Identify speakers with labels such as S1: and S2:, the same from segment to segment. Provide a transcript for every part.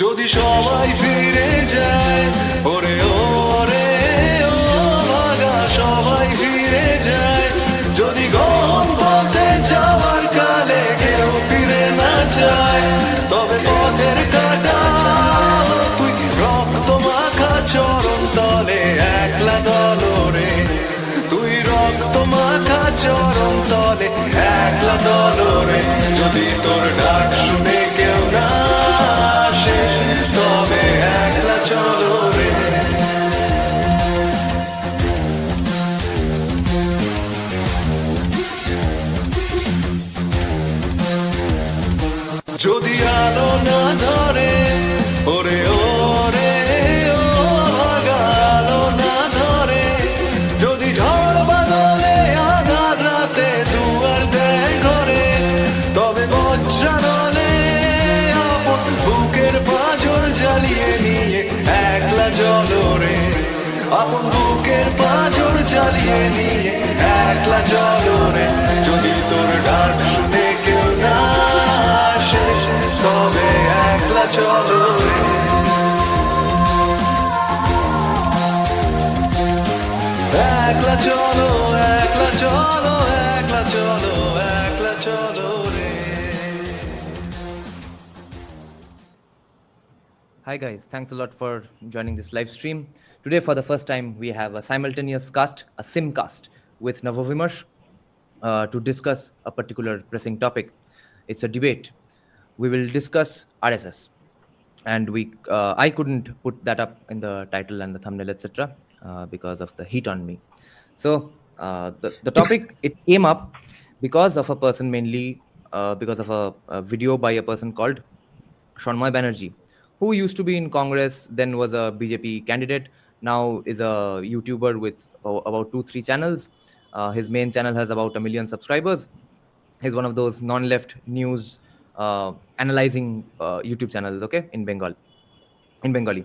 S1: যদি সবাই ফিরে যায়, ওরে ওরে ও ভাগা সবাই ফিরে যায়, যদি গহন পথে যাওয়ার কালে কেউ ফিরে না যায়, তবে পথের কাটা তুই রক্ত মাখা চরণ তলে একলা দলরে, তুই রক্ত মাখা চরণ তলে একলা দলরে, যদি তোর ডাক শুনে কেউ না আসে তবে একলা চলো রে। যদি আলো না ধরে, ওরে ওরে ও ভাগা আলো না ধরে, যদি ঝড় বাদলে আধার রাতে দুয়ার দেয় ঘরে, তবে বজ্রানলে আপন বুকের পাঁজর জ্বালিয়ে নিয়ে একলা জলরে, আপন বুকের পাঁজর জ্বালিয়ে নিয়ে একলা জলরে, যদি তোর ডাক শুনে কেউ না আসে তবে একলা চলো রে। একলা চলো, একলা চলো, একলা চলো, একলা চলো রে।
S2: Hi guys, thanks a lot for joining this live stream. Today for the first time we have a simultaneous cast, a simcast with Nava Vimarsh to discuss a particular pressing topic. It's a debate. We will discuss RSS, and I couldn't put that up in the title and the thumbnail, etc., because of the heat on me. So the topic, it came up because of a person, mainly because of a video by a person called Shanmay Banerjee, who used to be in Congress, then was a BJP candidate, now is a YouTuber with about 2-3 channels. His main channel has about 1 million subscribers. He's one of those non-left news analyzing YouTube channels, okay, in Bengali.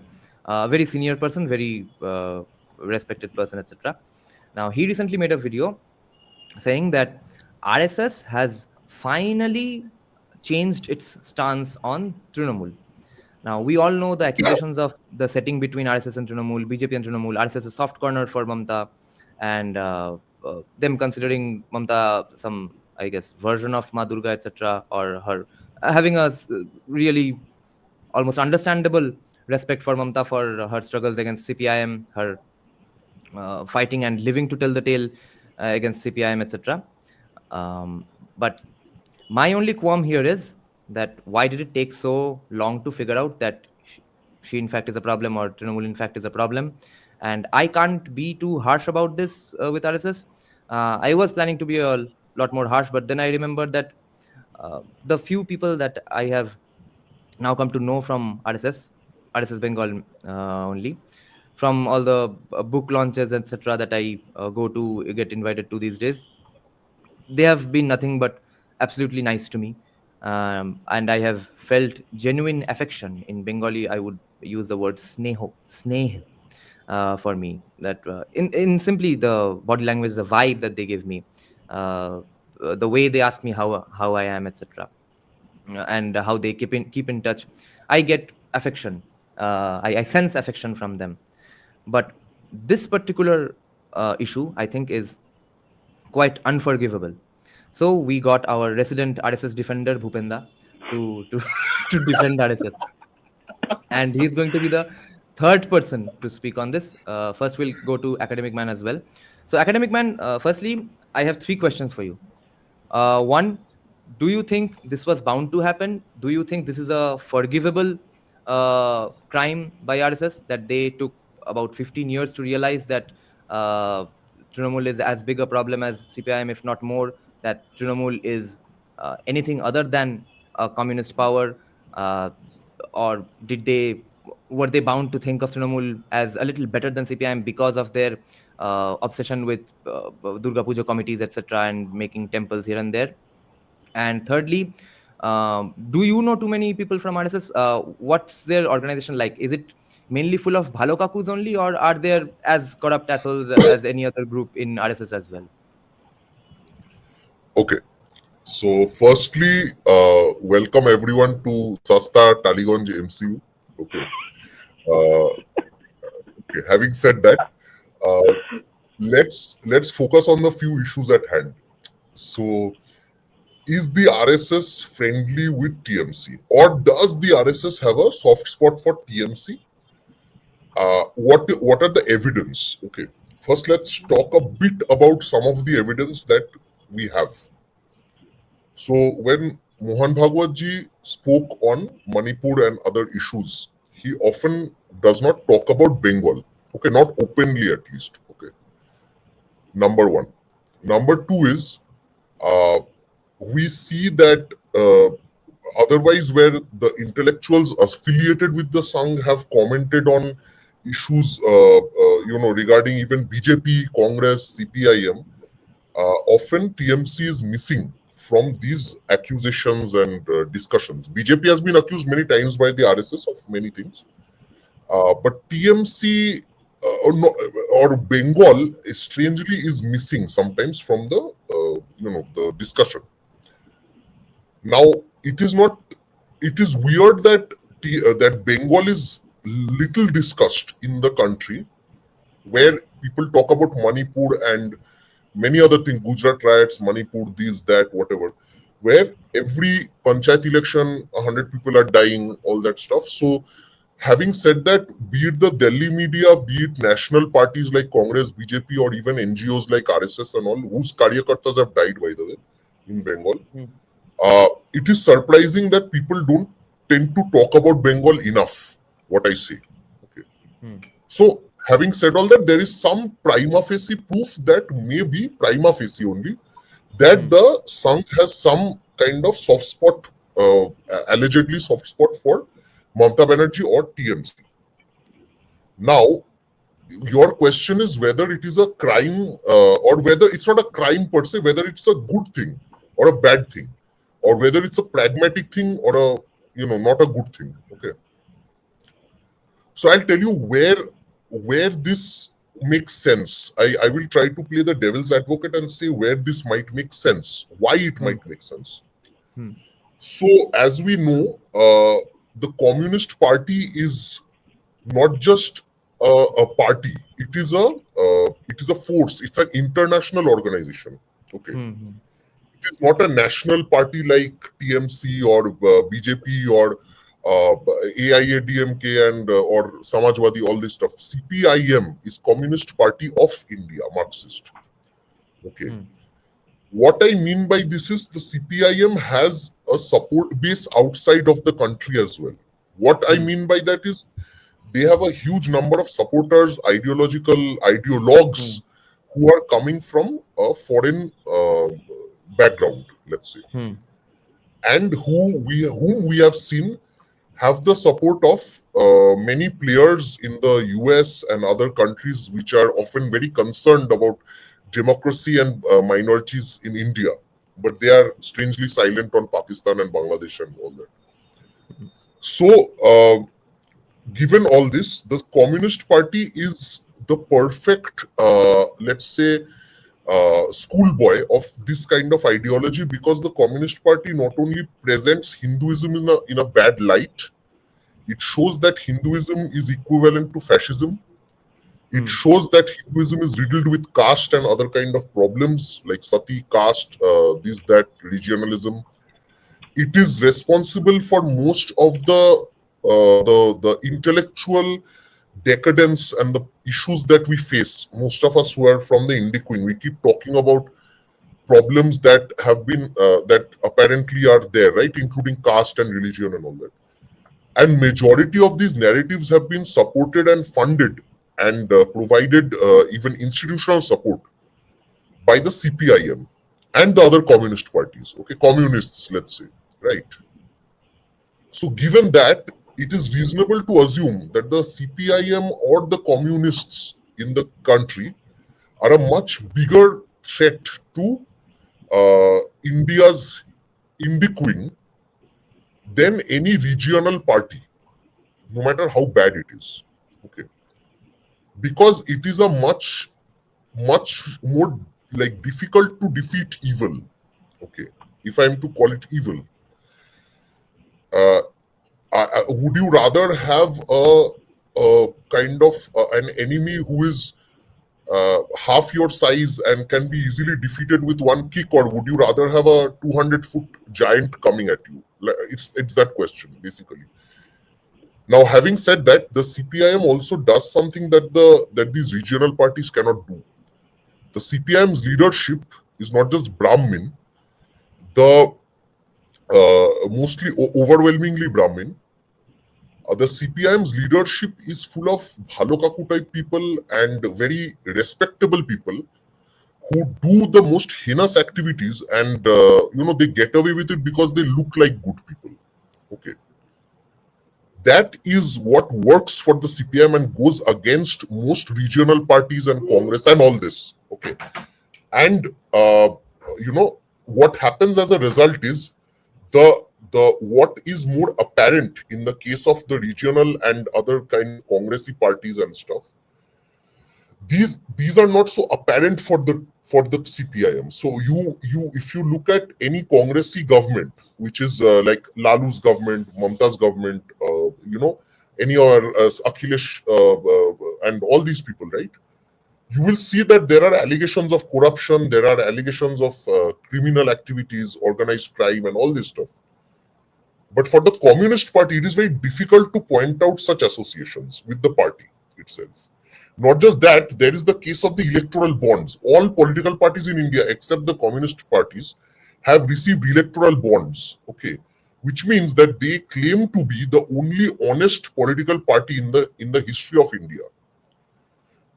S2: Very senior person, very respected person, etc. Now, he recently made a video saying that RSS has finally changed its stance on Trinamool. Now, we all know the accusations of the setting between RSS and Trinamool, BJP and Trinamool. RSS is soft corner for Mamta, and them considering Mamta some, I guess, version of Ma Durga, etc., or her having a really almost understandable respect for Mamta for her struggles against CPIM, her fighting and living to tell the tale against CPIM, etc. But my only qualm here is that why did it take so long to figure out that she in fact is a problem, or Trinamool in fact is a problem? And I can't be too harsh about this with RSS. I was planning to be a lot more harsh, but then I remembered that the few people that I have now come to know from RSS Bengal only, from all the book launches, etc., that I go to get invited to these days, they have been nothing but absolutely nice to me. And I have felt genuine affection. In Bengali, I would use the word sneh for me. That in simply the body language, the vibe that they give me, the way they ask me how I am, etc., and how they keep in touch, I get affection. I sense affection from them. But this particular issue, I think, is quite unforgivable. So we got our resident RSS defender Bhupenda to defend RSS, and he's going to be the third person to speak on this. First, we'll go to AcademicMan as well. So, AcademicMan, firstly, I have 3 questions for you. One, do you think this was bound to happen? Do you think this is a forgivable crime by RSS, that they took about 15 years to realize that Trinamool is as big a problem as CPIM, if not more, that Trinamool is anything other than a communist power? Or were they bound to think of Trinamool as a little better than CPIM because of their obsession with Durga Puja committees, etc., and making temples here and there? And thirdly, do you know too many people from RSS? What's their organization like? Is it mainly full of bhalo kakus only, or are there as corrupt assholes as any other group in RSS as well?
S3: Okay. So, firstly, welcome everyone to Sasta Taliganj MCU. Okay. Okay. Having said that, uh, let's focus on the few issues at hand. So, is the RSS friendly with TMC, or does the RSS have a soft spot for TMC? What are the evidence? Okay, first let's talk a bit about some of the evidence that we have. So when Mohan Bhagwat ji spoke on Manipur and other issues, he often does not talk about Bengal. Okay, not openly at least. Okay, number one. Number two is we see that otherwise where the intellectuals affiliated with the Sangh have commented on issues regarding even BJP, Congress, CPIM, often TMC is missing from these accusations and discussions. BJP has been accused many times by the RSS of many things, but TMC or Bengal strangely is missing sometimes from the the discussion. Now, it is not. It is weird that that Bengal is little discussed in the country, where people talk about Manipur and many other things, Gujarat riots, Manipur, this, that, whatever, where every panchayat election, 100 people are dying, all that stuff. So, having said that, be it the Delhi media, be it national parties like Congress, BJP, or even NGOs like RSS and all, whose Karyakartas have died, by the way, in Bengal, it is surprising that people don't tend to talk about Bengal enough, what I say. Okay. So, having said all that, there is some prima facie proof that may be prima facie only that the Sangh has some kind of soft spot, allegedly soft spot for Mamata Banerjee or TMC. Now, your question is whether it is a crime or whether it's not a crime per se, whether it's a good thing or a bad thing, or whether it's a pragmatic thing or a not a good thing. Okay. So I'll tell you where this makes sense. I will try to play the devil's advocate and say where this might make sense, why it might make sense. So as we know, the Communist Party is not just a party; it is a force. It's an international organization. Okay, it is not a national party like TMC or BJP or AIADMK and or Samajwadi, all this stuff. CPIM is Communist Party of India, Marxist. Okay. What I mean by this is the CPIM has a support base outside of the country as well. What I mean by that is they have a huge number of supporters, ideologues who are coming from a foreign background, let's say, and whom we have seen have the support of many players in the US and other countries which are often very concerned about democracy and minorities in India, but they are strangely silent on Pakistan and Bangladesh and all that. So, given all this, the Communist Party is the perfect, let's say, schoolboy of this kind of ideology, because the Communist Party not only presents Hinduism in a bad light, it shows that Hinduism is equivalent to fascism. It shows that Hinduism is riddled with caste and other kind of problems like sati, caste, this, that, regionalism. It is responsible for most of the intellectual decadence and the issues that we face. Most of us who are from the Indic wing, we keep talking about problems that have been that apparently are there, right, including caste and religion and all that. And majority of these narratives have been supported and funded and provided even institutional support by the CPIM and the other communist parties, okay, communists, let's say, right? So given that, it is reasonable to assume that the CPIM or the communists in the country are a much bigger threat to India's Indic wing than any regional party, no matter how bad it is. Okay. Because it is a much more like difficult to defeat evil. Okay. If I am to call it evil. would you rather have a kind of an enemy who is half your size and can be easily defeated with one kick, or would you rather have a 200-foot giant coming at you? It's that question basically. Now, having said that, the CPIM also does something that these regional parties cannot do. The CPIM's leadership is not just Brahmin, the mostly overwhelmingly Brahmin. The CPIM's leadership is full of Bhalokaku type people and very respectable people who do the most heinous activities, and they get away with it because they look like good people. Okay. That is what works for the CPIM and goes against most regional parties and Congress and all this. Okay. And what happens as a result is the what is more apparent in the case of the regional and other kind of Congressy parties and stuff. These are not so apparent for the CPIM. So you if you look at any Congressy government, which is like Lalu's government, Mamta's government, any or Akhilesh and all these people, right? You will see that there are allegations of corruption, there are allegations of criminal activities, organized crime, and all this stuff. But for the Communist Party, it is very difficult to point out such associations with the party itself. Not just that, there is the case of the electoral bonds. All political parties in India, except the Communist parties, have received electoral bonds. Okay, which means that they claim to be the only honest political party in the history of India.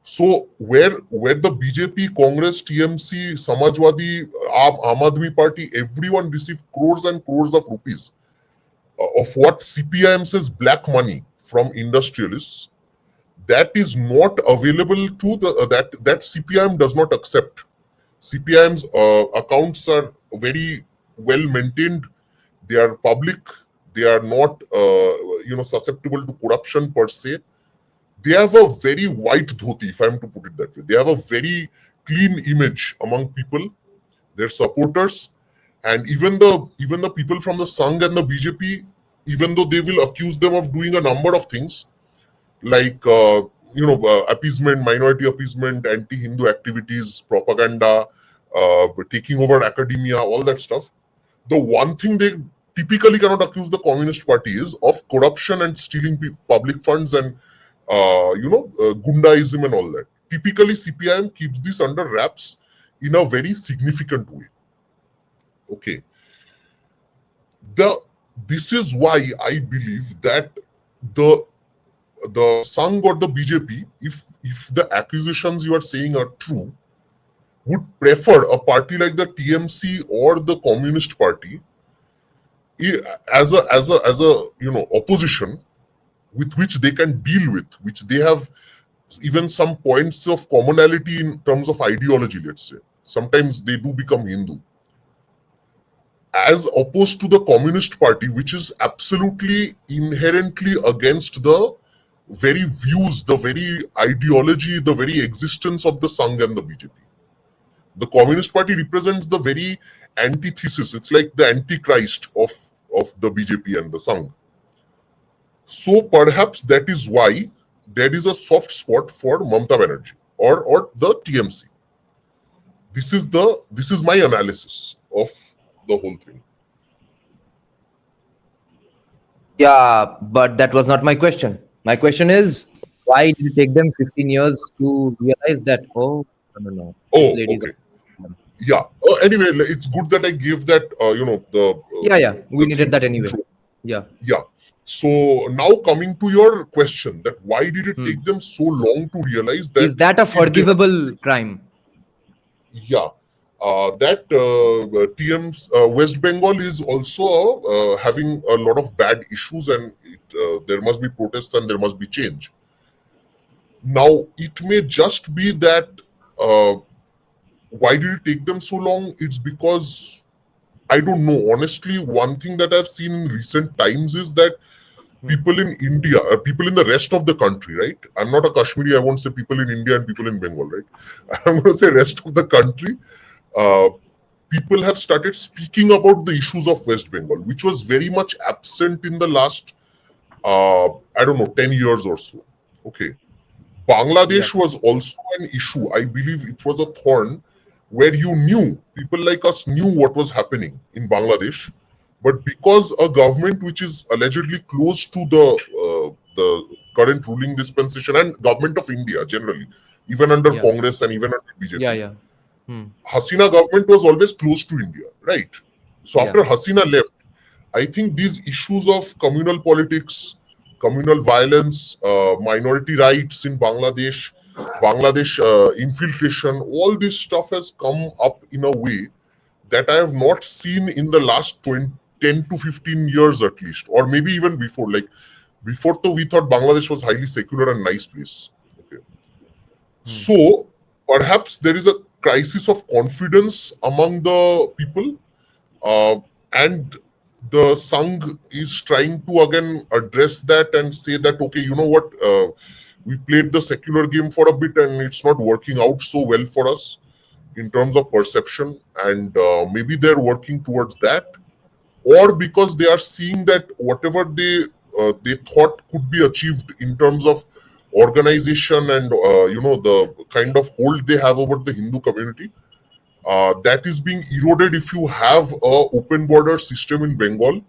S3: So where the BJP, Congress, TMC, Samajwadi, Aam Aadmi Party, everyone received crores and crores of rupees of what CPIM says black money from industrialists, that is not available to the that CPIM does not accept. CPIM's accounts are very well maintained. They are public. They are not susceptible to corruption per se. They have a very white dhoti, if I am to put it that way. They have a very clean image among people, their supporters, and even the people from the Sangh and the BJP, even though they will accuse them of doing a number of things, like appeasement, minority appeasement, anti-Hindu activities, propaganda, taking over academia, all that stuff. The one thing they typically cannot accuse the Communist Party is of corruption and stealing public funds and Gundaism and all that. Typically, CPIM keeps this under wraps in a very significant way. Okay. This is why I believe that the Sangh or the BJP, if the accusations you are saying are true, would prefer a party like the TMC or the Communist Party as a opposition with which they can deal with, which they have even some points of commonality in terms of ideology, let's say. Sometimes they do become Hindu. As opposed to the Communist Party, which is absolutely inherently against the very views, the very ideology, the very existence of the Sangh and the BJP. The Communist Party represents the very antithesis. It's like the antichrist of the BJP and the Sangh. So perhaps that is why there is a soft spot for Mamta Banerjee or the TMC. This is my analysis of the whole thing.
S2: Yeah, but that was not my question. My question is, why did it take them 15 years to realize that, no.
S3: Oh, okay. Yeah. Anyway, it's good that I gave that,
S2: we needed that anyway. Intro.
S3: Yeah. So now coming to your question, that why did it take them so long to realize that...
S2: Is that a forgivable crime?
S3: Yeah. West Bengal is also having a lot of bad issues, and there must be protests and there must be change. Now, it may just be that why did it take them so long? It's because, I don't know. Honestly, one thing that I've seen in recent times is that people in India, people in the rest of the country, right? I'm not a Kashmiri, I won't say people in India and people in Bengal, right? I'm going to say rest of the country. People have started speaking about the issues of West Bengal, which was very much absent in the last I don't know, 10 years or so. Okay.
S2: Yeah.
S3: Bangladesh was also an issue. I believe it was a thorn where you knew, people like us knew what was happening in Bangladesh. But because a government which is allegedly close to the current ruling dispensation and government of India generally, even under
S2: Yeah.
S3: Congress and even under
S2: Yeah.
S3: BJP,
S2: Yeah. Hmm.
S3: Hasina government was always close to India, right? So
S2: Yeah.
S3: after Hasina left, I think these issues of communal politics, communal violence, minority rights in Bangladesh, Bangladesh infiltration, all this stuff has come up in a way that I have not seen in the last 10 to 15 years at least, or maybe even before. Like before, though, we thought Bangladesh was highly secular and nice place. Okay. So perhaps there is a crisis of confidence among the people, uh, and the Sangh is trying to again address that and say that, okay, you know what, we played the secular game for a bit and it's not working out so well for us in terms of perception, and maybe they're working towards that, or because they are seeing that whatever they thought could be achieved in terms of organization and the kind of hold they have over the Hindu community, that is being eroded if you have a open border system in Bengal,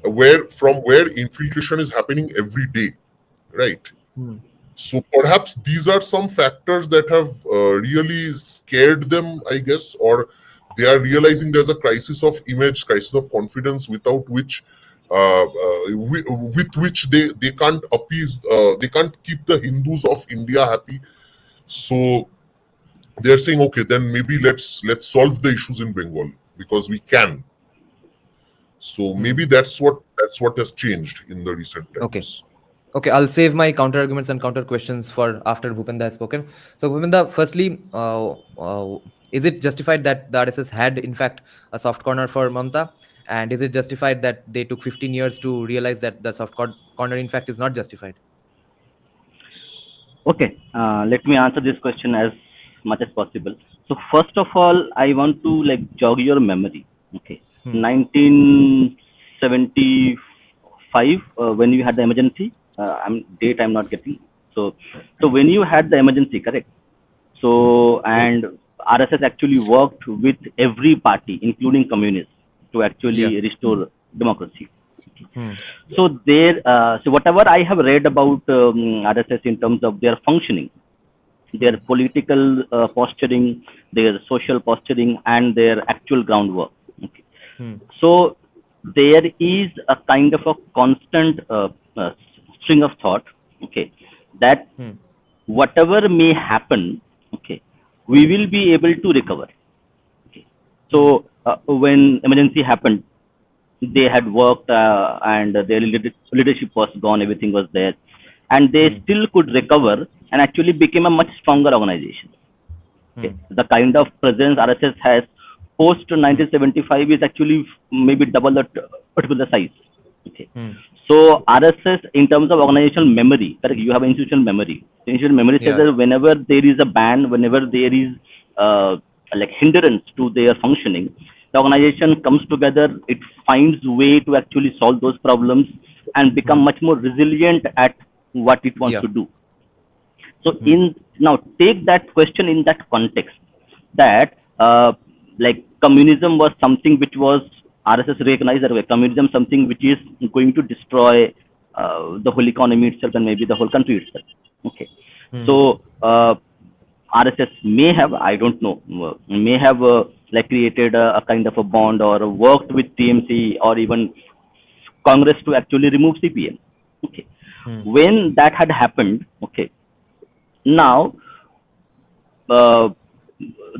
S3: where infiltration is happening every day, right?
S2: Hmm.
S3: So perhaps these are some factors that have really scared them, I guess, or they are realizing there's a crisis of image, crisis of confidence, without which, with which they can't appease, they can't keep the Hindus of India happy. So they're saying, okay, then maybe let's solve the issues in Bengal because we can. So maybe that's what has changed in the recent
S2: Okay.
S3: times.
S2: Okay, I'll save my counter arguments and counter questions for after Bhupenda has spoken. So, Bhupenda, firstly, is it justified that the RSS had, in fact, a soft corner for Mamta? And is it justified that they took 15 years to realize that the corner, in fact, is not justified?
S4: Okay, let me answer this question as much as possible. So first of all, I want to like jog your memory. Okay, 1975 when you had the emergency. I'm not getting. So when you had the emergency, correct? So and RSS actually worked with every party, including communists, to actually
S2: Yeah.
S4: restore democracy.
S2: Hmm.
S4: So whatever I have read about RSS in terms of their functioning, their political posturing, their social posturing, and their actual groundwork. Okay.
S2: Hmm.
S4: So there is a kind of a constant string of thought. Okay, that
S2: Hmm.
S4: whatever may happen, okay, we will be able to recover. Okay.
S2: Hmm.
S4: So when emergency happened, they had worked and their leadership was gone, everything was there, and they still could recover and actually became a much stronger organization. Okay.
S2: Hmm.
S4: The kind of presence RSS has post 1975 is actually maybe double that particular size. Okay.
S2: Hmm.
S4: So RSS in terms of organizational memory, correct? You have institutional memory. Institutional memory says
S2: Yeah.
S4: that whenever there is a ban, whenever there is like hindrance to their functioning, the organization comes together. It finds way to actually solve those problems and become
S2: Hmm.
S4: much more resilient at what it wants
S2: Yeah.
S4: to do. So
S2: Hmm.
S4: in now take that question in that context that like communism was something which was RSS recognized that way. Communism something which is going to destroy the whole economy itself and maybe the whole country itself. Okay,
S2: Hmm.
S4: so RSS may have, I don't know, may have like created a kind of a bond or worked with TMC or even Congress to actually remove CPM. Okay,
S2: Hmm.
S4: when that had happened, okay, now uh,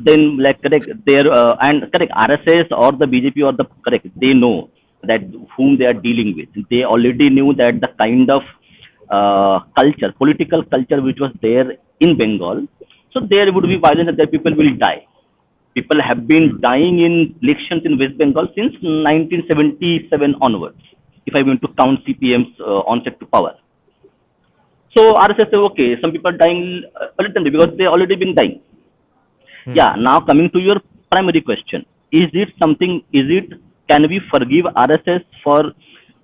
S4: then like correct there and correct RSS or the BJP or the correct they know that whom they are dealing with. They already knew that the kind of culture, political culture which was there in Bengal. So there would be violence and there people will die. People have been dying in elections in West Bengal since 1977 onwards. If I want to count CPM's onset to power. So RSS say, okay, some people are dying a little bit because they already been dying.
S2: Hmm.
S4: Yeah, now coming to your primary question, is it something, can we forgive RSS for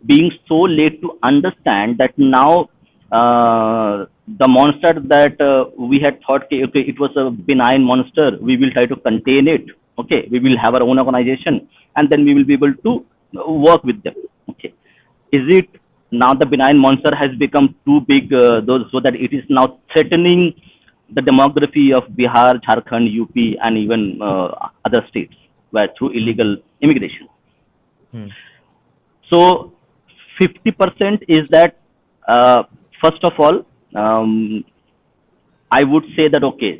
S4: being so late to understand that now the monster that we had thought, okay, it was a benign monster, we will try to contain it, okay, we will have our own organization, and then we will be able to work with them, okay. Is it now the benign monster has become too big, so that it is now threatening the demography of Bihar, Jharkhand, UP, and even other states where through illegal immigration? So 50% is that, first of all, I would say that, okay,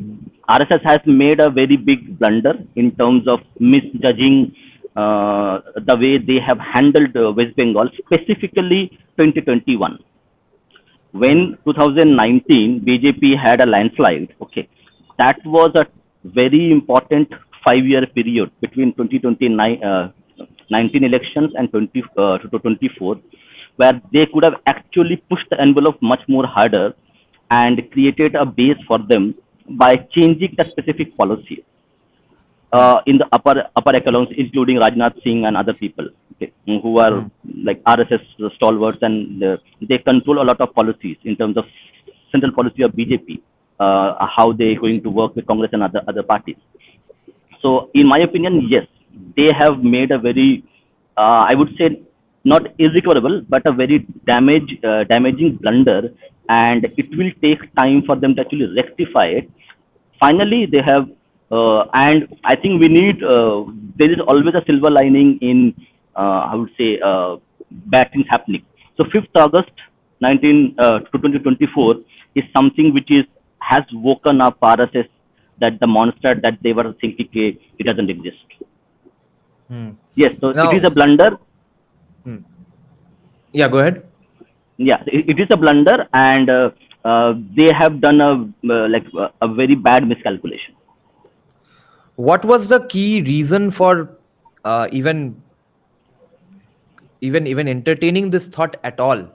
S4: RSS has made a very big blunder in terms of misjudging the way they have handled West Bengal, specifically 2021. When 2019 BJP had a landslide, okay, that was a very important 5-year period between 2019 elections and 24, where they could have actually pushed the envelope much more harder and created a base for them by changing the specific policy in the upper echelons, including Rajnath Singh and other people, okay, who are like RSS stalwarts, and they control a lot of policies in terms of central policy of BJP, how they are going to work with Congress and other parties. So, in my opinion, yes, they have made a very, I would say, not irrecoverable, but a very damaging blunder, and it will take time for them to actually rectify it. Finally, they have, and I think we need, there is always a silver lining in, I would say, bad things happening. So 5th August 2024 is something which has woken up RSS, that the monster that they were thinking, it doesn't exist. Yes, so
S2: Now,
S4: it is a blunder.
S2: Yeah, go ahead.
S4: Yeah, it is a blunder, and they have done a very bad miscalculation.
S2: What was the key reason for even entertaining this thought at all,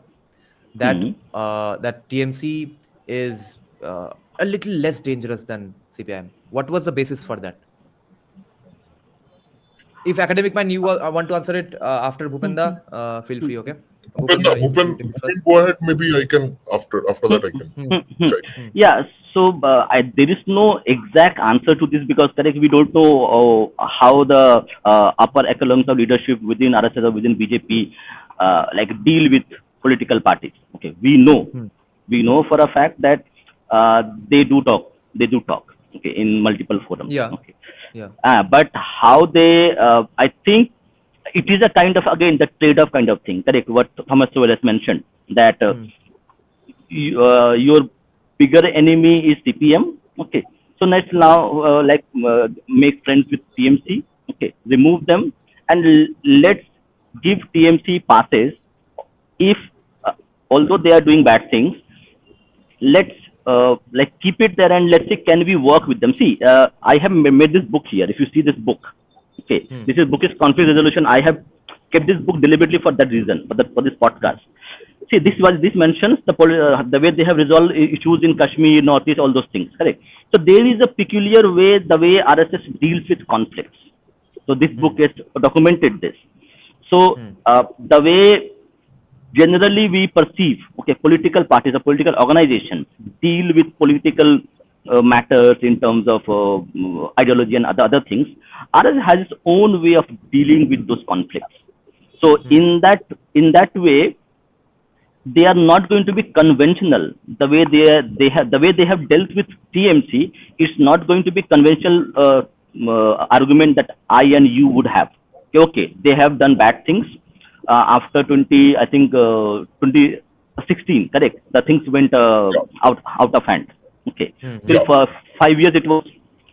S2: that that TMC is a little less dangerous than CPIM? What was the basis for that? If AcademicMan, you want to answer it after Bhupenda, feel free. Okay,
S3: Bhupenda,
S2: you take it first.
S3: go ahead. Maybe I can after that I can check.
S4: Yeah, so there is no exact answer to this, because correct, we don't know how the upper echelons of leadership within RSS or within BJP like deal with political parties. Okay, we know for a fact that they do talk, okay, in multiple forums.
S2: Yeah.
S4: Okay.
S2: Yeah.
S4: But how they, I think it is a kind of, again, the trade-off kind of thing. Correct, what Thomas Sowell has mentioned, that your bigger enemy is CPM. Okay, so let's now make friends with TMC. Okay, remove them, and let's give TMC passes. If although they are doing bad things, let's keep it there, and let's say, can we work with them? See, I have made this book here. If you see this book, okay, this book is conflict resolution. I have kept this book deliberately for that reason, for this podcast. See, this mentions the way they have resolved issues in Kashmir, Northeast, all those things. Correct. So there is a peculiar way, the way RSS deals with conflicts. So this book has documented this. So the way generally we perceive, okay, political parties or political organizations deal with political matters in terms of ideology and other things, RSS has its own way of dealing with those conflicts. So in that way, they are not going to be conventional. The way they have dealt with TMC, it's not going to be conventional argument that I and you would have. Okay, they have done bad things. After 2016, correct, the things went out of hand. Okay, so for 5 years it was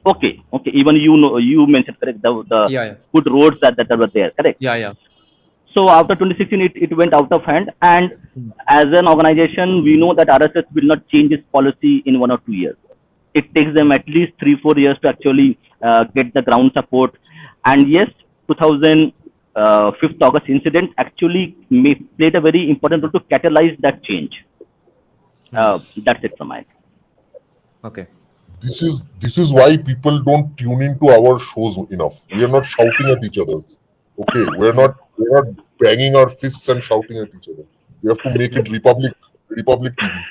S4: okay. Even you mentioned, correct, the good roads that were there, correct. So after 2016, it went out of hand, and as an organization, we know that RSS will not change its policy in 1 or 2 years. It takes them at least 3-4 years to actually get the ground support. And yes, 5th August incident actually played a very important role to catalyze that change. That's it from my end.
S2: Okay.
S3: This is why people don't tune into our shows enough. We are not shouting at each other. Okay, we're not banging our fists and shouting at each other. We have to make it Republic TV.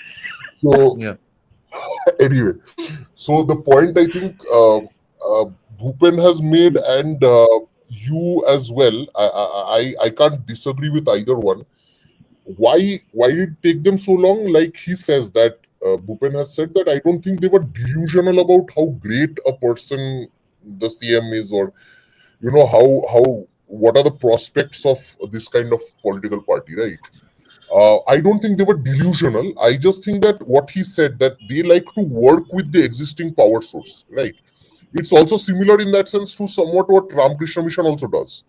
S3: So
S2: Yeah.
S3: anyway, so the point I think Bhupen has made, and you as well. I can't disagree with either one. Why did it take them so long? Like he says that Bhupen has said that I don't think they were delusional about how great a person the CM is, or how what are the prospects of this kind of political party, right? I don't think they were delusional. I just think that what he said, that they like to work with the existing power source, right? It's also similar in that sense to somewhat what Ramakrishna Mission also does.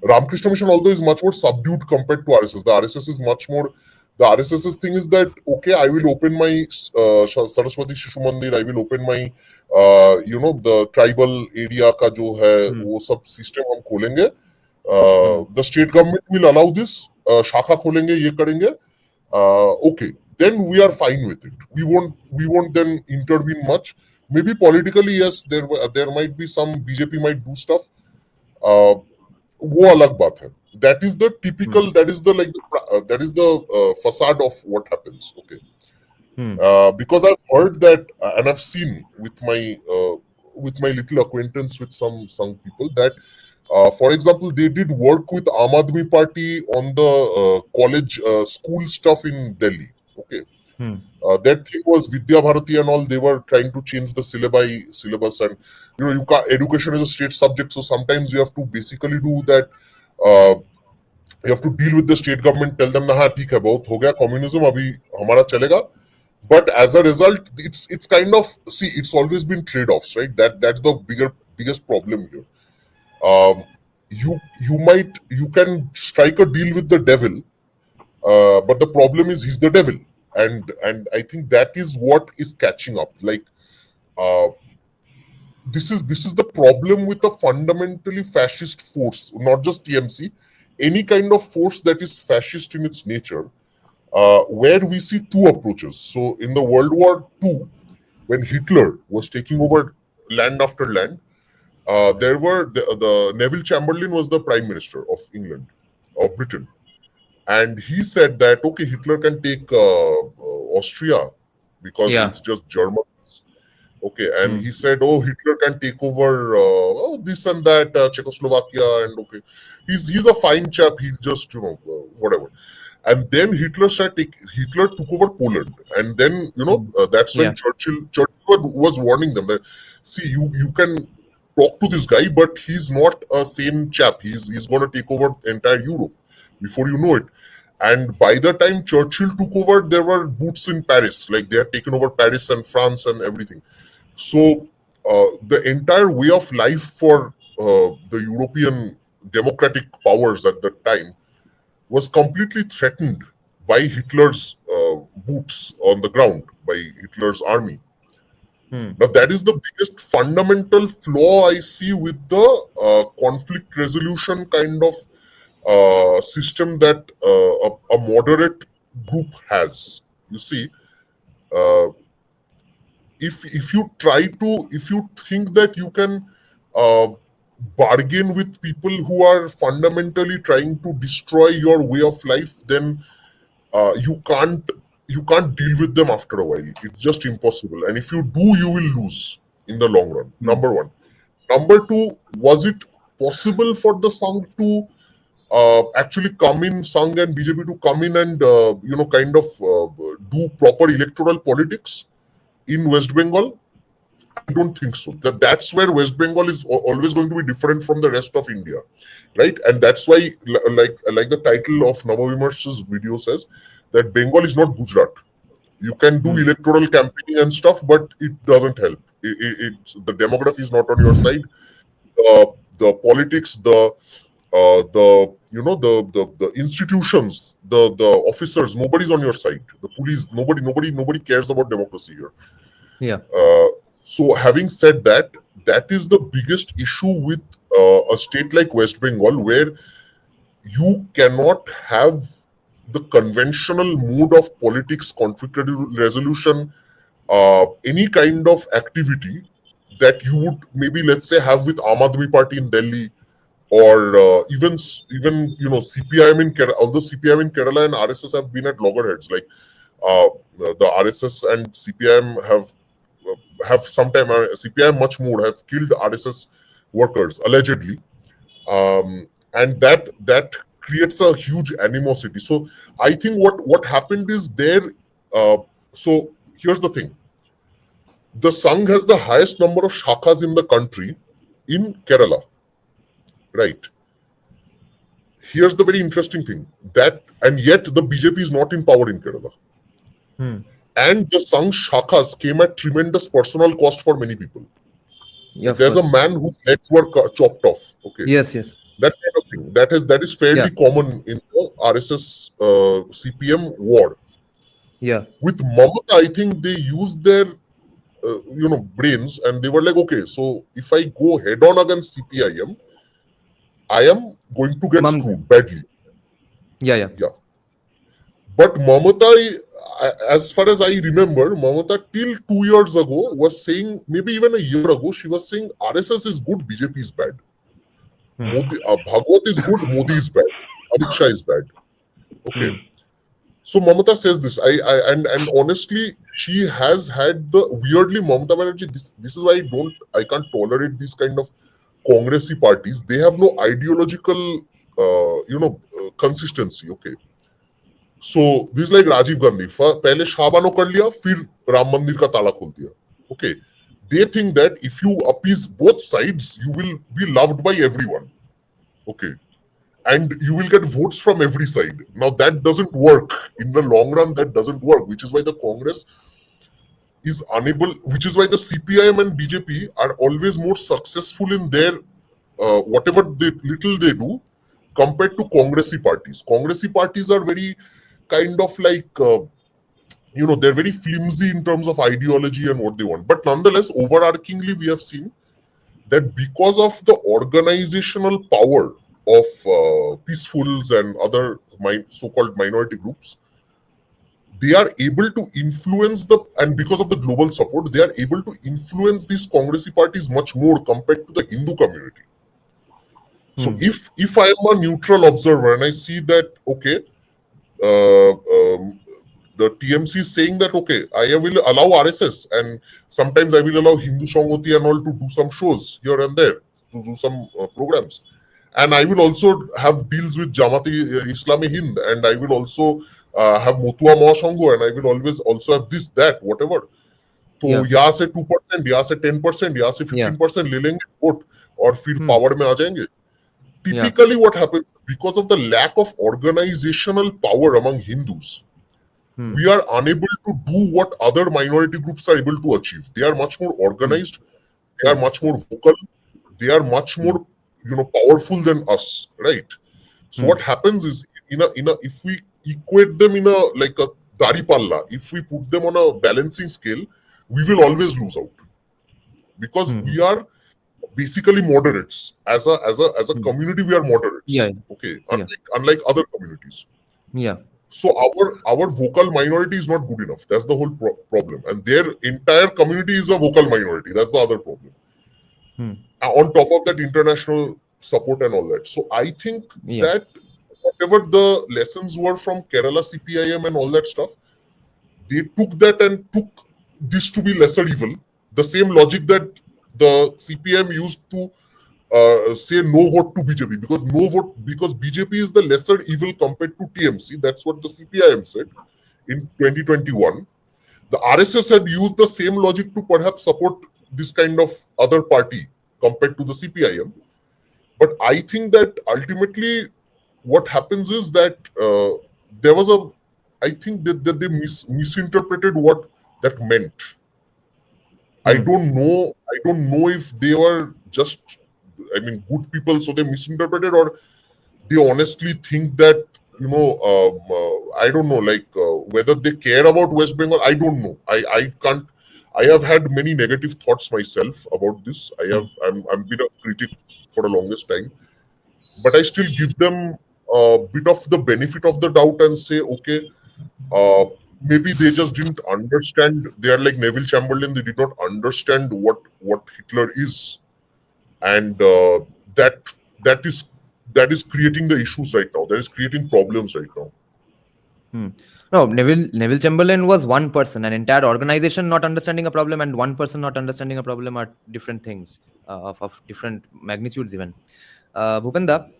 S3: Ramakrishna Mission, although, is much more subdued compared to RSS. The RSS is much more. The RSS's thing is that okay, I will open my Saraswati Shishu Mandir. I will open my the tribal area का जो है वो सब system हम खोलेंगे. The state government will allow this. शाखा खोलेंगे, ये करेंगे. Okay, then we are fine with it. We won't then intervene much. Maybe politically, yes, there might be some BJP might do stuff. वो अलग बात है. That is the typical. That is the facade of what happens. Okay. Because I've heard that, and I've seen with my little acquaintance with some people that, for example, they did work with Aam Aadmi Party on the college school stuff in Delhi. Okay. That thing was Vidya Bharati and all. They were trying to change the syllabus, and you can't, education is a state subject, so sometimes you have to basically do that. You have to deal with the state government, tell them, हाँ ठीक है, बहुत हो गया communism, अभी हमारा चलेगा. But as a result, it's kind of, see, it's always been trade-offs, right? That's the biggest problem here. You can strike a deal with the devil, but the problem is he's the devil, and I think that is what is catching up. Like, this is the problem with a fundamentally fascist force, not just TMC, any kind of force that is fascist in its nature, where we see two approaches. So in the World War II, when Hitler was taking over land after land, there were the Neville Chamberlain was the Prime Minister of England, of Britain, and he said that okay, Hitler can take Austria because it's just Germans. Okay, and he said, oh, Hitler can take over this and that, Czechoslovakia, and okay, he's a fine chap. He'll just whatever. And then Hitler took over Poland, and then that's when Churchill was warning them that, see, you can talk to this guy, but he's not a sane chap. He's going to take over entire Europe before you know it. And by the time Churchill took over, there were boots in Paris, like they had taken over Paris and France and everything. So the entire way of life for the European democratic powers at that time was completely threatened by Hitler's boots on the ground, by Hitler's army. Now, that is the biggest fundamental flaw I see with the conflict resolution kind of system that a moderate group has. You see, if you think that you can bargain with people who are fundamentally trying to destroy your way of life, then you can't deal with them after a while. It's just impossible. And if you do, you will lose in the long run. Number one. Number two, was it possible for the Sangh to actually come in, Sangh and BJP to come in and do proper electoral politics in West Bengal? I don't think so. That's where West Bengal is always going to be different from the rest of India, right? And that's why, like the title of Nava Vimarsh's video says, that Bengal is not Gujarat. You can do electoral campaigning and stuff, but it doesn't help. The demography is not on your side. The politics, the institutions, the officers, nobody's on your side. The police, nobody cares about democracy here.
S2: Yeah.
S3: So having said that, that is the biggest issue with a state like West Bengal, where you cannot have the conventional mode of politics, conflict resolution, any kind of activity that you would maybe, let's say, have with Aam Aadmi Party in Delhi, or even CPIM in Kerala. Although CPIM in Kerala and RSS have been at loggerheads, like the RSS and CPIM have sometime CPIM much more have killed RSS workers allegedly, and that creates a huge animosity. So I think what happened is there. So here's the thing: the Sangh has the highest number of shakhas in the country in Kerala, right? Here's the very interesting thing, that and yet the BJP is not in power in Kerala. And the Sangh shakhas came at tremendous personal cost for many people.
S2: Yeah, of
S3: There's
S2: course.
S3: a man whose legs were chopped off. Okay,
S2: Yes.
S3: that kind of thing. That is fairly common in the RSS CPM war.
S2: Yeah.
S3: With Mamata, I think they used their brains, and they were like, okay, so if I go head on against CPIM, I am going to get screwed badly.
S2: Yeah.
S3: But Mamata, as far as I remember, Mamata till 2 years ago was saying, maybe even a year ago, she was saying RSS is good, BJP is bad. Modi, Bhagwat is good, Modi is bad, Amit Shah is bad. Okay. So Mamata says this. And honestly, she has had the weirdly Mamata Banerjee. This is why I can't tolerate these kind of Congressy parties. They have no ideological consistency. Okay. So this is like Rajiv Gandhi. पहले शाहबानो कर लिया, फिर राम मंदिर का ताला खोल दिया. Okay. They think that if you appease both sides, you will be loved by everyone. Okay. And you will get votes from every side. Now that doesn't work. In the long run, that doesn't work, which is why the Congress is unable, which is why the CPIM and BJP are always more successful in their whatever little they do compared to Congressy parties. Congressy parties are very kind of like, they're very flimsy in terms of ideology and what they want. But nonetheless, overarchingly, we have seen that because of the organizational power of peacefuls and other so-called minority groups, they are able to influence and because of the global support, they are able to influence these Congressy parties much more compared to the Hindu community. So if I am a neutral observer and I see that, okay, the TMC is saying that, okay, I will allow RSS and sometimes I will allow Hindu Sangoti and all to do some shows here and there, to do some programs. And I will also have deals with Jamati Islami Hind, and I will also have Motua Mahasangho, and I will always also have this, that, whatever. So यहाँ से 2%, यहाँ से 10%, यहाँ से 15% ले लेंगे vote और फिर power में आ जाएंगे. Typically what happens, because of the lack of organizational power among Hindus, we are unable to do what other minority groups are able to achieve. They are much more organized, they are much more vocal, they are much more powerful than us, right? So what happens is, if we equate them in a like a daripalla, if we put them on a balancing scale, we will always lose out, because we are basically moderates. As a community, we are moderates. Okay, unlike other communities. So our vocal minority is not good enough. That's the whole problem, and their entire community is a vocal minority. That's the other problem. On top of that, international support and all that. So I think that whatever the lessons were from Kerala CPIM and all that stuff, they took that and took this to be lesser evil. The same logic that the CPM used to say no vote to BJP, because BJP is the lesser evil compared to TMC. That's what the CPIM said in 2021. The RSS had used the same logic to perhaps support this kind of other party compared to the CPIM. But I think that ultimately what happens is that there was I think that they misinterpreted what that meant. I don't know if they were just, good people, so they misinterpreted, or they honestly think that, I don't know, whether they care about West Bengal. I don't know. I can't. I have had many negative thoughts myself about this. I'm been a critic for the longest time, but I still give them a bit of the benefit of the doubt and say, okay, maybe they just didn't understand. They are like Neville Chamberlain. They did not understand what Hitler is, and that that is creating the issues right now. That is creating problems right now.
S2: No, Neville Chamberlain was one person. An entire organization not understanding a problem and one person not understanding a problem are different things, of different magnitudes even. Bhupenda,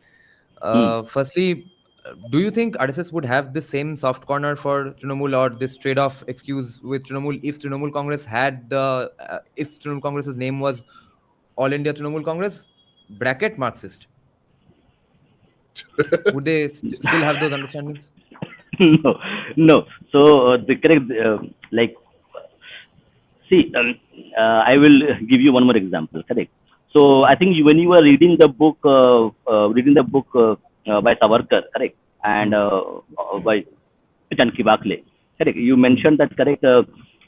S2: firstly, do you think RSS would have the same soft corner for Trinamool, or this trade-off excuse with Trinamool if Trinamool Congress had if Trinamool Congress's name was All India Trinamool Congress bracket Marxist? Would they still have those understandings?
S4: No, no. So the correct, like, see, I will give you one more example. Correct. So I think when you were reading the book, by Savarkar, correct, and by Chanki Bakle, correct. You mentioned that, correct.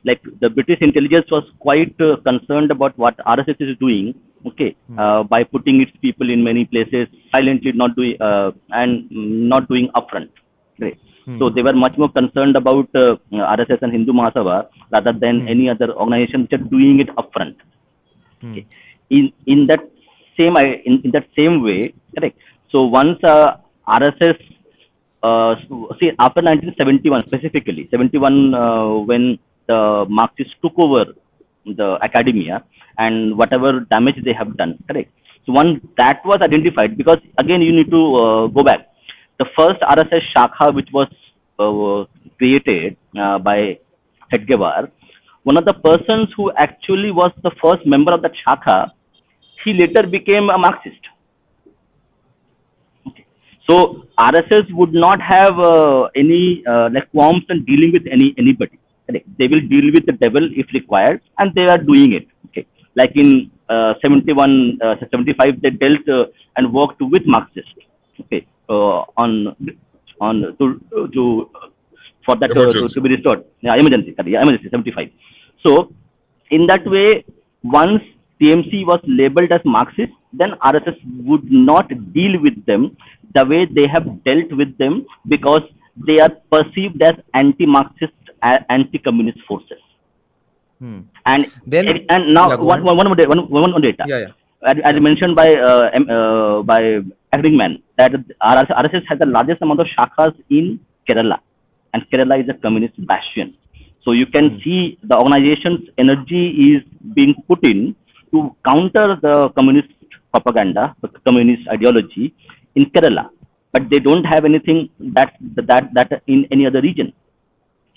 S4: Like the British intelligence was quite concerned about what RSS is doing. Okay, by putting its people in many places silently, not doing and not doing upfront. Correct. So they were much more concerned about RSS and Hindu Mahasabha rather than any other organization which are doing it upfront. Okay. In that same way, correct. So once RSS, see, after 1971 specifically, 71 when the Marxists took over the academia and whatever damage they have done, correct. So once that was identified, because again you need to go back. The first RSS Shakha, which was created by Hedgewar, one of the persons who actually was the first member of that Shakha, he later became a Marxist. Okay. So RSS would not have any like qualms in dealing with anybody. Correct. They will deal with the devil if required, and they are doing it. Okay. Like in 71, 75, they dealt and worked with Marxists. Okay. On to for that to be restored. Yeah, emergency 75. So in that way, once TMC was labeled as Marxist, then RSS would not deal with them the way they have dealt with them, because they are perceived as anti-Marxist, anti-communist forces. And
S2: then
S4: now one more data.
S2: Yeah.
S4: As mentioned by AcademicMan, that RSS has the largest amount of shakhas in Kerala, and Kerala is a communist bastion. So you can see the organization's energy is being put in to counter the communist propaganda, the communist ideology in Kerala, but they don't have anything that in any other region.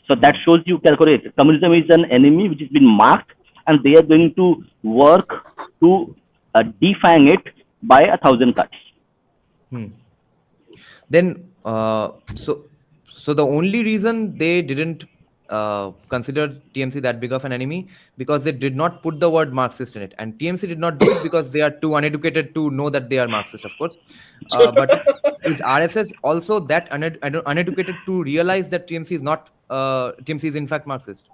S4: So that shows you, calculate, communism is an enemy which has been marked, and they are going to work to defang it by 1,000 cuts.
S2: Then, so the only reason they didn't consider TMC that big of an enemy, because they did not put the word Marxist in it, and TMC did not do it because they are too uneducated to know that they are Marxist, of course. But is RSS also that uneducated to realize that TMC is not TMC is in fact Marxist?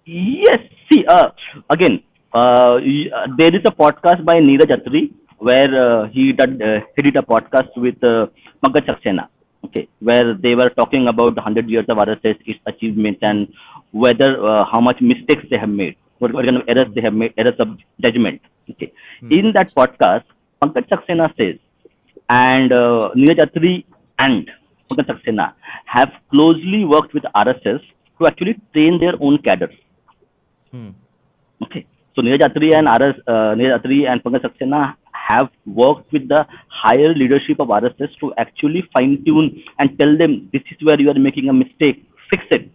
S4: Yes. See, again, there is a podcast by NEERAJAN where he did a podcast with Pankaj Saxena. Okay, where they were talking about 100 years of RSS, its achievements, and whether how much mistakes they have made, what kind of errors they have made, errors of judgment. Okay, in that podcast, Pankaj Saxena says, and NEERAJAN and Pankaj Saxena have closely worked with RSS to actually train their own cadres. Okay, so NEERAJAN and Pankaj Saxena have worked with the higher leadership of RSS to actually fine-tune and tell them, this is where you are making a mistake, fix it.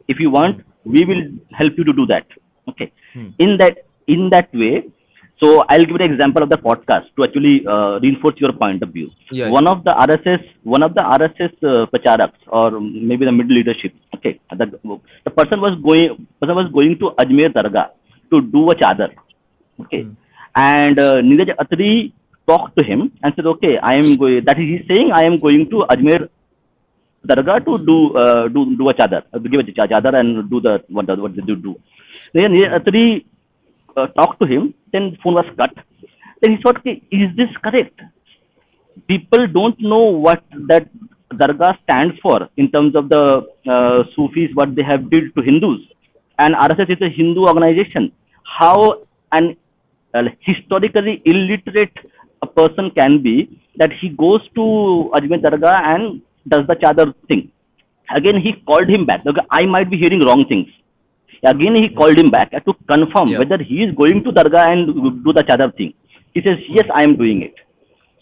S4: If you want, we will help you to do that. Okay. In that way, so I'll give an example of the podcast to actually reinforce your point of view.
S2: Yeah.
S4: One of the RSS Pacharaks, or maybe the middle leadership. Okay, the person was going to Ajmer Dargah to do a chadar. Okay. And NEERAJAN talked to him and said, okay, I am going, that he's saying, I am going to Ajmer Dargah to do a chadar, to give a chadar and do what they do. Then NEERAJAN talked to him, then phone was cut. Then he thought, okay, is this correct? People don't know what that Dargah stands for in terms of the Sufis, what they have did to Hindus. And RSS is a Hindu organization. How an historically illiterate person can be that he goes to Ajmer Dargah and does the chadar thing. Again, he called him back. Okay, I might be hearing wrong things. Again, he called him back to confirm
S2: Yeah.
S4: whether he is going to Dargah and do the chadar thing. He says, yes, I am doing it.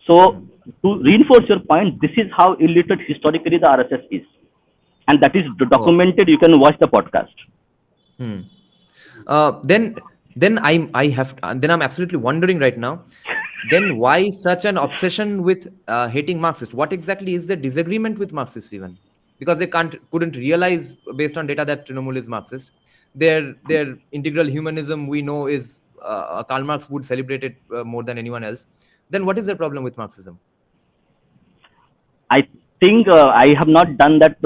S4: So, to reinforce your point, this is how illiterate historically the RSS is. And that is documented. You can watch the podcast.
S2: Then I'm absolutely wondering right now. Then why such an obsession with hating Marxists? What exactly is the disagreement with Marxists even? Because they couldn't realize based on data that Trinamool is Marxist. Their integral humanism we know is Karl Marx would celebrate it more than anyone else. Then what is the problem with Marxism?
S4: I think I have not done that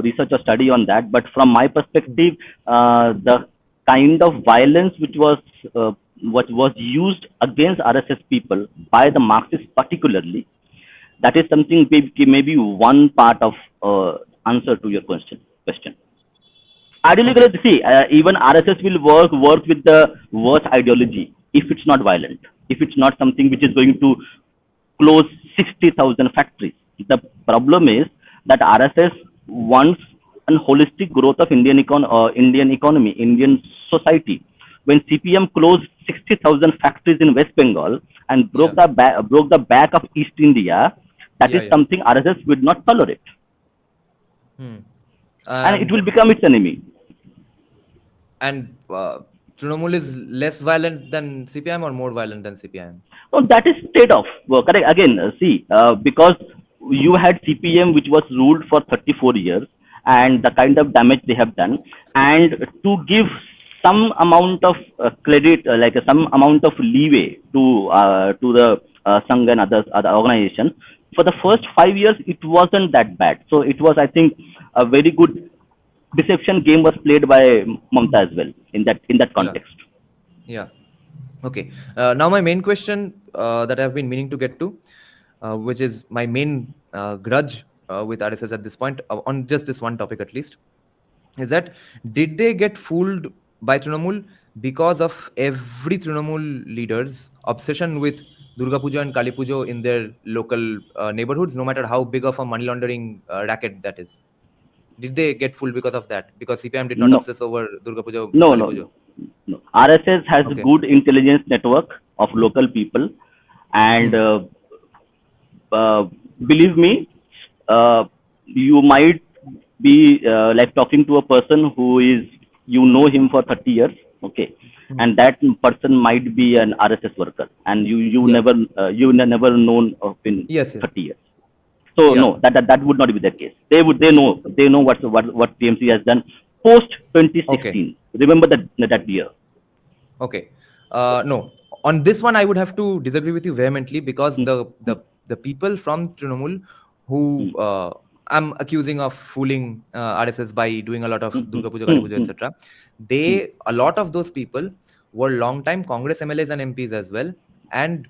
S4: research or study on that, but from my perspective, the kind of violence which was used against RSS people by the Marxists particularly, that is something maybe one part of answer to your question. Ideally, see, even RSS will work with the worst ideology if it's not violent, if it's not something which is going to close 60,000 factories. The problem is that RSS wants a holistic growth of Indian economy, Indian society. When CPM closed 60,000 factories in West Bengal and broke the back of East India, that is something RSS would not tolerate. And it will become its enemy.
S2: And Trinamool is less violent than CPIM or more violent than CPIM?
S4: No, that is trade-off. Well, correct. Again, because you had CPM which was ruled for 34 years and the kind of damage they have done, and to give some amount of credit, like some amount of leeway to the Sangh and other organizations, for the first 5 years it wasn't that bad. So it was, I think, a very good deception game was played by Mamta as well in that context.
S2: Yeah. Okay. Now my main question that I've been meaning to get to, which is my main grudge with RSS at this point, on just this one topic at least, is that did they get fooled by Trinamool because of every Trinamool leader's obsession with Durga Puja and Kali Puja in their local neighborhoods, no matter how big of a money laundering racket that is? Did they get fooled because of that? Because CPIM did not
S4: No.
S2: obsess over Durga Puja,
S4: No,
S2: Kali Puja?
S4: no. RSS has a good intelligence network of local people, and believe me, you might be like talking to a person who is, you know him for 30 years, okay, and that person might be an RSS worker, and you never known of in 30 years. So no, that would not be the case. They know what TMC has done post 2016. Remember that year.
S2: Okay. No, on this one I would have to disagree with you vehemently, because the people from Trinamool who I'm accusing of fooling RSS by doing a lot of Durga Puja, Kali Puja, etc. A lot of those people were long-time Congress MLAs and MPs as well, and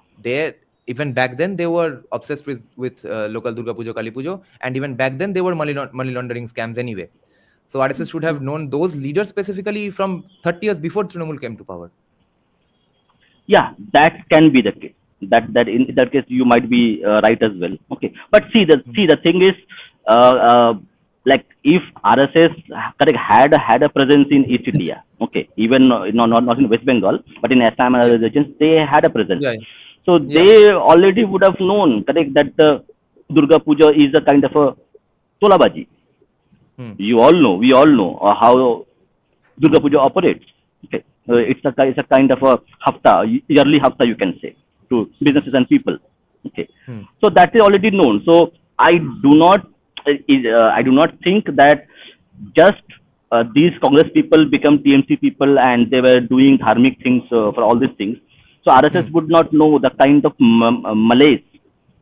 S2: even back then they were obsessed with local Durga Puja, Kali Puja, and even back then they were money laundering scams anyway. So RSS should have known those leaders specifically from 30 years before Trinamool came to power.
S4: Yeah, that can be the case. That in that case you might be right as well. Okay, but see the thing is, like if RSS had a presence in East India, okay, even not in West Bengal, but in Assam and other regions, they had a presence. So they already would have known, correct, that Durga Puja is a kind of a tolabaji. We all know how Durga Puja operates. Okay, it's a kind of a yearly hafta, you can say, to businesses and people. Okay, so that is already known. So I do not think that just these Congress people become TMC people and they were doing dharmic things for all these things. So RSS would not know the kind of malaise,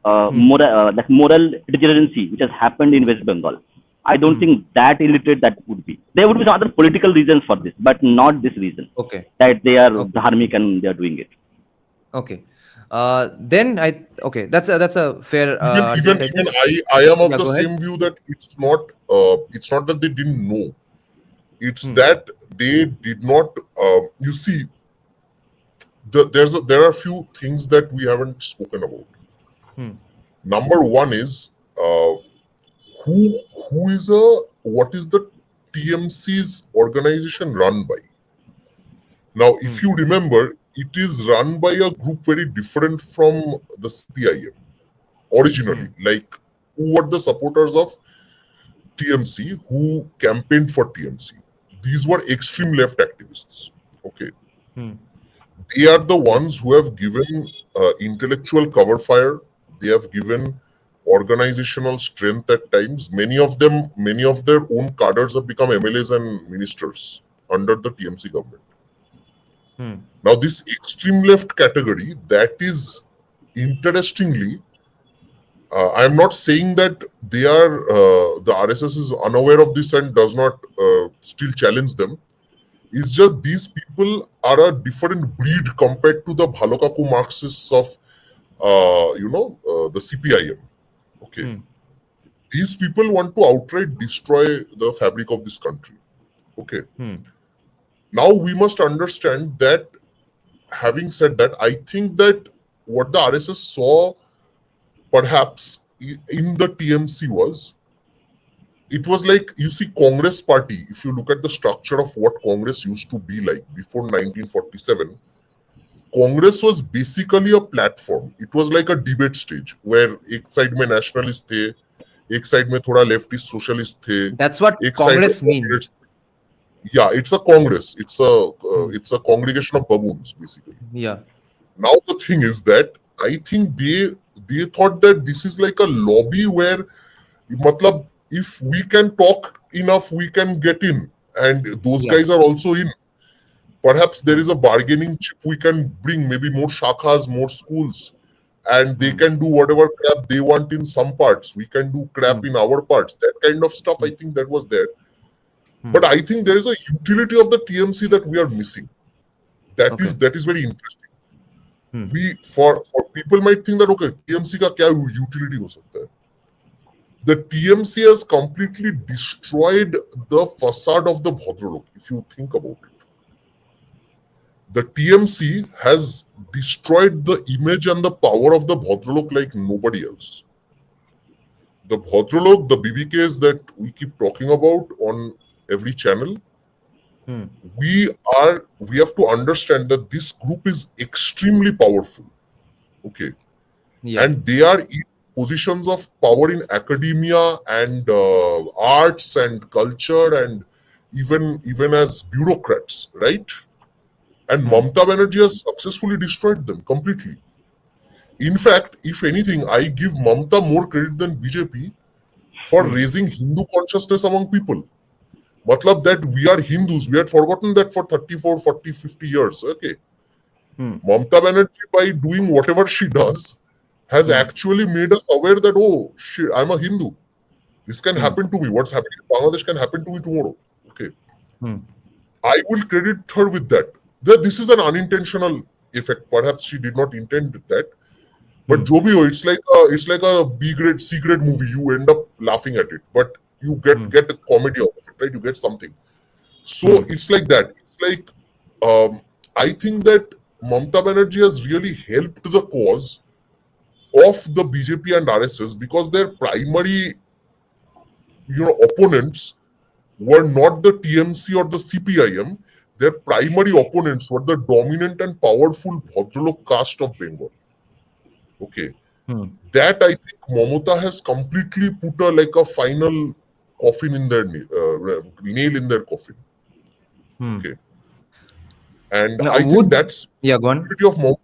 S4: moral degeneracy which has happened in West Bengal. I don't think that illiterate that would be. There would be some other political reasons for this, but not this reason.
S2: Okay.
S4: That they are dharmic and they are doing it.
S2: Okay. Then that's a fair.
S3: Even I am of the same view that it's not that they didn't know. It's that they did not. You see, there are a few things that we haven't spoken about. Number one is what is the TMC's organization run by? Now, if you remember, it is run by a group very different from the CPIM originally. Like, who were the supporters of TMC, who campaigned for TMC? These were extreme left activists. Okay. They are the ones who have given intellectual cover fire. They have given organizational strength at times. Many of their own cadres have become MLAs and ministers under the TMC government. Now, this extreme left category, that is interestingly, I am not saying that they are the RSS is unaware of this and does not still challenge them. It's just these people are a different breed compared to the Bhalokaku Marxists of the CPIM. Okay. These people want to outright destroy the fabric of this country. Okay. Now we must understand that, having said that, I think that what the RSS saw perhaps in the TMC was, it was like, you see, Congress party, if you look at the structure of what Congress used to be like before 1947, Congress was basically a platform. It was like a debate stage where एक side में nationalist थे, एक side में थोड़ा leftist socialist थे.
S2: That's what Congress means.
S3: Yeah, it's a Congress. It's a congregation of baboons, basically.
S2: Yeah.
S3: Now the thing is that I think they thought that this is like a lobby where, matlab, if we can talk enough, we can get in, and those guys are also in. Perhaps there is a bargaining chip we can bring, maybe more shakhas, more schools, and they can do whatever crap they want in some parts. We can do crap in our parts. That kind of stuff, I think that was there. But I think there is a utility of the TMC that we are missing. That is very interesting. For people might think that, okay, TMC ka kya utility ho sakta hai? The TMC has completely destroyed the facade of the Bhadralok, if you think about it. The TMC has destroyed the image and the power of the Bhadralok like nobody else. The Bhadralok, the BBKs that we keep talking about on every channel, we have to understand that this group is extremely powerful. Okay. Yeah. And they are in positions of power in academia and arts and culture and even as bureaucrats, right? And Mamata Banerjee has successfully destroyed them completely. In fact, if anything, I give Mamata more credit than BJP for raising Hindu consciousness among people. Matlab that we are Hindus. We had forgotten that for 34, 40, 50 years. Okay. Mamata Banerjee, by doing whatever she does, has actually made us aware that, oh, shit, I'm a Hindu. This can happen to me. What's happening in Bangladesh can happen to me tomorrow. Okay. I will credit her with that. This is an unintentional effect. Perhaps she did not intend that. But Jobio, it's like a B-grade, C-grade movie. You end up laughing at it, but you get a comedy out of it, right? You get something. So it's like that. It's like I think that Mamata Banerjee has really helped the cause of the BJP and RSS because their primary, opponents were not the TMC or the CPIM. Their primary opponents were the dominant and powerful Bhadralok caste of Bengal. Okay. That I think Mamata has completely put a final coffin in their nail in their coffin. Okay. And now, I think that's
S2: go on.
S3: Utility of Mamata.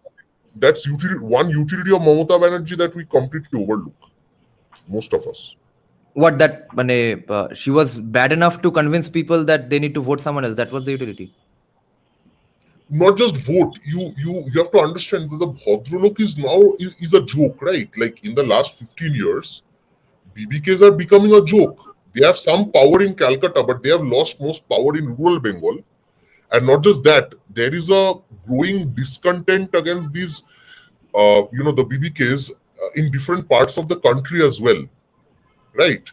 S3: That's one utility of Mamata Banerjee that we completely overlook. Most of us.
S2: What that she was bad enough to convince people that they need to vote someone else. That was the utility.
S3: Not just vote. You have to understand that the Bhadralok is a joke, right? Like in the last 15 years, BBKs are becoming a joke. They have some power in Calcutta, but they have lost most power in rural Bengal. And not just that, there is a growing discontent against these, the BBKs in different parts of the country as well, right?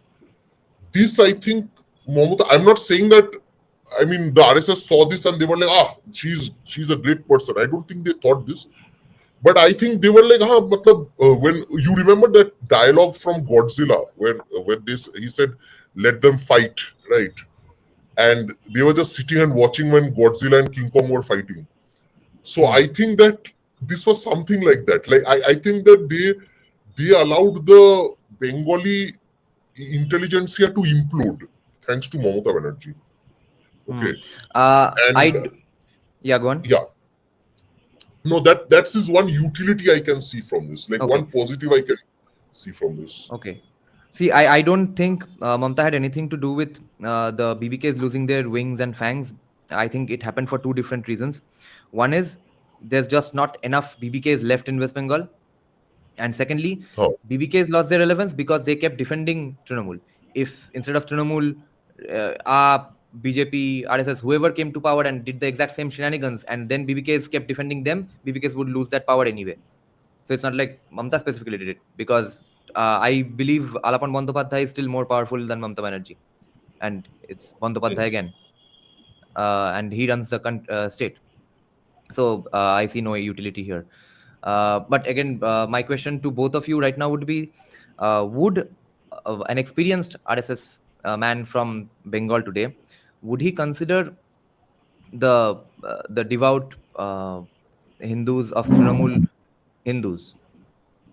S3: This, I think, Mamata, I'm not saying that I mean, the RSS saw this and they were like, she's a great person. I don't think they thought this. But I think they were like, when you remember that dialogue from Godzilla, where he said, let them fight, right? And they were just sitting and watching when Godzilla and King Kong were fighting. So I think that this was something like that. Like I think that they allowed the Bengali intelligentsia to implode, thanks to Mamata Banerjee. Okay.
S2: Yeah, go on.
S3: Yeah. No, that's is one utility I can see from this. Like one positive I can see from this.
S2: Okay. See, I don't think Mamta had anything to do with the BBKs losing their wings and fangs. I think it happened for two different reasons. One is there's just not enough BBKs left in West Bengal. And secondly, BBKs lost their relevance because they kept defending Trinamool. If instead of Trinamool, BJP, RSS, whoever came to power and did the exact same shenanigans, and then BBKs kept defending them, BBKs would lose that power anyway. So it's not like Mamta specifically did it, because I believe Alapan Bandyopadhyay is still more powerful than Mamta Banerjee. And it's Bandyopadhyay again. And he runs the state. So I see no utility here. But again, my question to both of you right now would be, would an experienced RSS man from Bengal today, would he consider the devout Hindus of Trinamool Hindus?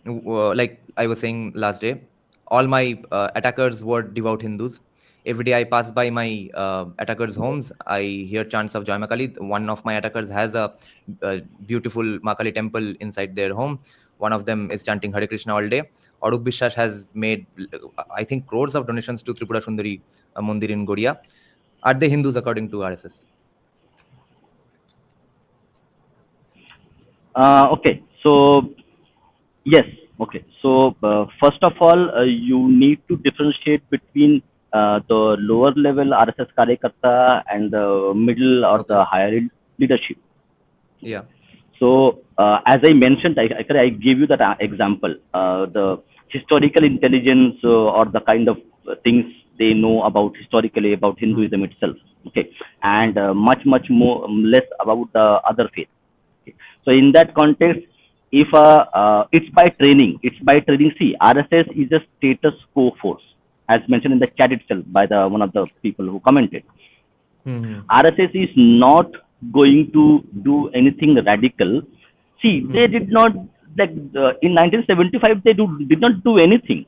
S2: Like I was saying last day, all my attackers were devout Hindus. Every day I pass by my attackers' homes, I hear chants of Jai Ma Kali. One of my attackers has a beautiful Ma Kali temple inside their home. One of them is chanting Hare Krishna all day. Arup Bishwas has made, I think, crores of donations to Tripura Sundari Mandir in Goria. Are they Hindus according to RSS?
S4: Okay, so yes. Okay, so first of all, you need to differentiate between the lower level RSS Karyakarta and the middle or the higher leadership.
S2: Yeah.
S4: So as I mentioned, I gave you that example. The historical intelligence or the kind of things they know about historically about Hinduism itself. Okay, and much more less about the other faith. Okay. So in that context, if it's by training. See, RSS is a status quo force, as mentioned in the chat itself by one of the people who commented. RSS is not going to do anything radical. See, they did not, like in 1975 they did not do anything.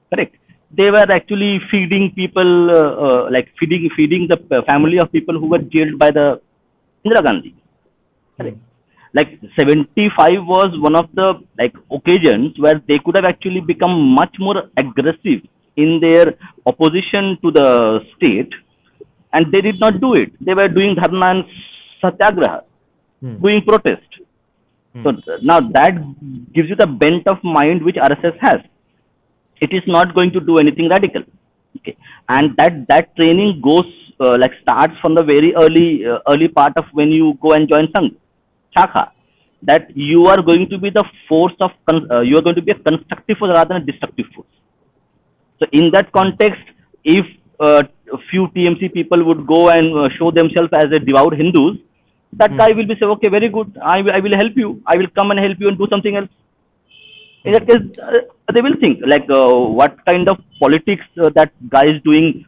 S4: Correct. They were actually feeding people, like feeding the family of people who were jailed by the Indira Gandhi. Correct. Like 75 was one of the occasions where they could have actually become much more aggressive in their opposition to the state, and they did not do it. They were doing dharna and satyagraha, doing protest. So now that gives you the bent of mind which RSS has. It is not going to do anything radical. Okay, and that training goes starts from the very early part of when you go and join Sangh. Shakha, that you are going to be the force of you are going to be a constructive force rather than a destructive force. So in that context, if a few TMC people would go and show themselves as a devout Hindus, that guy will be say, okay, very good, I will help you, I will come and help you and do something else. In that case, they will think what kind of politics that guy is doing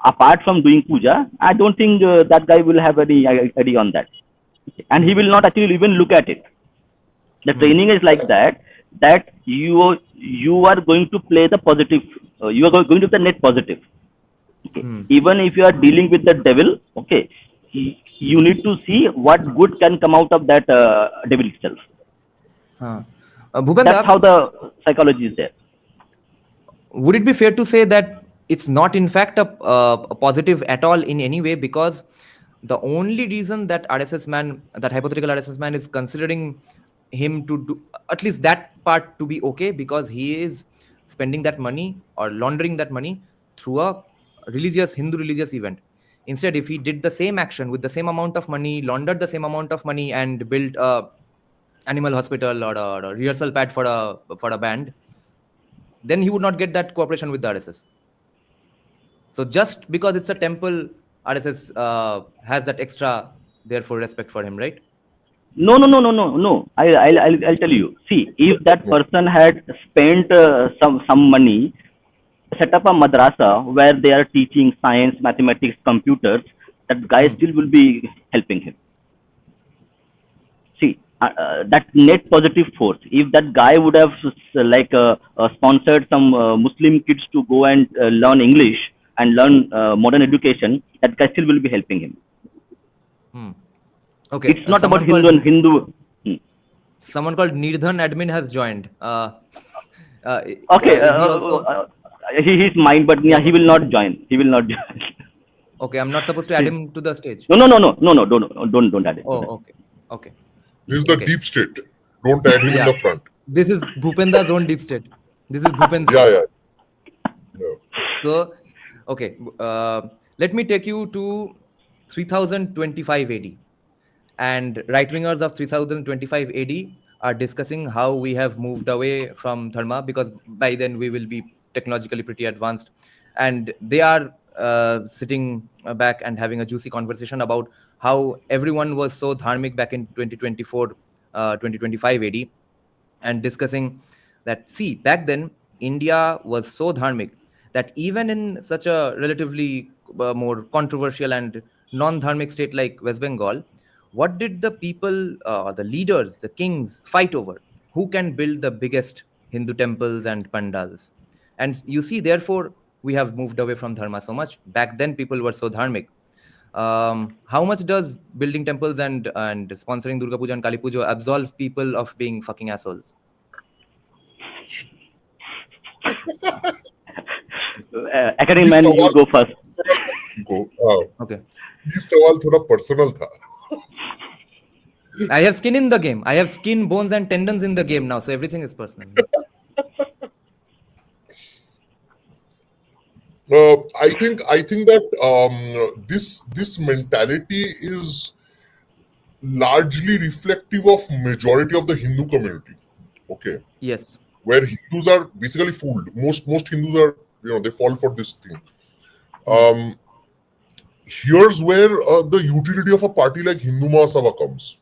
S4: apart from doing puja. I don't think that guy will have any idea on that. And he will not actually even look at it. The training is like that you are going to play the positive, you are going to be the net positive. Okay. Even if you are dealing with the devil, okay, you need to see what good can come out of that devil itself. That's how the psychology is there.
S2: Would it be fair to say that it's not in fact a positive at all in any way, because the only reason that hypothetical RSS man is considering him to do at least that part to be okay, because he is spending that money or laundering that money through a Hindu religious event. Instead, if he did the same action with the same amount of money, laundered the same amount of money, and built a animal hospital or a rehearsal pad for a band, then he would not get that cooperation with the RSS. So just because it's a temple, RSS has that extra, therefore respect for him, right?
S4: No, no, no, no, no, no. I'll tell you. See, if that
S3: No.
S4: person had spent some money, set up a madrasa where they are teaching science, mathematics, computers, that guy still will be helping him. See, that net positive force. If that guy would have sponsored some Muslim kids to go and learn English and learn modern education, that guy still will be helping him.
S2: Okay.
S4: It's not about Hindu and Hindu.
S2: Someone called Nirdhan admin has joined.
S4: Okay,
S2: Is he also?
S4: he's mine, but yeah, he will not join. He will not join.
S2: Okay, I'm not supposed to add him to the stage.
S4: No, no, no, no, no, no, don't add it.
S2: Oh, okay, okay.
S3: This is the
S2: Okay.
S3: deep state. Don't add him in the front.
S2: This is Bhupenda's own deep state. This is Bhupen's.
S3: Yeah.
S2: So, okay, let me take you to 3025 AD. And right-wingers of 3025 AD are discussing how we have moved away from dharma, because by then we will be technologically pretty advanced. And they are sitting back and having a juicy conversation about how everyone was so dharmic back in 2024, 2025 AD, and discussing that, see, back then, India was so dharmic that even in such a relatively more controversial and non-dharmic state like West Bengal, what did the people, the leaders, the kings fight over? Who can build the biggest Hindu temples and pandals? And you see, therefore, we have moved away from dharma so much. Back then, people were so dharmic. How much does building temples and sponsoring Durga Puja and Kali Puja absolve people of being fucking assholes?
S4: AcademicMan, you go first.
S3: Go.
S2: Okay.
S3: ये सवाल थोड़ा personal था.
S2: I have skin in the game. I have skin, bones, and tendons in the game now, so everything is personal.
S3: I think that this mentality is largely reflective of majority of the Hindu community. Okay.
S2: Yes.
S3: Where Hindus are basically fooled. Most Hindus are, they fall for this thing. Here's where the utility of a party like Hindu Mahasabha comes.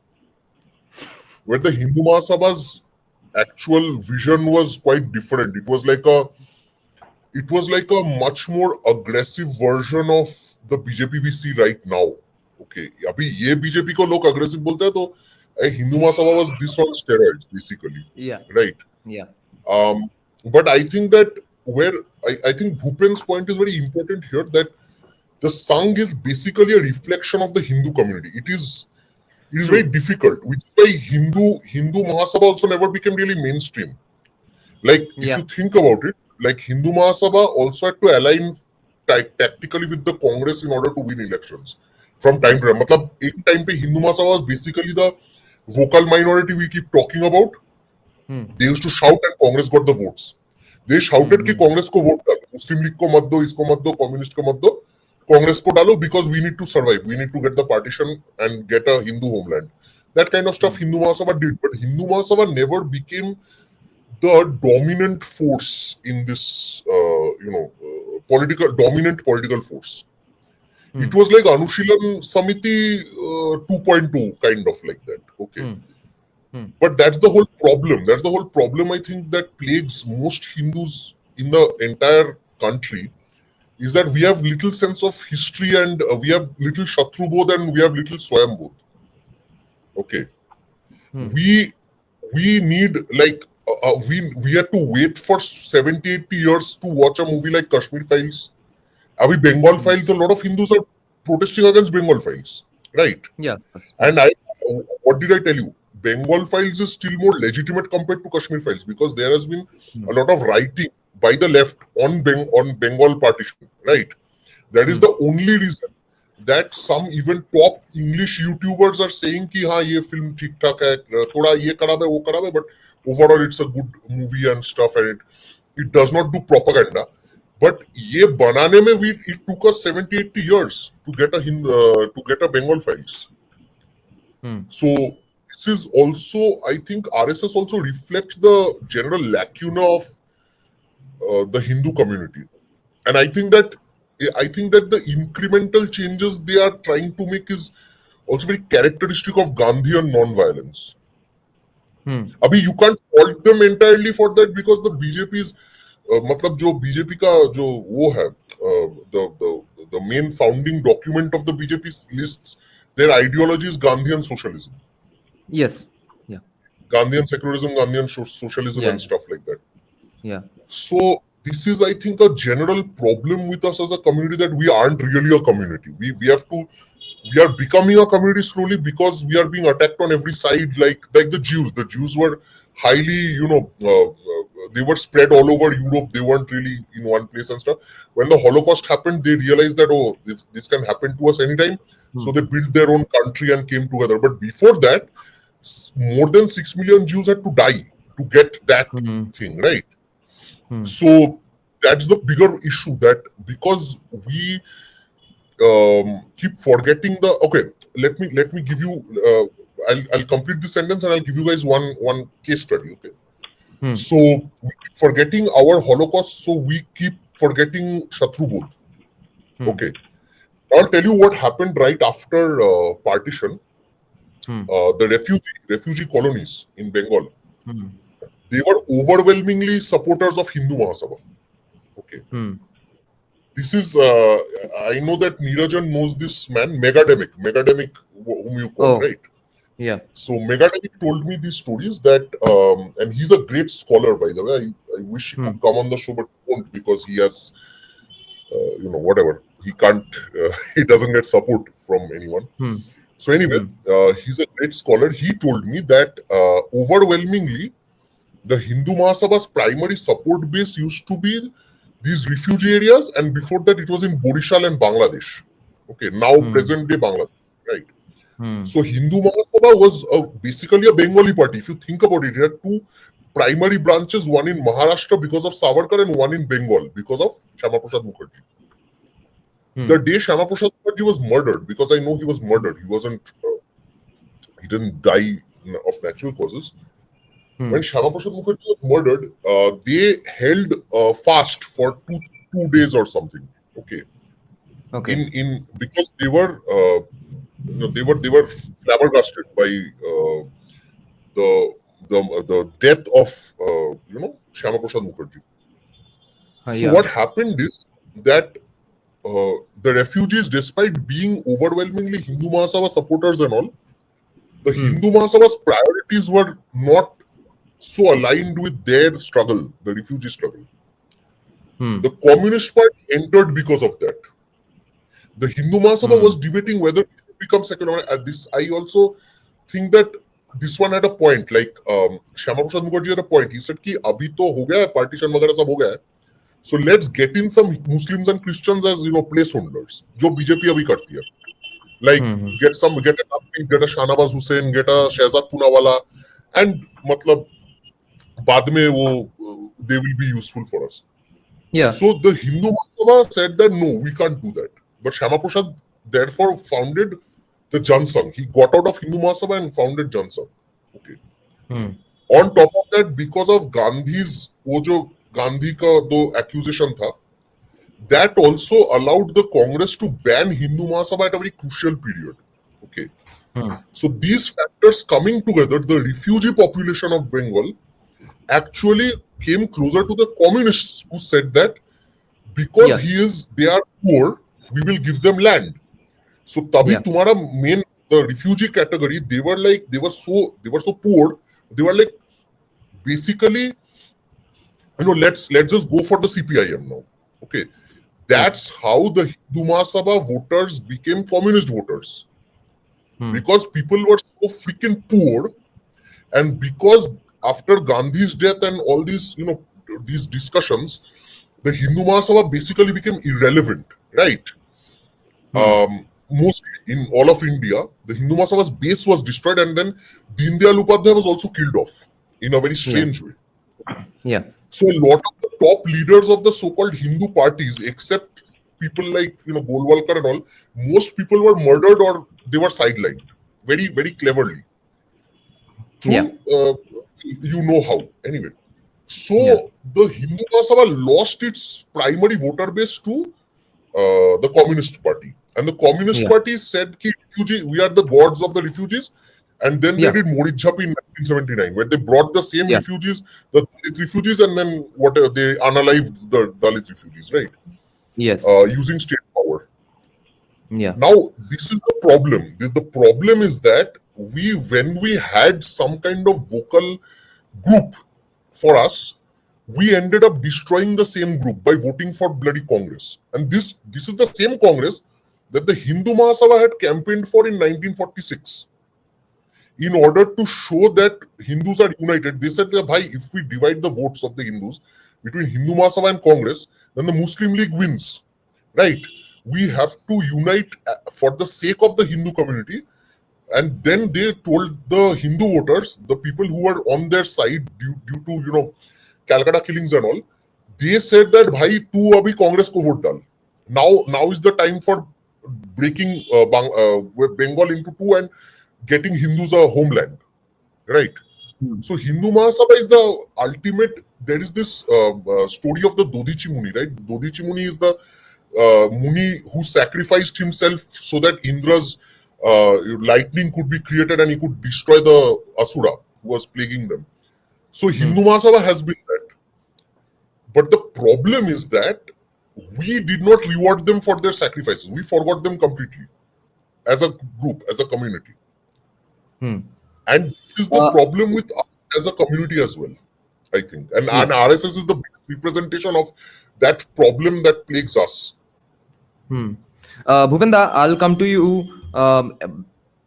S3: Where the Hindu Mahasabha's actual vision was quite different. It was like a much more aggressive version of the BJP we see right now. Okay. Abhi ye BJP ko log aggressive bolte hai, to Hindu Mahasabha was this on steroids, basically.
S2: Yeah.
S3: Right.
S2: Yeah.
S3: But I think that I think Bhupen's point is very important here, that the Sangh is basically a reflection of the Hindu community. It is very difficult, which is why Hindu Mahasabha also never became really mainstream. Like, if you think about it, like Hindu Mahasabha also had to align tactically with the Congress in order to win elections from time to time. Matlab, ek time pe Hindu Mahasabha was basically the vocal minority we keep talking about. They used to shout and Congress got the votes. They shouted कि Congress को vote डालो, Muslim League को मत दो, इसको मत दो, Communist को मत दो, Congress को डालो, because we need to survive. We need to get the partition and get a Hindu homeland. That kind of stuff Hindu Mahasabha did, but Hindu Mahasabha never became the dominant force in this, dominant political force. It was like Anushilan Samiti 2.2, kind of like that. Okay. But that's the whole problem. That's the whole problem, I think, that plagues most Hindus in the entire country, is that we have little sense of history, and we have little Shatrubodh and we have little Swayambodh. Okay. We need, like, we had to wait for 70-80 years to watch a movie like Kashmir Files. Abhi Bengal Files, a lot of Hindus are protesting against Bengal Files. Right?
S2: Yeah.
S3: And what did I tell you? Bengal Files is still more legitimate compared to Kashmir Files, because there has been a lot of writing by the left on Bengal partition, right? That is the only reason that some even top English YouTubers are saying कि हाँ ये film ठीक ठाक है, थोड़ा ये खराब है वो खराब है, but overall it's a good movie and stuff, and it does not do propaganda. But ये बनाने में it took us 70-80 years to get a Bengal Files. So this is also, I think, RSS also reflects the general lacuna of the Hindu community. And I think that I think that the incremental changes they are trying to make is also very characteristic of Gandhian non-violence. अभी you can't fault them entirely for that because the BJP's मतलब जो BJP का जो वो है the main founding document of the BJP lists their ideology is Gandhian socialism.
S2: Yes. Yeah.
S3: Gandhian secularism, Gandhian socialism,
S2: Yeah.
S3: and stuff like that.
S2: Yeah.
S3: So this is, I think, a general problem with us as a community that we aren't really a community. We are becoming a community slowly because we are being attacked on every side, like the Jews. The Jews were highly, they were spread all over Europe. They weren't really in one place and stuff. When the Holocaust happened, they realized that this can happen to us anytime. So they built their own country and came together. But before that, more than 6 million Jews had to die to get that thing, right? So that's the bigger issue, that because we keep forgetting the let me give you I'll complete this sentence and I'll give you guys one case study. Okay, so we keep forgetting our Holocaust, so we keep forgetting Shatrubodh. Okay, I'll tell you what happened right after partition. The refugee colonies in Bengal, they were overwhelmingly supporters of Hindu Mahasabha. Okay. This is, I know that Neerajan knows this man, Megademic, whom you call, right?
S2: Yeah.
S3: So Megademic told me these stories that, and he's a great scholar, by the way. I wish he could come on the show, but won't because he has, whatever. He can't, he doesn't get support from anyone. So anyway, he's a great scholar. He told me that overwhelmingly, the Hindu Mahasabha's primary support base used to be these refugee areas, and before that it was in Borishal and Bangladesh. Okay, now present day Bangladesh, right? So Hindu Mahasabha was basically a Bengali party. If you think about it, it had two primary branches, one in Maharashtra because of Savarkar and one in Bengal because of Shyama Prasad Mukherjee. The day Shyama Prasad Mukherjee was murdered, because I know he was murdered, he didn't die of natural causes. When Shyama Prasad Mukherjee was murdered, they held fast for two days or something. Okay. Because they were flabbergasted by the death of Shyama Prasad Mukherjee. So what happened is that the refugees, despite being overwhelmingly Hindu Mahasabha supporters and all, the Hindu Mahasabha's priorities were not so aligned with their struggle, the refugee struggle. The Communist Party entered because of that. The Hindu Mahasabha was debating whether it should become secular. I also think that this one had a point. Like Shyama Prasad Mukherjee had a point. He said, "Ki abhi to ho gaya hai, partition वगैरह सब हो गया है. So let's get in some Muslims and Christians as placeholders, जो BJP अभी करती है. Like get a Shahnawaz Hussain, get a Shehzad Poonawala, and मतलब बाद में वो they will be useful for us."
S2: Yeah.
S3: So the Hindu Mahasabha said that no, we can't do that. But Shyama Prasad therefore founded the Jan Sangh. He got out of Hindu Mahasabha and founded Jan Sangh. Okay. On top of that, because of Gandhi's वो जो गांधी का दो accusation था, that also allowed the Congress to ban Hindu Mahasabha at a very crucial period. Okay. So these factors coming together, the refugee population of Bengal actually came closer to the communists who said that because they are poor, we will give them land. So tabhi tumhara main, the refugee category, they were so poor, they were like basically, let's just go for the CPIM now. Okay. That's how the Hindu Mahasabha voters became communist voters. Because people were so freaking poor, and because after Gandhi's death and all these, these discussions, the Hindu Mahasabha basically became irrelevant, right? Mostly in all of India, the Hindu Mahasabha's base was destroyed, and then Deen Dayal Upadhyay was also killed off in a very strange way.
S2: Yeah.
S3: So a lot of the top leaders of the so-called Hindu parties, except people like Golwalkar and all, most people were murdered or they were sidelined very, very cleverly. Through, you know how. Anyway, so the Hindu Mahasabha lost its primary voter base to the Communist Party. And the Communist Party said, Ki, we are the gods of the refugees. And then they did Morit Jhapi in 1979, where they brought the same refugees, the Dalit refugees, and then whatever they unalived the Dalit refugees, right?
S2: Yes.
S3: Using state power.
S2: Yeah.
S3: Now, this is the problem. The problem is that when we had some kind of vocal group for us, we ended up destroying the same group by voting for bloody Congress. And this is the same Congress that the Hindu Mahasabha had campaigned for in 1946. In order to show that Hindus are united, they said that, bhai, if we divide the votes of the Hindus between Hindu Mahasabha and Congress, then the Muslim League wins, right? We have to unite for the sake of the Hindu community. And then they told the Hindu voters, the people who were on their side due to, Calcutta killings and all, they said that, bhai, tu abhi Congress ko vote dal. Now is the time for breaking Bengal into two and getting Hindus a homeland, right? So Hindu Mahasabha is the ultimate. There is this story of the Dodichi Muni, right? Dodichi Muni is the Muni who sacrificed himself so that Indra's lightning could be created and he could destroy the Asura who was plaguing them. So Hindu Mahasabha has been that. But the problem is that we did not reward them for their sacrifices. We forgot them completely as a group, as a community. And this is the problem with us as a community as well, I think. And RSS is the representation of that problem that plagues us.
S2: Bhupenda, I'll come to you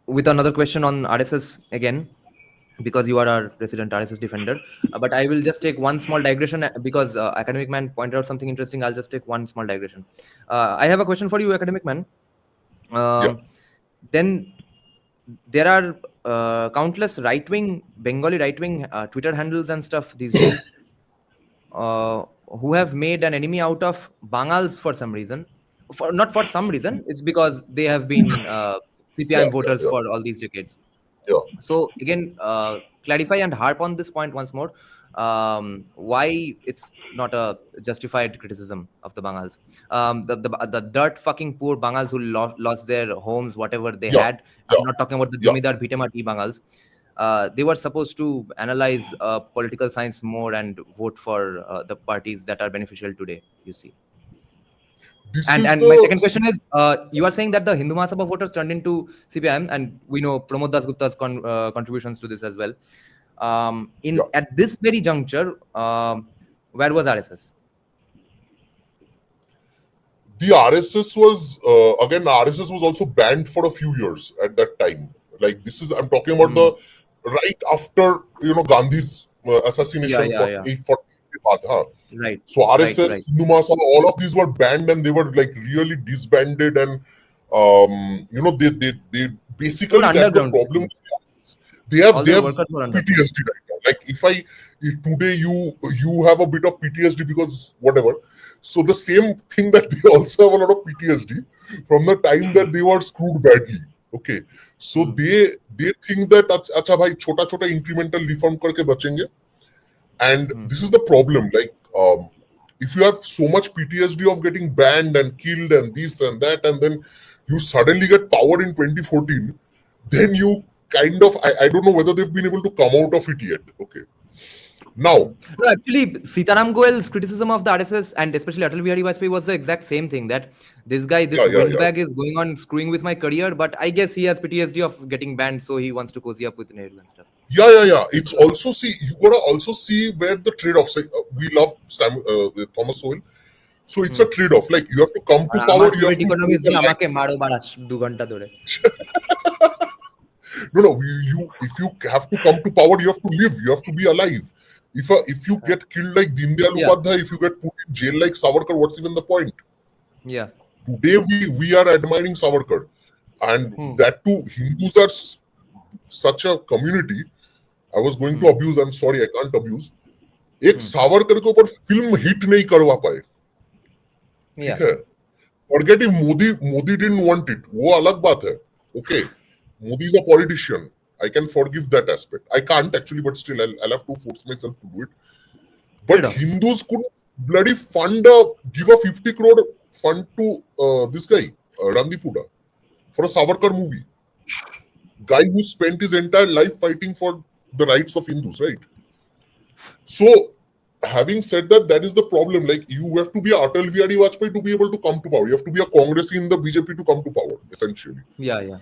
S2: with another question on RSS again, because you are our resident RSS defender. But I will just take one small digression because AcademicMan pointed out something interesting. I'll just take one small digression. I have a question for you, AcademicMan. Then there are countless Bengali right-wing Twitter handles and stuff these days who have made an enemy out of Bangals for some reason. Not for some reason, it's because they have been CPIM voters for all these decades. So again, clarify and harp on this point once more. Why it's not a justified criticism of the Bangals. The dirt fucking poor Bangals who lost their homes, whatever they had. I'm not talking about the Jamidar Bhitemati Bangals. They were supposed to analyze political science more and vote for the parties that are beneficial today, you see. And my second question is, you are saying that the Hindu Mahasabha voters turned into CPIM, and we know Pramod Das Gupta's contributions to this as well. At this very juncture, where was RSS?
S3: The RSS was, RSS was also banned for a few years at that time. Like I'm talking about the right after, Gandhi's assassination for 840.
S2: Right.
S3: So RSS, Hindu Mahasabha, all of these were banned and they were like really disbanded and they basically that's the problem. They have PTSD right now. Like if today you have a bit of PTSD because whatever. So the same thing that they also have a lot of PTSD from the time that they were screwed badly. Okay. So they think that acha bhai chota incremental reform karke bachenge. And this is the problem. Like if you have so much PTSD of getting banned and killed and this and that, and then you suddenly get power in 2014, then you kind of, I don't know whether they've been able to come out of it yet. Okay. Now,
S2: no, actually, Sitaram Goel's criticism of the RSS and especially Atal Bihari Vajpayee was the exact same thing, that this guy, windbag is going on screwing with my career, but I guess he has PTSD of getting banned, so he wants to cozy up with Nehru and stuff.
S3: Yeah. It's also, you gotta also see where the trade-offs. We love Thomas Sowell, so it's a trade-off. Like you have to come to power. You have to No. If you have to come to power, you have to live. You have to be alive. If you get killed like Deendayal Upadhyay, if you get put in jail like Savarkar, what's even the point?
S2: Yeah.
S3: Today we are admiring Savarkar, and that too, Hindus are such a community. I was going to abuse. I'm sorry, I can't abuse. एक सावरकर के ऊपर film hit नहीं करवा पाए. ठीक है. Forget if Modi didn't want it. वो अलग बात है. Okay. Modi is a politician. I can forgive that aspect. I can't actually, but still, I'll have to force myself to do it. But Hindus could bloody give a 50 crore fund to this guy, Randeep Hooda, for a Savarkar movie. Guy who spent his entire life fighting for the rights of Hindus, right? So, having said that, that is the problem. Like, you have to be a Atal Bihari Vajpayee to be able to come to power. You have to be a Congressee in the BJP to come to power, essentially.
S2: Yeah.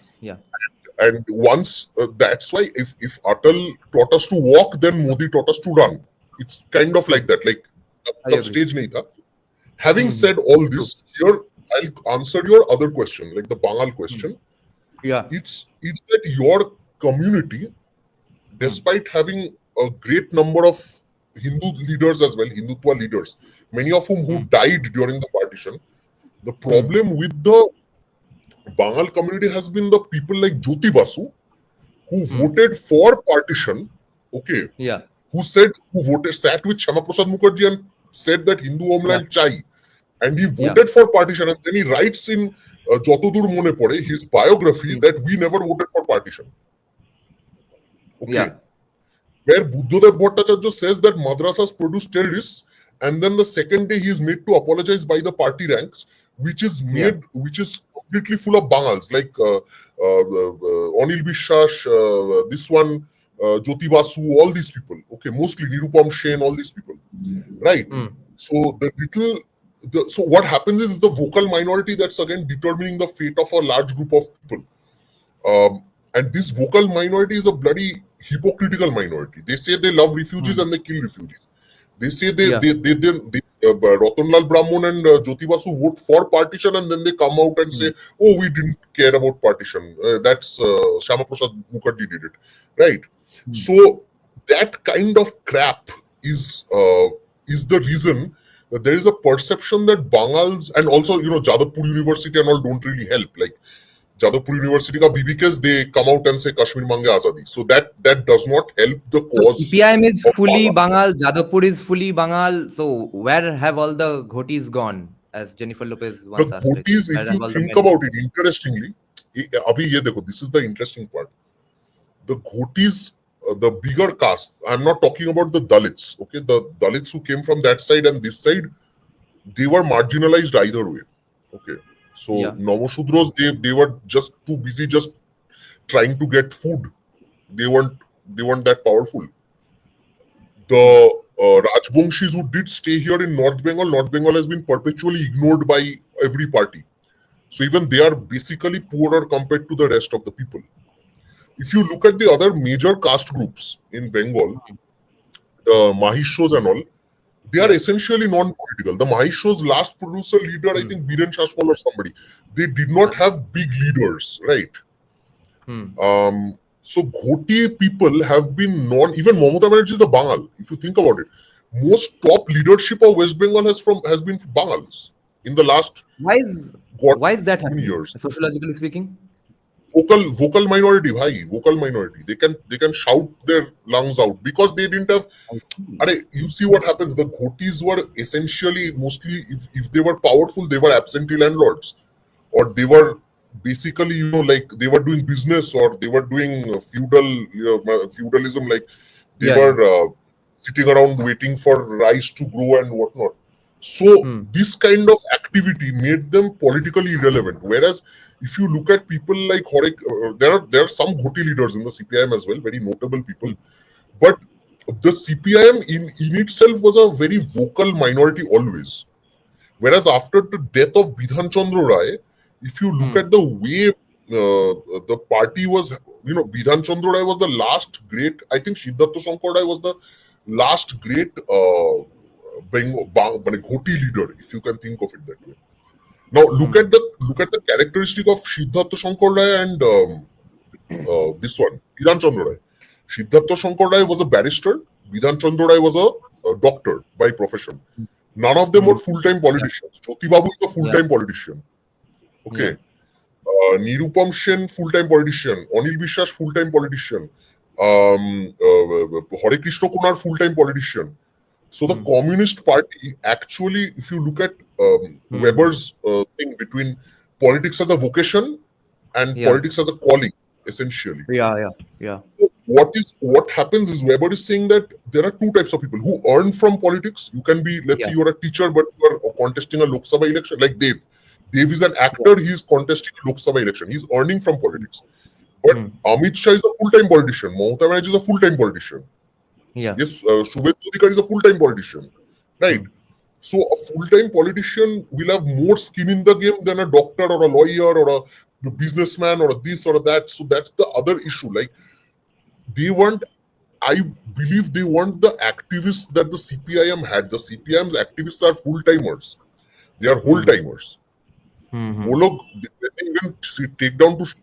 S3: And once that's why if Atal taught us to walk, then Modi taught us to run. It's kind of like that. Like,
S2: I
S3: stage nahi tha. Having said all this, here I'll answer your other question, like the Bangal question.
S2: Yeah.
S3: It's that your community, despite having a great number of Hindu leaders as well, Hindutva leaders, many of who died during the partition, the problem with the Bangal community has been the people like Jyoti Basu, who voted for partition, okay,
S2: Yeah.
S3: who sat with Shyama Prasad Mukherjee and said that Hindu homeland chai, and he voted for partition, and then he writes in Jotodur Mone Pore, his biography, that we never voted for partition. Okay.
S2: Yeah.
S3: Where Buddhadev Bhattacharya says that madrasas produce terrorists, and then the second day he is made to apologize by the party ranks, which is completely full of Bangals, like Anil Bishwash, this one, Jyoti Basu, all these people. Okay, mostly Nirupam Sen, all these people. Right? So so what happens is the vocal minority that's again determining the fate of a large group of people. And this vocal minority is a bloody hypocritical minority. They say they love refugees and they kill refugees. They say Ratanlal Brahman and Jyoti Basu vote for partition, and then they come out and say, "Oh, we didn't care about partition. That's Shyama Prasad Mukherjee did it." Right? So that kind of crap is the reason that there is a perception that Bangals, and also Jadavpur University and all don't really help. Like Jadavpur University ka BBKs, they come out and say Kashmir mange azadi. So that does not help the cause.
S2: CPIM is fully Bangal, Jadavpur is fully Bangal. So where have all the ghotis gone? As Jennifer Lopez once asked.
S3: The ghotis, if you think about it, interestingly, this is the interesting part. The ghotis, the bigger caste, I'm not talking about the Dalits. Okay, the Dalits who came from that side and this side, they were marginalized either way. Okay. So Navashudros, they were just too busy just trying to get food. They weren't that powerful. The Rajbongshis who did stay here in North Bengal has been perpetually ignored by every party. So even they are basically poorer compared to the rest of the people. If you look at the other major caste groups in Bengal, the Mahishos and all, they are essentially non-political. The Mahishos' last producer leader, I think Biren Shashwal or somebody, they did not have big leaders, right? So Ghoti people have been even Mamata Banerjee is the Bangal. If you think about it, most top leadership of West Bengal has been Bangals in the last.
S2: Why is that happening?
S3: Years.
S2: Sociologically speaking,
S3: vocal minority, vocal minority. They can shout their lungs out because they didn't have. You see what happens. The Ghotis were essentially mostly, if they were powerful, they were absentee landlords, or they were basically like they were doing business, or they were doing feudalism, like they were sitting around waiting for rice to grow and whatnot. So this kind of activity made them politically irrelevant. Whereas if you look at people like there are some Ghoti leaders in the CPIM as well, very notable people. But the CPIM in itself was a very vocal minority always. Whereas after the death of Bidhan Chandra Rai, if you look at the way the party was, Bidhan Chandra Rai was the last great, I think Siddhartha Shankar Rai was the last great Ghoti leader, if you can think of it that way. Now look at the characteristic of Siddhartha Shankar Rai and this one, Bidhan Chandra Rai. Siddhartha Shankar Rai was a barrister. Bidhan Chandra Rai was a doctor by profession. None of them were full-time politicians. Jyoti Babu is a full-time politician. Okay. Nirupam Sen, full-time politician. Anil Bishwash, full-time politician. Hare Krishna Kunar, full-time politician. So the Communist Party actually, if you look at Weber's thing between politics as a vocation and politics as a calling, essentially.
S2: Yeah.
S3: So what happens is Weber is saying that there are two types of people who earn from politics. You can be, let's say you are a teacher, but you are contesting a Lok Sabha election, like Dev. Dev is an actor, he is contesting a Lok Sabha election. He's earning from politics. But Amit Shah is a full-time politician. Mamata Banerjee is a full-time politician. Yes, Shubhendu Adhikari is a full-time politician. Right? So a full-time politician will have more skin in the game than a doctor or a lawyer or a businessman or a this or a that. So that's the other issue. Like, I believe they want the activists that the CPIM had. The CPIM's activists are full-timers. They are whole-timers. They even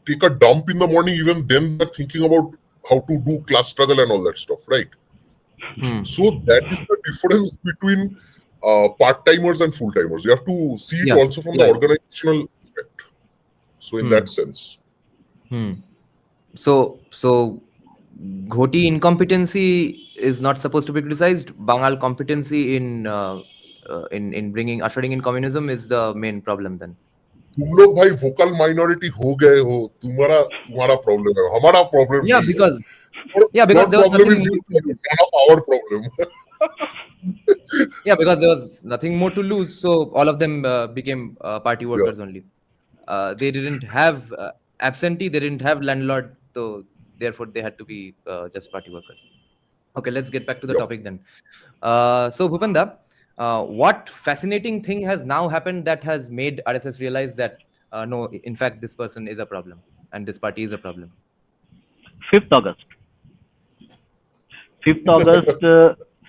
S3: take a dump in the morning, even then they're thinking about how to do class struggle and all that stuff, right? So that is the difference between part-timers and full-timers. You have to see it also from the organizational aspect. So in that sense.
S2: So Ghoti incompetency is not supposed to be criticized. Bangal competency in ushering in communism is the main problem then.
S3: तुम लोग भाई vocal minority हो गए हो, तुम्हारा problem है, हमारा problem
S2: Yeah,
S3: नहीं
S2: because
S3: है.
S2: because there was
S3: problem
S2: nothing
S3: is none of our problem.
S2: Yeah, because there was nothing more to lose, so all of them became party workers only. They didn't have absentee, they didn't have landlord, so therefore they had to be just party workers. Okay, let's get back to the topic then. So Bhupenda, what fascinating thing has now happened that has made RSS realize that no, in fact, this person is a problem and this party is a problem?
S4: 5th August. 5th August.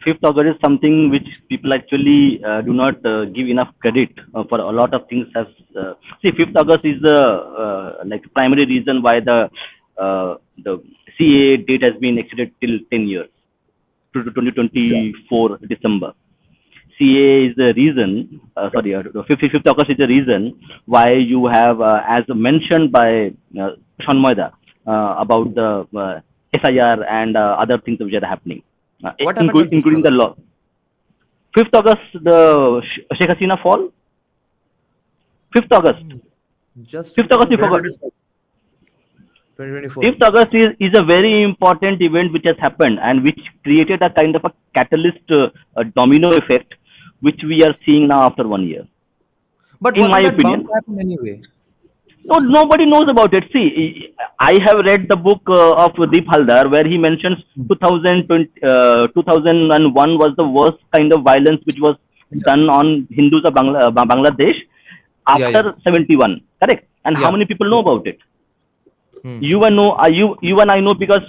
S4: 5th August is something which people actually do not give enough credit for. A lot of things has. See, 5th August is the like primary reason why the CAA date has been extended till 10 years to 2024 December. CAA is the reason. 5th August is the reason why you have, as mentioned by Shanmoida, about the SIR and other things which are happening. Including the law. 5th August, the Sheikh Hasina fall. 5th August.
S2: Just
S4: 5th August, you forgot.
S2: 2024.
S4: 5th August is a very important event which has happened and which created a kind of a catalyst, a domino effect, which we are seeing now after 1 year.
S2: But
S4: in my
S2: that
S4: opinion,
S2: bound to happen anyway?
S4: No, nobody knows about it. See, I have read the book of Deep Haldar where he mentions 2001 was the worst kind of violence which was done on Hindus of Bangladesh after 71. Correct? And how many people know about it? You and I know because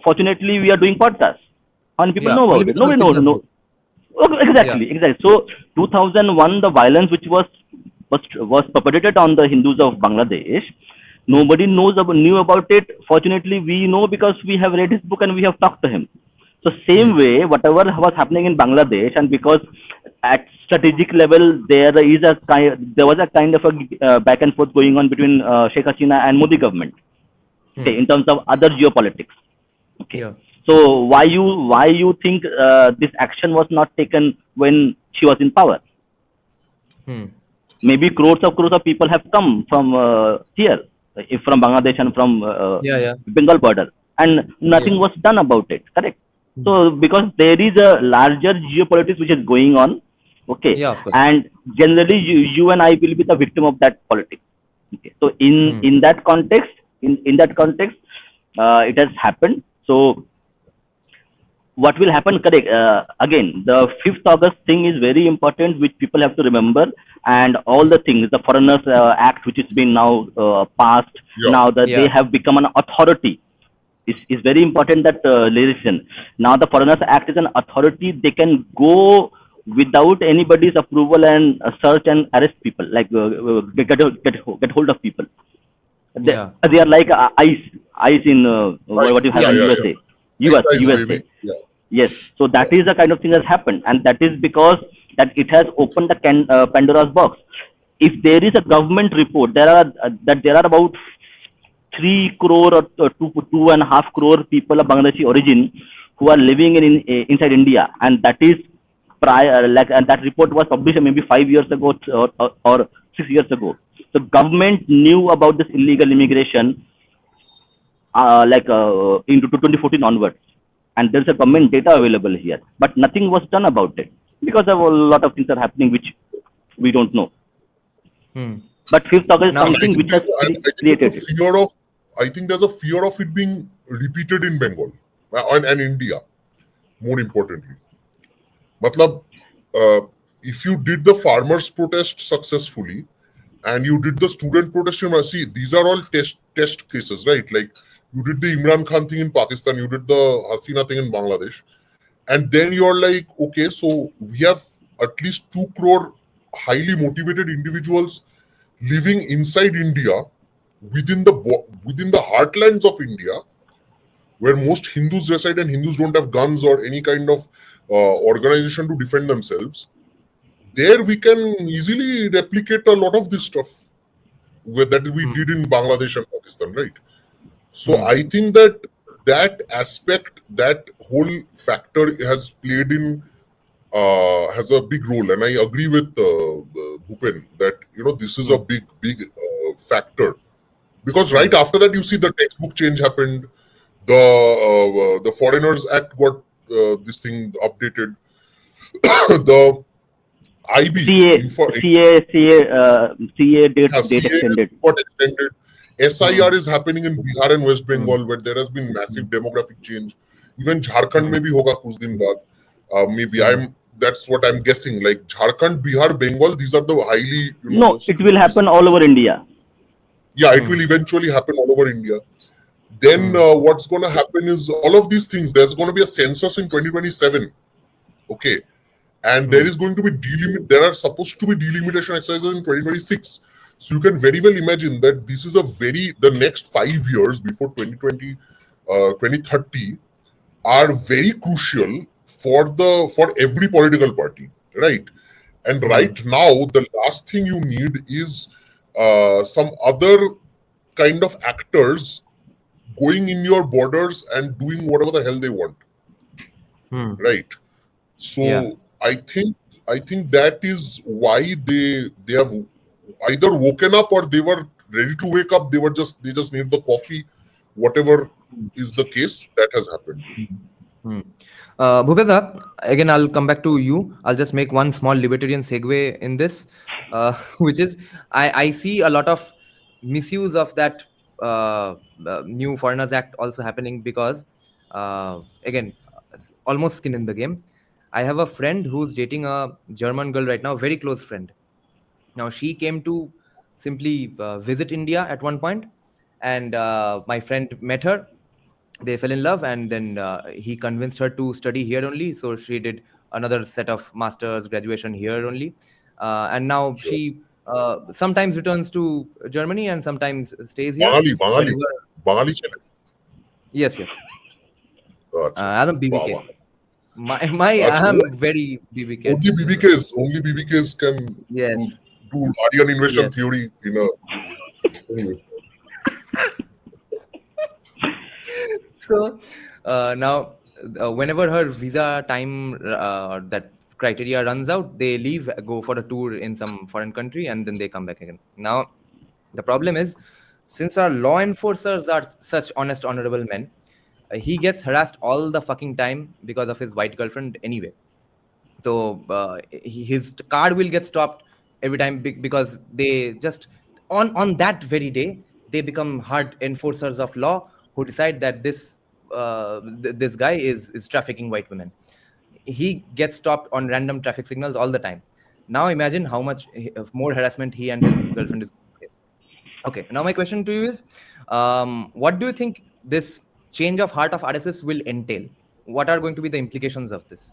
S4: fortunately we are doing podcasts. How many people know about it? Nobody knows. No. Exactly. So 2001, the violence which was perpetrated on the Hindus of Bangladesh, nobody knew about it. Fortunately, we know because we have read his book and we have talked to him. So same way, whatever was happening in Bangladesh, and because at strategic level there was a kind of a back and forth going on between Sheikh Hasina and Modi government. Okay, in terms of other geopolitics. Okay. Yeah. So why you think this action was not taken when she was in power? Maybe crores of people have come from here, from Bangladesh and from Bengal border, and nothing was done about it. Correct. So because there is a larger geopolitics which is going on, okay, and generally you and I will be the victim of that politics. Okay. So in that context, it has happened. So what will happen? Correct. Again, the 5th August thing is very important, which people have to remember, and all the things, the Foreigners Act, which has been now passed, now that they have become an authority. It's very important that, listen, now the Foreigners Act is an authority. They can go without anybody's approval and search and arrest people, like get hold of people. They are like ICE in what you have in USA. USA. Yes. So that is the kind of thing that has happened, and that is because that it has opened the Pandora's box. If there is a government report, there are about 3 crore or 2.5 crore people of Bangladeshi origin who are living inside India, and that is prior. And that report was published maybe 5 years ago or 6 years ago. The government knew about this illegal immigration into 2014 onwards, and there's a government data available here, but nothing was done about it because of a lot of things are happening which we don't know. But 5th August is
S2: Now,
S4: something which has created it.
S3: I think there's a fear of it being repeated in Bengal and India, more importantly. Matlab, if you did the farmers' protest successfully and you did the student protest, see, these are all test cases, right? Like you did the Imran Khan thing in Pakistan, you did the Hasina thing in Bangladesh, and then you're like, okay, so we have at least 2 crore highly motivated individuals living inside India, within the heartlands of India, where most Hindus reside, and Hindus don't have guns or any kind of organization to defend themselves. There we can easily replicate a lot of this stuff that we did in Bangladesh and Pakistan, right? So I think that aspect, that whole factor has played in, has a big role, and I agree with Bhupen that this is a big factor, because right after that you see the textbook change happened, the Foreigners Act got this thing updated, the IB
S4: CA date extended.
S3: Got extended. SIR is happening in Bihar and West Bengal, where there has been massive demographic change. Even Jharkhand mein bhi hoga kuch din baad. Maybe that's what I'm guessing. Like Jharkhand, Bihar, Bengal, these are the highly.
S4: No, it will happen all over India.
S3: Yeah, it will eventually happen all over India. Then what's going to happen is all of these things. There's going to be a census in 2027. Okay. And there is going to be there are supposed to be delimitation exercises in 2026. So you can very well imagine that this is the next 5 years before 2030 are very crucial for every political party, right? And right now, the last thing you need is some other kind of actors going in your borders and doing whatever the hell they want, right? So I think that is why they have either woken up or they were ready to wake up. They just need the coffee, whatever is the case that has happened.
S2: Bhupendra, again, I'll come back to you. I'll just make one small libertarian segue in this, which is I see a lot of misuse of that new Foreigners Act also happening because, again, almost skin in the game. I have a friend who's dating a German girl right now, very close friend. Now, she came to simply visit India at one point, and my friend met her. They fell in love, and then he convinced her to study here only. So she did another set of master's graduation here only. And now she sometimes returns to Germany and sometimes stays here.
S3: Bangali.
S2: Yes. Adam BBK. I am very BBK.
S3: Only BBKs can do Aryan invasion theory in a. Anyway.
S2: So now, whenever her visa time that criteria runs out, they leave, go for a tour in some foreign country, and then they come back again. Now, the problem is, since our law enforcers are such honest, honorable men, he gets harassed all the fucking time because of his white girlfriend anyway. So his card will get stopped every time because they just on that very day they become hard enforcers of law who decide that this guy is trafficking white women. He gets stopped on random traffic signals all the time. Now imagine how much more harassment he and his girlfriend is going to face. Okay, now my question to you is, what do you think this change of heart of RSS will entail? What are going to be the implications of this?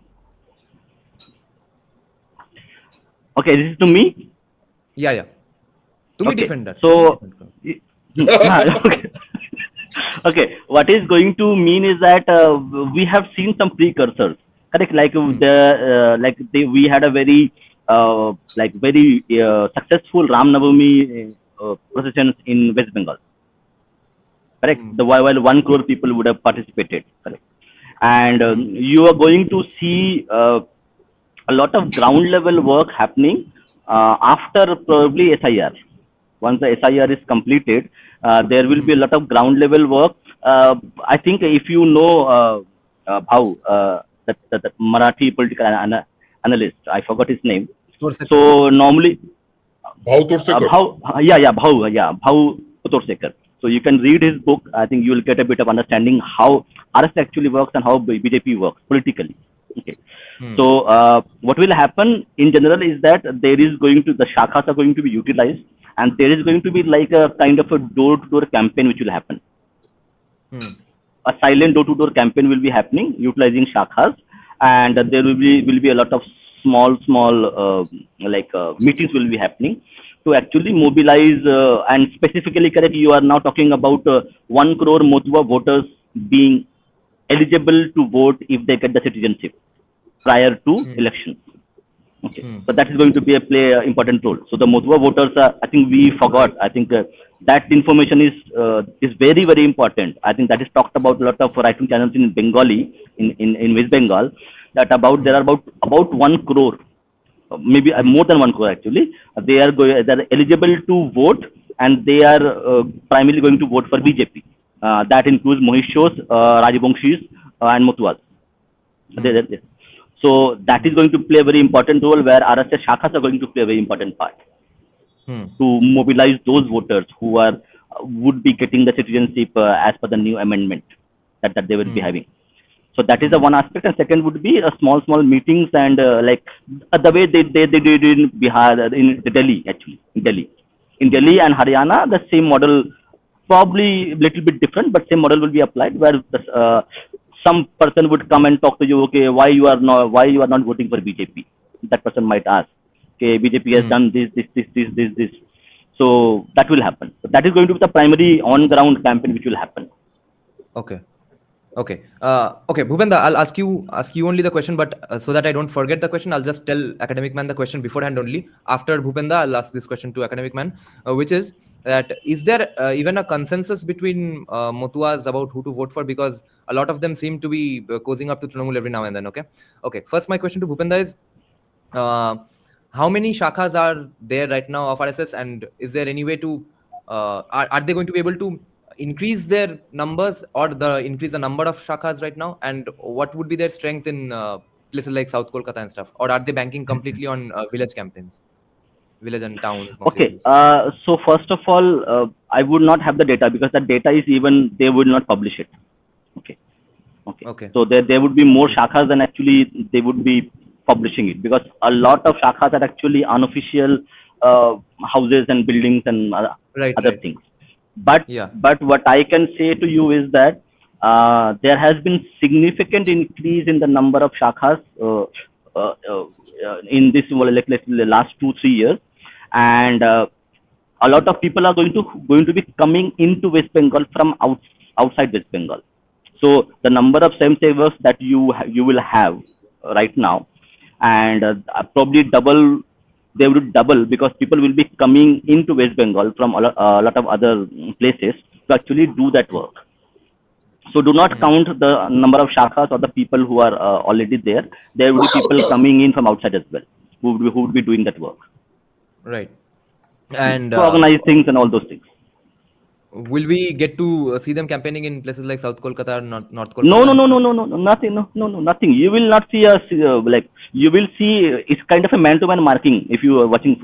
S4: Okay, this is to me?
S2: Yeah. To me, defender.
S4: So, okay, what is going to mean is that we have seen some precursors. Correct, we had a very successful Ram Navami processions in West Bengal. Correct, while 1 crore people would have participated. Correct, and you are going to see a lot of ground level work happening after probably SIR. once the SIR is completed, there will be a lot of ground level work. I think if you know Bhau, that Marathi political analyst, I forgot his name. So normally,
S3: Bhav Torsekar.
S4: Bhau Torsekar. So you can read his book. I think you will get a bit of understanding how RS actually works and how BJP works politically. Okay. So what will happen in general is that there is going to the shakhas are going to be utilized, and there is going to be like a kind of a door-to-door campaign which will happen. A silent door-to-door campaign will be happening utilizing shakhas, and there will be a lot of small meetings will be happening to actually mobilize and specifically correct. You are now talking about 1 crore Motua voters being eligible to vote if they get the citizenship prior to election. Okay, so that is going to be play an important role. So the Motua voters, I think we forgot. I think that information is very very important. I think that is talked about a lot of writing channels in Bengali, in West Bengal, that there are about 1 crore, maybe more than 1 crore actually. They are eligible to vote, and they are primarily going to vote for BJP. That includes Mohishos, Rajabongshis, and Motuas. So that is going to play a very important role, where RSS shakhas are going to play a very important part to mobilize those voters who would be getting the citizenship as per the new amendment that they will be having. So that is the one aspect, and second would be small meetings and like the way they did in Bihar, in Delhi actually, in Delhi and Haryana, the same model, probably a little bit different, but same model will be applied, where some person would come and talk to you, okay, why you are not voting for BJP? That person might ask, okay, BJP has done this. So that will happen. So that is going to be the primary on-ground campaign which will happen.
S2: Okay, Bhupenda, I'll ask you only the question, but so that I don't forget the question, I'll just tell AcademicMan the question beforehand only. After Bhupenda, I'll ask this question to AcademicMan, which is that is there even a consensus between Motuas about who to vote for? Because a lot of them seem to be cozying up to Trinamool every now and then. Okay. First, my question to Bhupenda is, how many shakhas are there right now of RSS, and is there any way to are they going to be able to increase their numbers or increase the number of shakhas right now, and what would be their strength in places like South Kolkata and stuff, or are they banking completely on village campaigns, village and towns?
S4: Okay, so first of all, I would not have the data, because that data is they would not publish it. Okay. So there would be more shakhas than actually they would be publishing it, because a lot of shakhas are actually unofficial houses and buildings and other things. But what I can say to you is that there has been significant increase in the number of shakhas in this last 2-3 years, and a lot of people are going to be coming into West Bengal from outside West Bengal. So the number of Swayamsevaks that you will have right now, and probably double. They would double, because people will be coming into West Bengal from a lot of other places to actually do that work. So do not count the number of shakhas or the people who are already there. There will be people coming in from outside as well who would be doing that work.
S2: Right. And
S4: to organize things and all those things.
S2: Will we get to see them campaigning in places like South Kolkata or North Kolkata?
S4: No, nothing. You will not see you will see, it's kind of a man-to-man marking if you are watching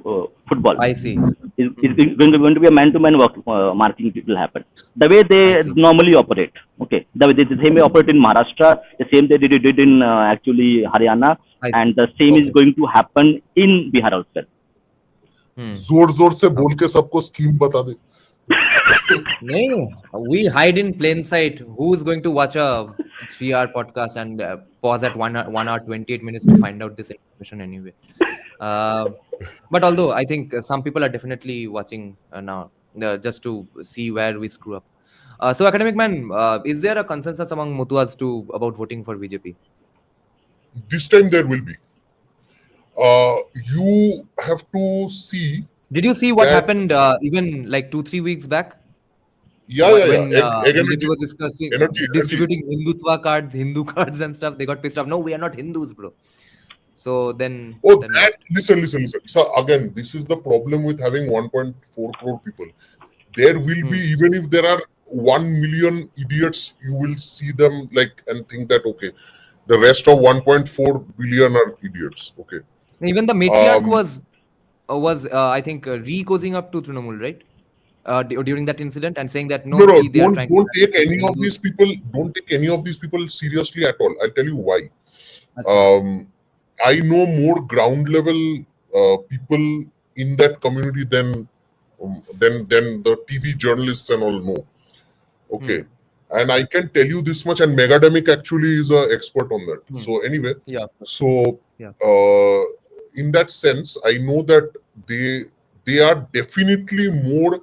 S4: football.
S2: I see.
S4: It's going to be a man-to-man marking. It will happen the way they normally operate. Okay, the way they may operate in Maharashtra, the same they did in actually Haryana, and the same is going to happen in Bihar also.
S3: जोर से बोल के सबको scheme बता दे.
S2: No, we hide in plain sight. Who's going to watch a 3-hour podcast and pause at 1 hour 28 minutes to find out this information anyway? But although I think some people are definitely watching now just to see where we screw up. So AcademicMan, is there a consensus among Motuas about voting for BJP?
S3: This time there will be. You have to see.
S2: Did you see what happened even like 2-3 weeks back?
S3: When
S2: BJP was discussing distributing Hindu cards and stuff, they got pissed off. No, we are not Hindus, bro. So then,
S3: Oh,
S2: then
S3: that,
S2: what?
S3: listen. So again, this is the problem with having 1.4 crore people. There will be, even if there are 1 million idiots, you will see them like and think that, okay, the rest of 1.4 billion are idiots. Okay.
S2: Even the matriarch
S3: Um,
S2: was I think re-cozying up to Trinamool, right? During that incident and saying that no,
S3: no,
S2: see, they are trying to
S3: don't take
S2: assist
S3: any of
S2: Hindus.
S3: these people. Don't take any of these people seriously at all. I'll tell you why.
S2: Acha.
S3: Um, I know more ground level people in that community than the TV journalists and all know. Okay. And I can tell you this much, and Megademic actually is an expert on that. So anyway,
S2: Yeah.
S3: so
S2: Yeah.
S3: in that sense, I know that they are definitely more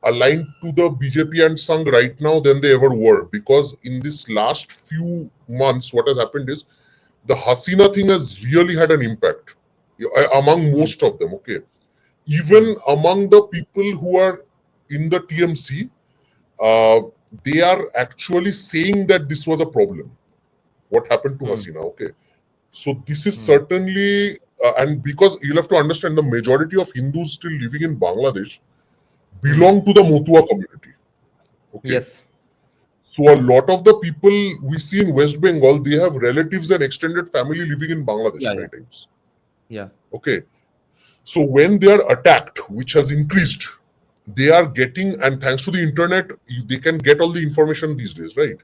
S3: aligned to the BJP and Sangh right now than they ever were, because in this last few months, what has happened is the Hasina thing has really had an impact among most of them. Okay, even among the people who are in the TMC, uh, they are actually saying that this was a problem. What happened to Hasina? Okay, so this is certainly, and because you'll have to understand, the majority of Hindus still living in Bangladesh belong to the Motua community. Okay,
S2: Yes.
S3: so a lot of the people we see in West Bengal, they have relatives and extended family living in Bangladesh
S2: Yeah.
S3: many
S2: Yeah.
S3: times.
S2: Yeah.
S3: Okay, so when they are attacked, which has increased, they are getting, and thanks to the internet, they can get all the information these days, right?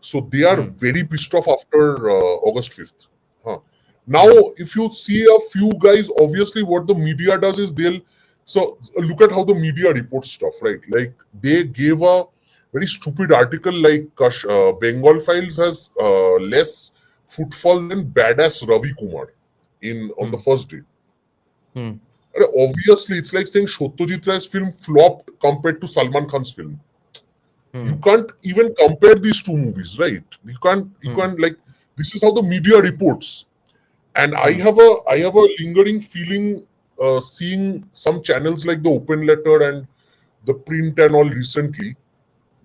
S3: So they are very pissed off after August 5th. Huh. Now, if you see a few guys, obviously what the media does is so look at how the media reports stuff, right? Like they gave a very stupid article like Bengal Files has less footfall than badass Ravi Kumar on the first day. Obviously, it's like saying Satyajit Ray's film flopped compared to Salman Khan's film. You can't even compare these two movies, right? You can't like, this is how the media reports. And I have a lingering feeling seeing some channels like the Open Letter and the Print and all recently,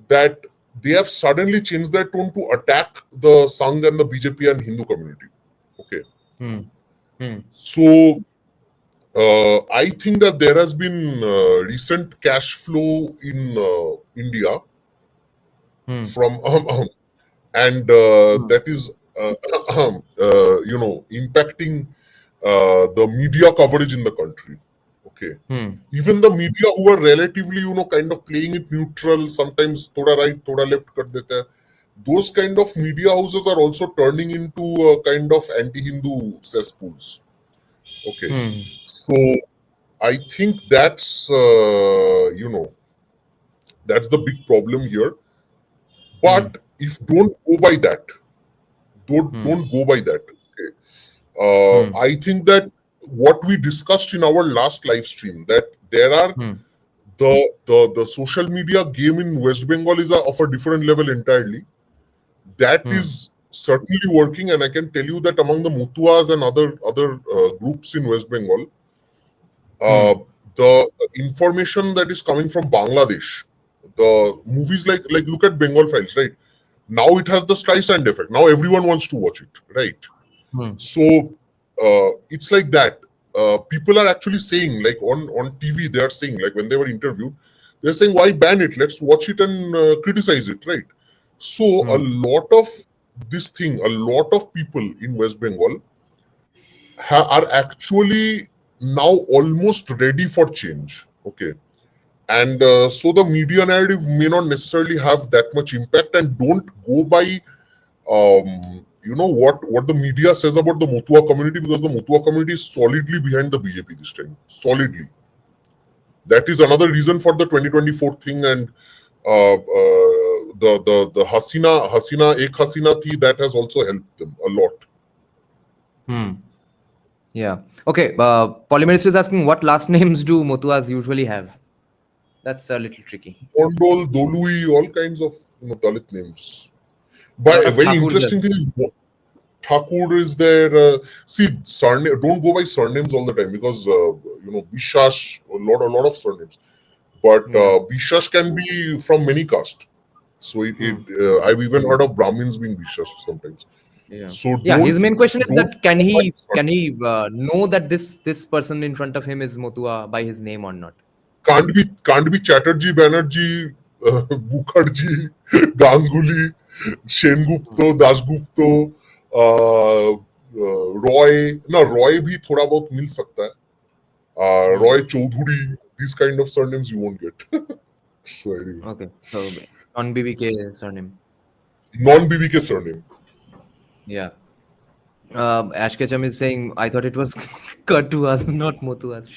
S3: that they have suddenly changed their tone to attack the Sangh and the BJP and Hindu community. Okay. So I think that there has been recent cash flow in India from and that is impacting the media coverage in the country. Okay, even the media who are relatively kind of playing it neutral, sometimes thoda right thoda left kar deta hai, those kind of media houses are also turning into a kind of anti-Hindu cesspools. Okay, so I think that's the big problem here. But if don't go by that, don't go by that. Okay. I think that what we discussed in our last live stream, that there are the social media game in West Bengal is of a different level entirely. That is certainly working, and I can tell you that among the Mutuas and other groups in West Bengal, the information that is coming from Bangladesh, the movies like look at Bengal Files, right? Now it has the Streisand effect. Now everyone wants to watch it, right? So it's like that. People are actually saying, like on TV, they are saying, like when they were interviewed, they're saying, "Why ban it? Let's watch it and criticize it," right? So a lot of a lot of people in West Bengal are actually now almost ready for change. Okay. And so the media narrative may not necessarily have that much impact, and don't go by what the media says about the Motua community, because the Motua community is solidly behind the BJP this time. Solidly. That is another reason for the 2024 thing, and the Hasina Ek Hasina thi, that has also helped them a lot.
S2: Yeah. Okay. Polymerist is asking, what last names do Motuas usually have? That's a little tricky.
S3: Mondol, Dolui, all kinds of Dalit names.
S2: A
S3: But
S2: lot
S3: a
S2: of
S3: very
S2: Thakurs
S3: interesting
S2: as
S3: thing is Thakur is there. See, surname. Don't go by surnames all the time, because Bishash, a lot of surnames. But Bishash can be from many castes. So I've even heard of Brahmins being Bishash sometimes.
S2: Yeah.
S3: So
S2: Yeah. His main question is
S3: don't
S2: that can he
S3: compromise.
S2: know that this person in front of him is Motua by his name or not?
S3: Can't be Chatterjee, Banerjee, Mukherjee, Ganguly, Sengupta, Dasgupta, Roy. ना Roy भी थोड़ा बहुत मिल सकता है. Roy Chaudhuri, these kind of surnames you won't get. So anyway,
S2: Okay. So on BBK surname.
S3: non-BBK surname.
S2: Yeah. Ash Ketchum is saying, I thought it was Katuas, not Motuas.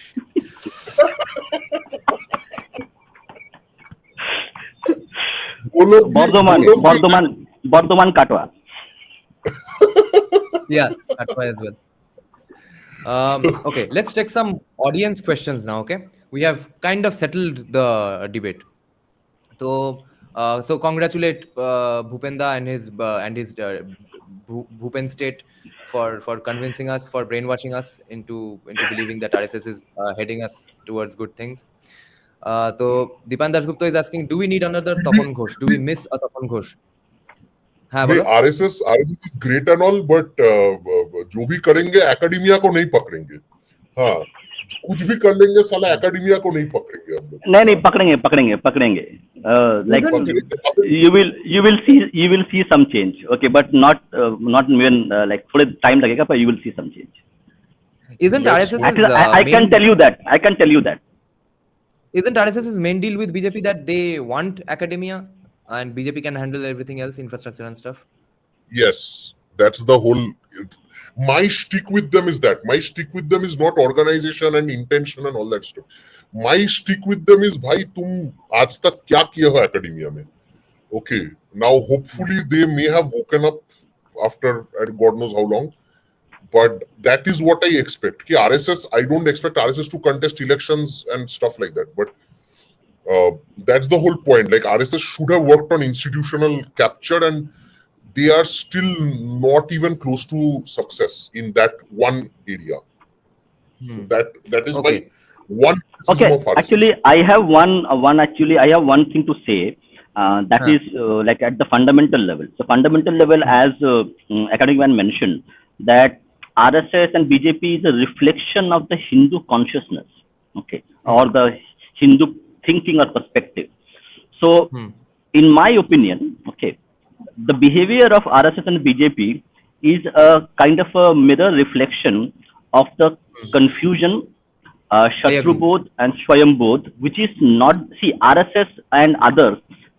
S3: वो लोग
S4: বর্ধমান
S3: भी
S4: Bardhaman Bardhaman Katwa.
S2: Yeah, Katwa as well. Okay, let's take some audience questions now. Okay, we have kind of settled the debate. So congratulate Bhupenda and his Bhupen state for convincing us, for brainwashing us into believing that RSS is heading us towards good things. So Dipan Dasgupta is asking, do we need another Tapan Ghosh? Do we miss a Tapan Ghosh? हाँ
S3: नहीं,
S2: बोलो.
S3: RSS is great and all, but जो भी करेंगे academia को नहीं पकड़ेंगे. हाँ, कुछ भी कर लेंगे साला एकेडमिया को नहीं पकड़ेंगे हम लोग.
S4: नहीं पकड़ेंगे पकड़ेंगे पकड़ेंगे। Like
S2: Isn't
S4: you will see some change, okay, but not even like थोड़े time लगेगा, but you will see some change.
S2: isn't
S3: Let's
S2: RSS's
S4: At least I can
S2: main
S4: tell you that. I can tell you that.
S2: isn't RSS's main deal with BJP that they want academia and BJP can handle everything else, infrastructure and stuff?
S3: Yes, that's the whole. My stick with them is that. My stick with them is not organization and intention and all that stuff. My stick with them is, भाई तुम आज तक क्या किया हो academia में? Okay, now hopefully they may have woken up after God knows how long, but that is what I expect. कि RSS, I don't expect RSS to contest elections and stuff like that, but that's the whole point. Like RSS should have worked on institutional capture, and they are still not even close to success in that one area. So that is
S2: Okay.
S3: my one
S4: Okay,
S3: criticism of RSS.
S4: actually, I have one thing to say. That
S2: Huh.
S4: is like at the fundamental level. So fundamental level, as AcademicMan mentioned, that RSS and BJP is a reflection of the Hindu consciousness, okay, or the Hindu thinking or perspective. So, in my opinion, okay, the behavior of RSS and BJP is a kind of a mirror reflection of the confusion, Shatrubodh and Swayambodh, which is not, see, RSS and others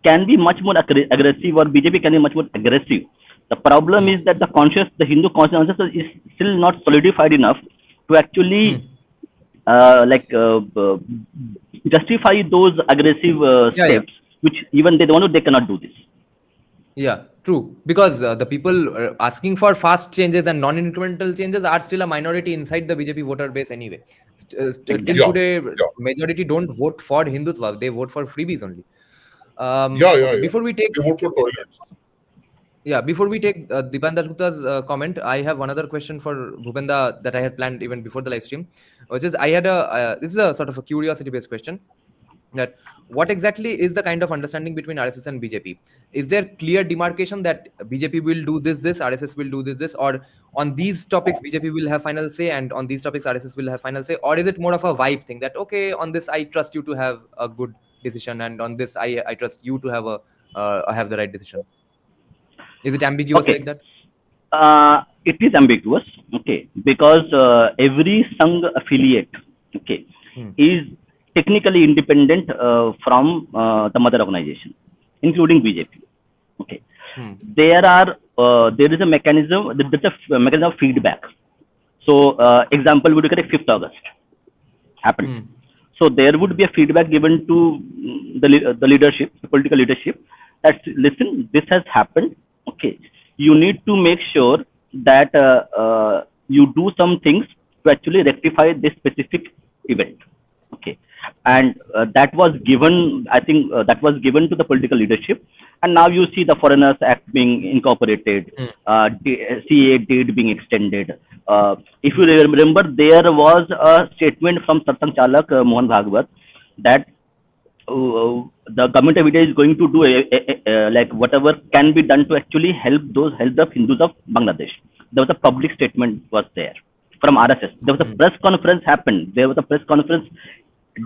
S4: can be much more aggressive, or BJP can be much more aggressive. The problem is that the Hindu consciousness is still not solidified enough to actually justify those aggressive steps, which even they cannot do this.
S2: Yeah, true. Because the people asking for fast changes and non-incremental changes are still a minority inside the BJP voter base anyway. Till today, majority don't vote for Hindutva; they vote for freebies only. Before we take
S3: They vote for toilets.
S2: before we take Dipan Dasgupta's comment, I have one other question for Bhupenda that I had planned even before the live stream, which is I had this is a sort of a curiosity-based question. That what exactly is the kind of understanding between RSS and BJP? Is there clear demarcation that BJP will do this, RSS will do this, or on these topics BJP will have final say, and on these topics RSS will have final say, or is it more of a vibe thing that okay, on this I trust you to have a good decision, and on this I trust you to have have the right decision? Is it ambiguous like that?
S4: It is ambiguous, okay, because every Sangh affiliate, okay, is technically independent from the mother organization, including BJP. Okay, there is a mechanism. There's a mechanism of feedback. So, example would be 5th August happened. So there would be a feedback given to the leadership, the political leadership, that listen, this has happened. Okay, you need to make sure that you do some things to actually rectify this specific event. Okay, and that was given, I think that was given to the political leadership, and now you see the Foreigners Act being incorporated, CA date being extended. If you remember, there was a statement from Satsang Chalak Mohan Bhagwat that the government of India is going to do like whatever can be done to actually help the Hindus of Bangladesh. There was a public statement was there from RSS. There was a press conference happened. There was a press conference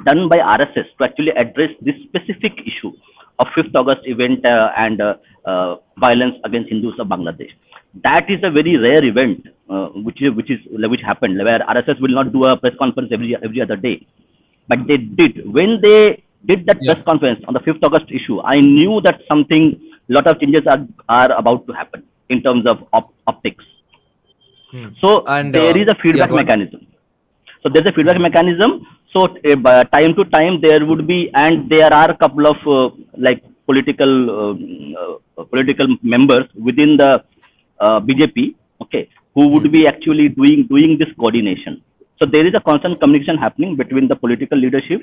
S4: done by RSS to actually address this specific issue of 5th August event and violence against Hindus of Bangladesh. That is a very rare event which happened, where RSS will not do a press conference every other day, but they did. When they did that press conference on the 5th August issue, I knew that lot of changes are about to happen in terms of optics. So
S2: And,
S4: there is a feedback
S2: go on.
S4: mechanism. So there's a feedback mechanism. So time to time there would be, and there are a couple of like political members within the BJP, okay, who would be actually doing this coordination. So there is a constant communication happening between the political leadership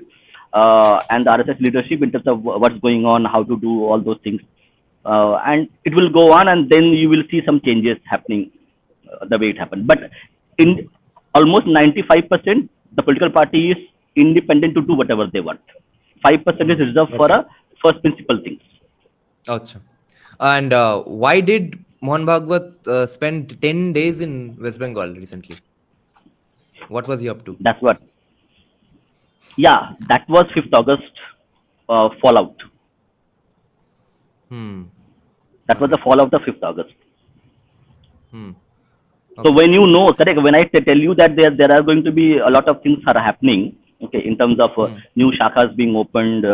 S4: and the RSS leadership in terms of what's going on, how to do all those things, and it will go on, and then you will see some changes happening the way it happened. But in almost 95%, the political party is independent to do whatever they want. 5% is reserved for a first principle things.
S2: Achha. And why did Mohan Bhagwat spend 10 days in West Bengal recently? What was he up to?
S4: That's what. Yeah, that was 5th August fallout. That was the fallout of 5th August. So when you know, correct, when I tell you that there are going to be a lot of things are happening, okay, in terms of new shakhas being opened,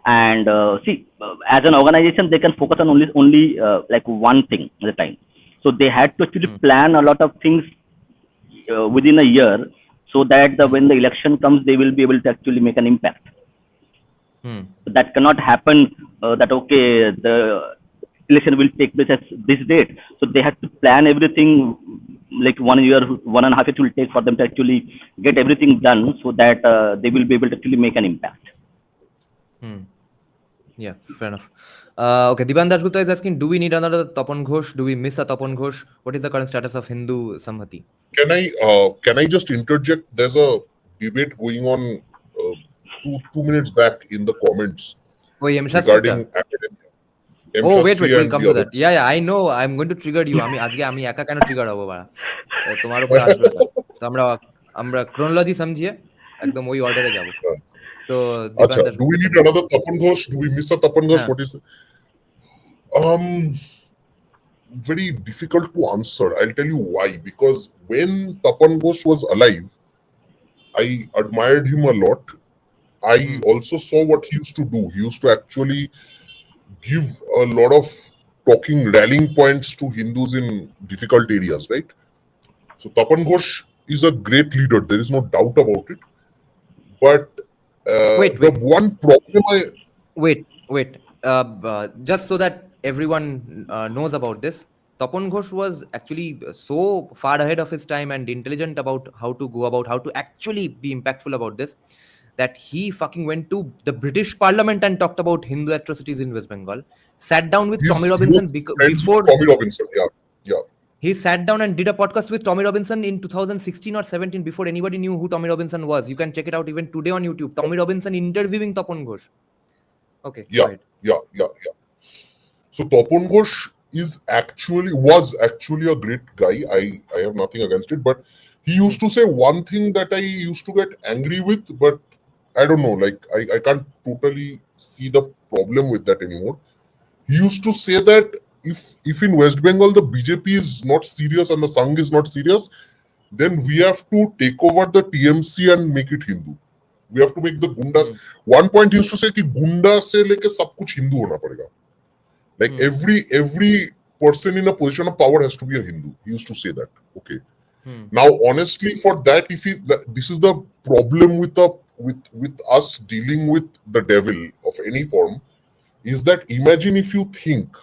S4: and see, as an organization, they can focus on only like one thing at a time. So they had to actually plan a lot of things within a year, so that when the election comes, they will be able to actually make an impact. That cannot happen. That okay, the election will take place at this date. So they have to plan everything like 1 year, 1.5 years will take for them to actually get everything done, so that they will be able to actually make an impact.
S2: Yeah, fair enough. Okay, Diban Dasgupta is asking, do we need another Tapan Ghosh? Do we miss a Tapan Ghosh? What is the current status of Hindu Samhati?
S3: Can I just interject? There's a debate going on 2 minutes back in the comments regarding academic.
S2: Oh, wait, we'll come to that. Yeah, I know. I'm going to trigger you. আমি একা কেন trigger হবো বাড়া, তোমার উপর আসবে ওটা। তো আমরা chronology সমঝিয়ে একদম ওই অর্ডারে যাব। তো
S3: আচ্ছা, do we need another Tapan Ghosh? Do we miss a Tapan Ghosh? What is very difficult to answer. I'll tell you why. Because when Tapan Ghosh was alive, I admired him a lot. I also saw what he used to do. He used to actually give a lot of rallying points to Hindus in difficult areas, right? So Tapan Ghosh is a great leader. There is no doubt about it. But the one problem
S2: Wait. Just so that everyone knows about this, Tapan Ghosh was actually so far ahead of his time and intelligent about how to go about, how to actually be impactful about this, that he fucking went to the British Parliament and talked about Hindu atrocities in West Bengal, sat down with Tommy Robinson before
S3: Tommy Robinson, yeah.
S2: He sat down and did a podcast with Tommy Robinson in 2016 or 17 before anybody knew who Tommy Robinson was. You can check it out even today on YouTube. Tommy Robinson interviewing Tapan Ghosh. Okay.
S3: Yeah. So Tapan Ghosh was actually a great guy. I have nothing against it, but he used to say one thing that I used to get angry with, but I don't know, like I can't totally see the problem with that anymore. He used to say that if in West Bengal the BJP is not serious and the Sangh is not serious, then we have to take over the TMC and make it Hindu. We have to make the Gundas. One point he used to say कि गुंडा से लेके सब कुछ हिंदू होना पड़ेगा. Like every person in a position of power has to be a Hindu. He used to say that. Okay. Now, honestly, for that, this is the problem with us dealing with the devil of any form, is that imagine if you think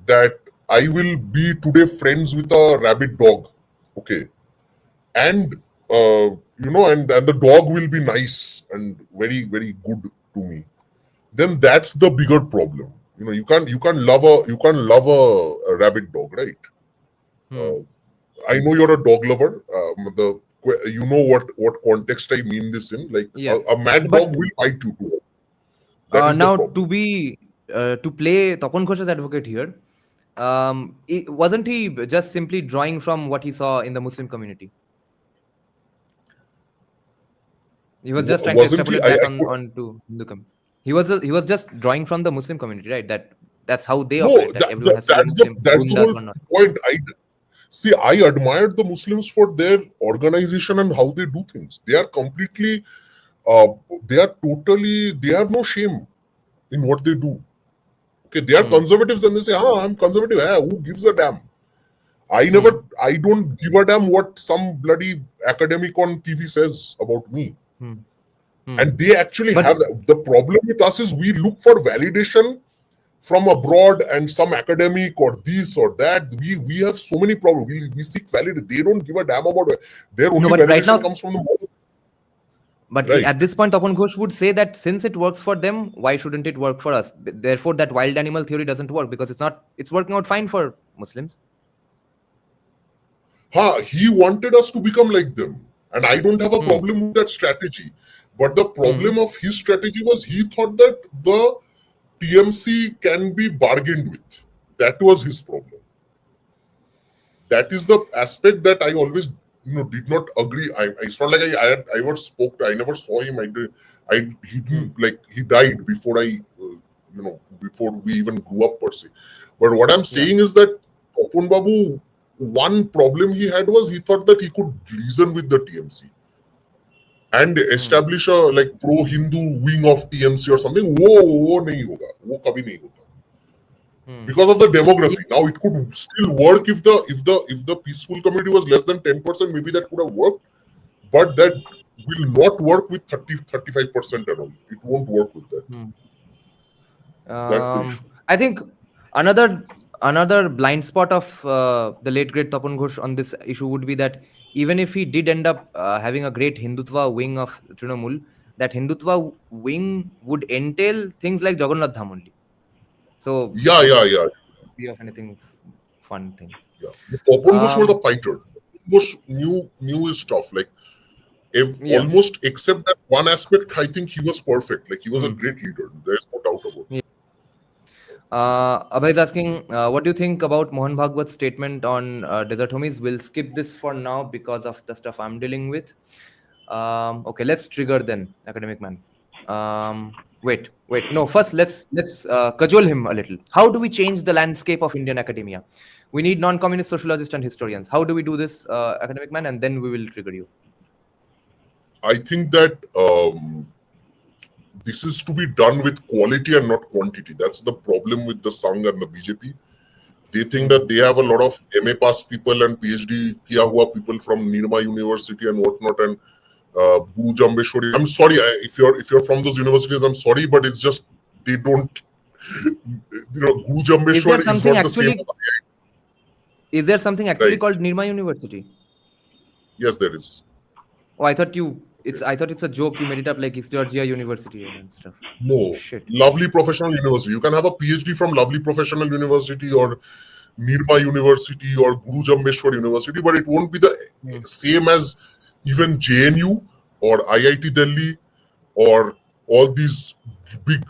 S3: that I will be today friends with a rabid dog, okay, and and the dog will be nice and very, very good to me, then that's the bigger problem. You can't love a rabid dog, right? I know you're a dog lover. You know what context I mean this in. Like a mad dog will bite you too. That is the
S2: Now,
S3: problem.
S2: to play Tapan Ghosh's advocate here, wasn't he just simply drawing from what he saw in the Muslim community? He was just trying to
S3: Wasn't he?
S2: extrapolate that onto Hindu community. He was just drawing from the Muslim community, right? That's how they
S3: No,
S2: operate. That everyone has to be a Muslim.
S3: that's the
S2: Gundas
S3: whole
S2: or not.
S3: point. I admired the Muslims for their organization and how they do things. They are completely, they have no shame in what they do. Okay, they are conservatives and they say, I'm conservative. Who gives a damn? I don't give a damn what some bloody academic on TV says about me. And they actually have the problem with us is we look for validation from abroad and some academic or this or that. We have so many problems. We seek validation. They don't give a damn about it. Their only validation
S2: right now,
S3: comes from the model.
S2: But at this point, Tapan Ghosh would say that since it works for them, why shouldn't it work for us? Therefore, that wild animal theory doesn't work because it's working out fine for Muslims.
S3: He wanted us to become like them. And I don't have a problem with that strategy. But the problem of his strategy was he thought that the TMC can be bargained with. That was his problem. That is the aspect that I always did not agree. It's not like I ever spoke to, I never saw him. He died before before we even grew up per se. But what I'm saying is that Tapan Babu, one problem he had was he thought that he could reason with the TMC and establish a pro-Hindu wing of TMC or something. वो नहीं होगा, वो कभी नहीं होता. Because of the demography. Now it could still work if the peaceful community was less than 10%, maybe that could have worked. But that will not work with 30-35% and all. It won't work with that. That's the issue.
S2: I think another blind spot of the late great Tapan Ghosh on this issue would be that even if he did end up having a great Hindutva wing of Trinamool, that Hindutva wing would entail things like Jagannath Dham only. So
S3: yeah.
S2: Be of anything fun things.
S3: Yeah, Tapan Ghosh was a fighter. Tapan Ghosh knew his stuff. Almost except that one aspect, I think he was perfect. He was a great leader. There's no doubt about it.
S2: Abhay is asking, what do you think about Mohan Bhagwat's statement on Desert Homies? We'll skip this for now because of the stuff I'm dealing with. Okay, let's trigger then, Academic Man. Wait. No, first let's cajole him a little. How do we change the landscape of Indian academia? We need non-communist sociologists and historians. How do we do this, Academic Man? And then we will trigger you.
S3: I think that this is to be done with quality and not quantity. That's the problem with the Sangh and the BJP. They think that they have a lot of MA pass people and PhD kiya hua people from Nirma University and whatnot, and Guru Jambeshwari. I'm sorry if you're from those universities. I'm sorry, but it's just they don't. Guru Jambeshwari is not the same.
S2: Is there something actually called Nirma University?
S3: Yes, there is.
S2: Oh, I thought it's a joke. You made it up like it's Georgia University and stuff.
S3: No,
S2: shit.
S3: Lovely Professional University. You can have a PhD from Lovely Professional University or Nirma University or Guru Jambeshwar University, but it won't be the same as even JNU or IIT Delhi or all these big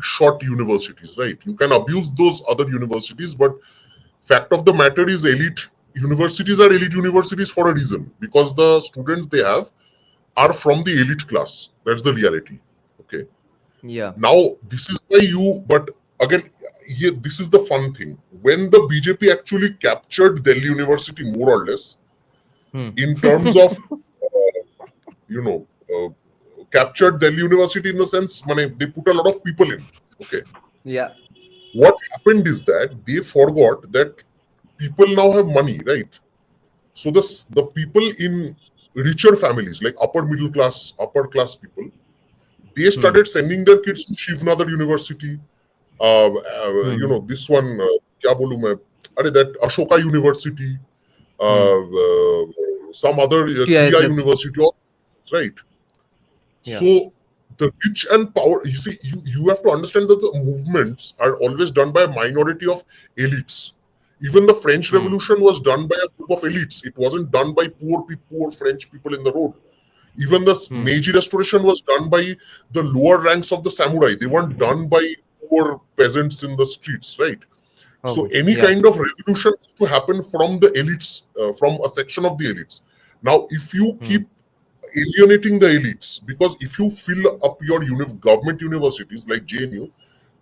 S3: short universities, right? You can abuse those other universities, but fact of the matter is elite universities are elite universities for a reason, because the students they have are from the elite class. That's the reality. Okay.
S2: Yeah.
S3: Now, this is why but again, here, this is the fun thing. When the BJP actually captured Delhi University, more or less, in terms of, captured Delhi University in the sense, they put a lot of people in. Okay.
S2: Yeah.
S3: What happened is that they forgot that people now have money, right? So the people in richer families, like upper class people, they started sending their kids to Shivnadar University. This one, that Ashoka University, some other Kriya University, right? Yeah. So the rich and power, you see, you have to understand that the movements are always done by a minority of elites. Even the French Revolution was done by a group of elites. It wasn't done by poor French people in the road. Even the Meiji restoration was done by the lower ranks of the samurai. They weren't done by poor peasants in the streets, right? So any kind of revolution has to happen from the elites, from a section of the elites. Now, if you keep alienating the elites, because if you fill up your government universities like JNU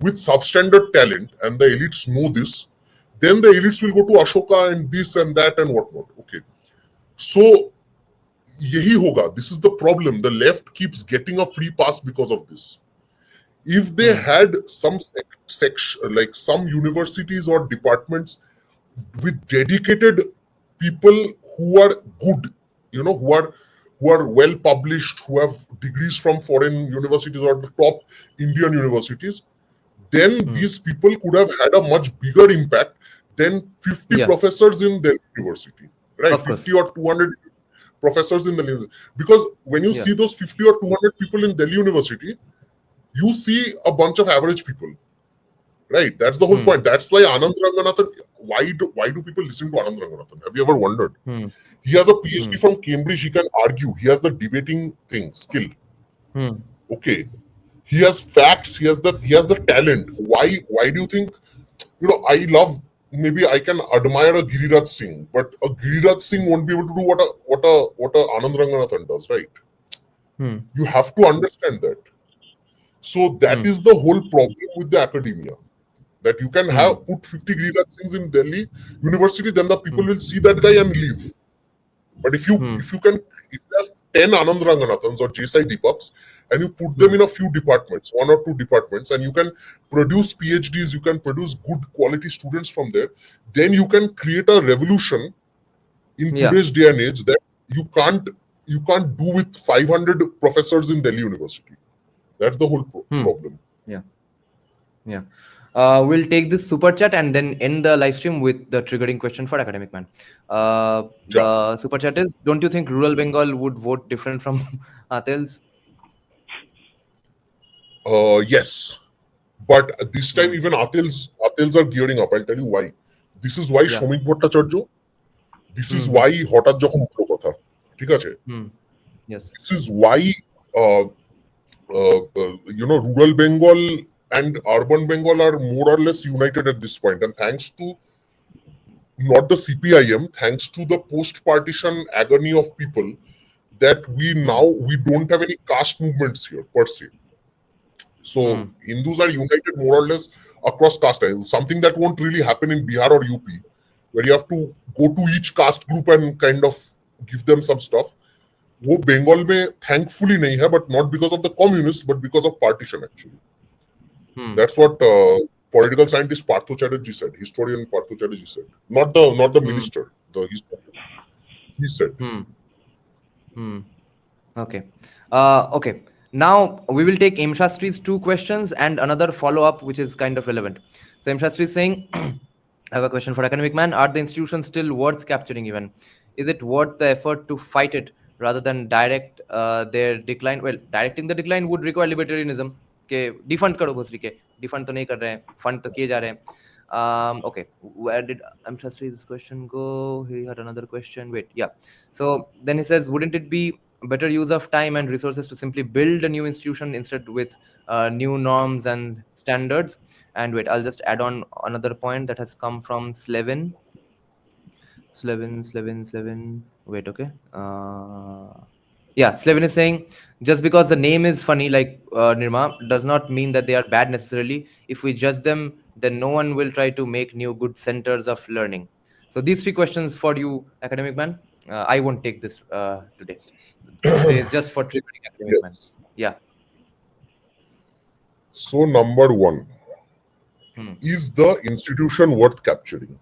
S3: with substandard talent, and the elites know this, then the elites will go to Ashoka and this and that and whatnot. Okay, so yahi hoga. This is the problem. The left keeps getting a free pass because of this. If they had some section, like some universities or departments with dedicated people who are good, who are well published, who have degrees from foreign universities or the top Indian universities, then these people could have had a much bigger impact than 50 professors in their university, right? 50 or 200 professors in the university. Because when you see those 50 or 200 people in Delhi University, you see a bunch of average people, right? That's the whole point. That's why Anand Ranganathan, why do people listen to Anand Ranganathan? Have you ever wondered? He has a PhD from Cambridge. He can argue. He has the debating skill. Okay, he has facts. He has the talent. Why do you think? I love. Maybe I can admire a Giriraj Singh, but a Giriraj Singh won't be able to do what a Anand Ranganathan does, right? You have to understand that. So that is the whole problem with the academia. That you can put 50 Giriraj Singhs in Delhi University, then the people will see that guy and leave. But if you have 10 Anand Ranganathans or J.Sai Deepaks, and you put them in a few departments, 1 or 2 departments, and you can produce PhDs, you can produce good quality students from there, then you can create a revolution in today's day and age that you can't do with 500 professors in Delhi University. That's the whole problem.
S2: Yeah. We'll take this super chat and then end the live stream with the triggering question for Academic Man. The super chat is: don't you think rural Bengal would vote different from Atel's?
S3: Yes, but this time even Atels are gearing up. I'll tell you why. This is why Shomik Bhattacharya. This is why হঠাৎ যখন উঠলো কথা, ঠিক আছে?
S2: Yes.
S3: This is why rural Bengal and urban Bengal are more or less united at this point, and thanks to not the CPIM, thanks to the post-partition agony of people, that we don't have any caste movements here per se. So Hindus are united more or less across caste lines. Something that won't really happen in Bihar or UP, where you have to go to each caste group and kind of give them some stuff. वो Bengal में thankfully नहीं है, but not because of the communists, but because of partition actually. That's what political scientist Partho Chatterjee said. Historian Partho Chatterjee said, not the minister, the historian. He said.
S2: Okay. Okay. Now we will take M. Shastri's 2 questions and another follow-up, which is kind of relevant. So M. Shastri is saying, I have a question for Academic Man. Are the institutions still worth capturing even? Is it worth the effort to fight it rather than direct their decline? Well, directing the decline would require libertarianism. के defund करो भोसरी के defund तो नहीं कर रहे हैं, fund तो किए जा रहे हैं. Okay, where did M. Shastri's question go? He had another question. Wait, yeah. So then he says, wouldn't it be better use of time and resources to simply build a new institution instead with new norms and standards? And wait, I'll just add on another point that has come from Slevin. Wait, okay. Yeah, Slevin is saying, just because the name is funny, like Nirma, does not mean that they are bad necessarily. If we judge them, then no one will try to make new good centers of learning. So these 3 questions for you, Academic Man. I won't take this today. Today is just for triggering Academic Man. Yeah.
S3: So number 1, is the institution worth capturing?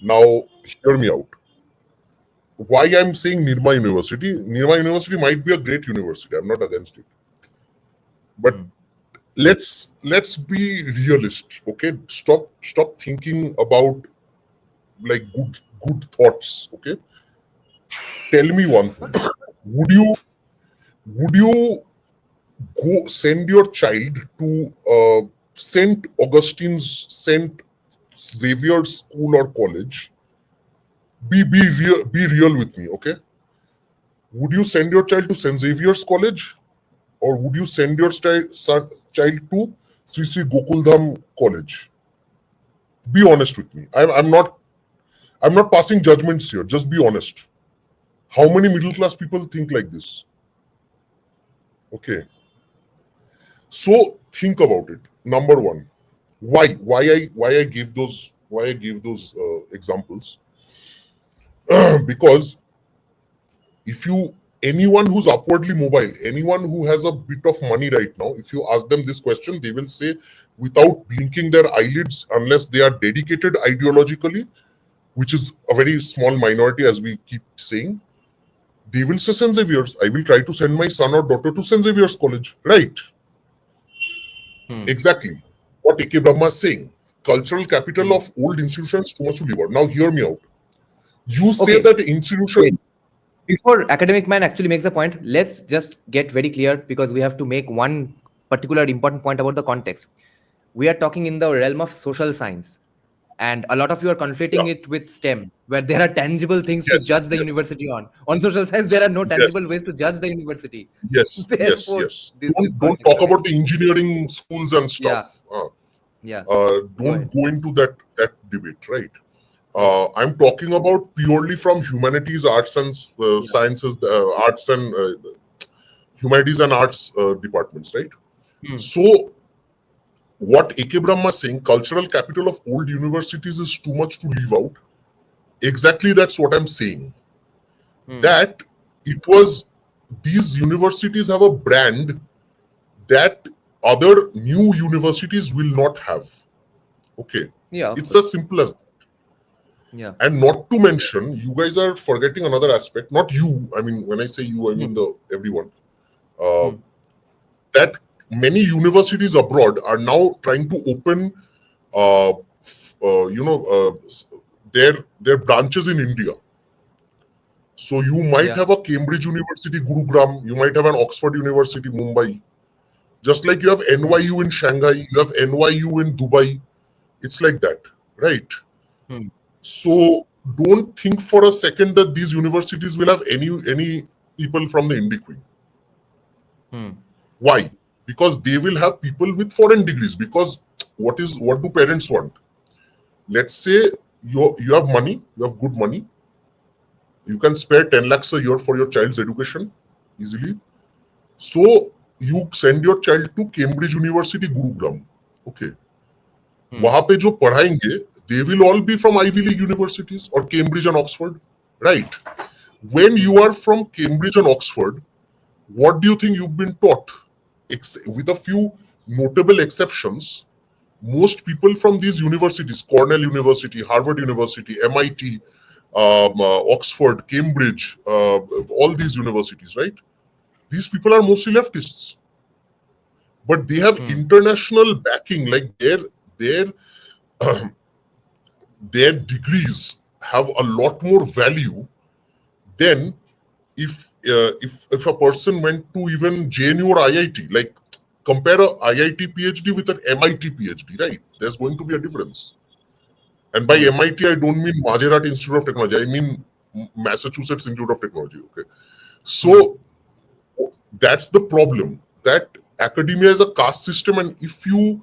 S3: Now, hear me out. Why I'm saying Nirma University? Nirma University might be a great university. I'm not against it. But let's be realist, okay? Stop thinking about like good thoughts, okay? Tell me one thing. Would you go send your child to St. Augustine's, St. Xavier's school or college? Be real with me, okay? Would you send your child to St. Xavier's College, or would you send your child to Sri Sri Gokuldham College? Be honest with me. I'm not passing judgments here. Just be honest. How many middle class people think like this? Okay. So think about it. Number one, why I gave those examples? Because if anyone who's upwardly mobile, anyone who has a bit of money right now, if you ask them this question, they will say, without blinking their eyelids, unless they are dedicated ideologically, which is a very small minority, as we keep saying, they will say St. Xavier's. I will try to send my son or daughter to St. Xavier's College. Right. Exactly what A.K. Brahma is saying. Cultural capital of old institutions, too much to leave out. Now hear me out. You say that institution...
S2: Wait. Before Academic Man actually makes a point, let's just get very clear, because we have to make one particular important point about the context. We are talking in the realm of social science, and a lot of you are conflating it with STEM, where there are tangible things to judge the university on. On social science, there are no tangible ways to judge the university. Therefore,
S3: yes. Don't talk about the engineering schools and stuff. Don't go into that debate, right? I'm talking about purely from humanities, arts and sciences, arts and humanities and arts departments, right? So what A.K. Brahma is saying, cultural capital of old universities is too much to leave out. Exactly, that's what I'm saying. That these universities have a brand that other new universities will not have. Okay. It's as simple as that. And not to mention, you guys are forgetting another aspect. Not you. I mean, when I say you, I mean everyone. That many universities abroad are now trying to open, their branches in India. So you might have a Cambridge University, Gurugram. You might have an Oxford University, Mumbai. Just like you have NYU in Shanghai, you have NYU in Dubai. It's like that, right? So don't think for a second that these universities will have any people from the Indie Queen. Why? Because they will have people with foreign degrees. Because what do parents want? Let's say you have money, you have good money. You can spare 10 lakhs a year for your child's education easily. So you send your child to Cambridge University, Gurugram. Okay. वहां पे जो पढ़ाएंगे, they will all be from Ivy League universities or Cambridge and Oxford, right? When you are from Cambridge and Oxford, what do you think you've been taught? With a few notable exceptions, most people from these universities, Cornell University, Harvard University, MIT, Oxford, Cambridge, all these universities, right? These people are mostly leftists, but they have international backing. Like their degrees have a lot more value than if a person went to even JNU or IIT. Like compare a IIT PhD with an MIT PhD, right? There's going to be a difference. And by MIT, I don't mean Majerat Institute of Technology. I mean Massachusetts Institute of Technology. Okay, so that's the problem. That academia is a caste system, and if you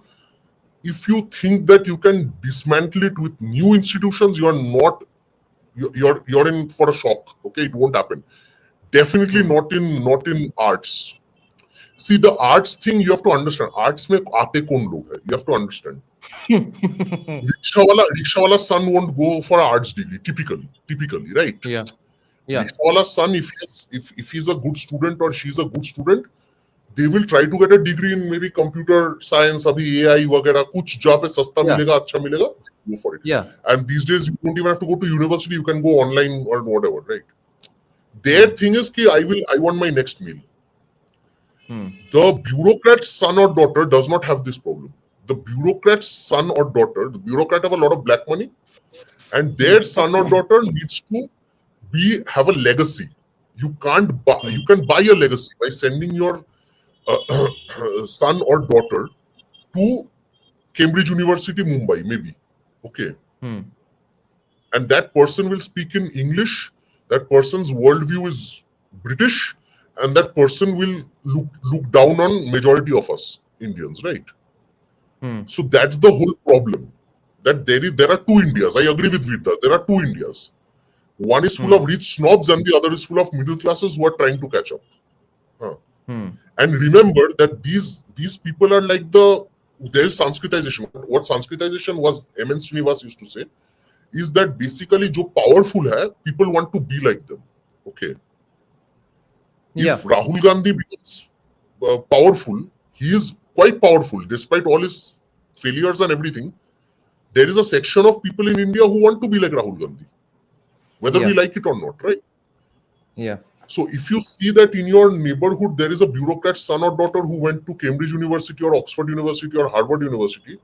S3: think that you can dismantle it with new institutions, you're in for a shock. Okay, it won't happen. Definitely not in arts. See, the arts thing, you have to understand. Arts mein aate kaun log hai? You have to understand. Rickshawala's son won't go for an arts degree, typically, right? Rickshawala's son, if he's a good student or she's a good student, they will try to get a degree in maybe computer science, abhi AI वगैरह कुछ जहाँ पे सस्ता मिलेगा, अच्छा मिलेगा, go for it. And these days you don't even have to go to university; you can go online or whatever, right? Their thing is कि I want my next meal. The bureaucrat's son or daughter does not have this problem. The bureaucrat's son or daughter, the bureaucrat have a lot of black money, and their son or daughter needs to have a legacy. You can't buy. You can buy a legacy by sending your son or daughter to Cambridge University, Mumbai, maybe. Okay. And that person will speak in English. That person's worldview is British, and that person will look down on majority of us Indians, right? So that's the whole problem. That there are two Indias. I agree with Vidya. There are two Indias. One is full of rich snobs, and the other is full of middle classes who are trying to catch up. And remember that these people are like there is Sanskritization. What Sanskritization was, M.N. Srinivas used to say, is that basically jo powerful hai, people want to be like them. Okay. If Rahul Gandhi becomes powerful, he is quite powerful despite all his failures and everything. There is a section of people in India who want to be like Rahul Gandhi, whether we like it or not, right?
S2: Yeah.
S3: So if you see that in your neighborhood there is a bureaucrat's son or daughter who went to Cambridge University or Oxford University or Harvard University,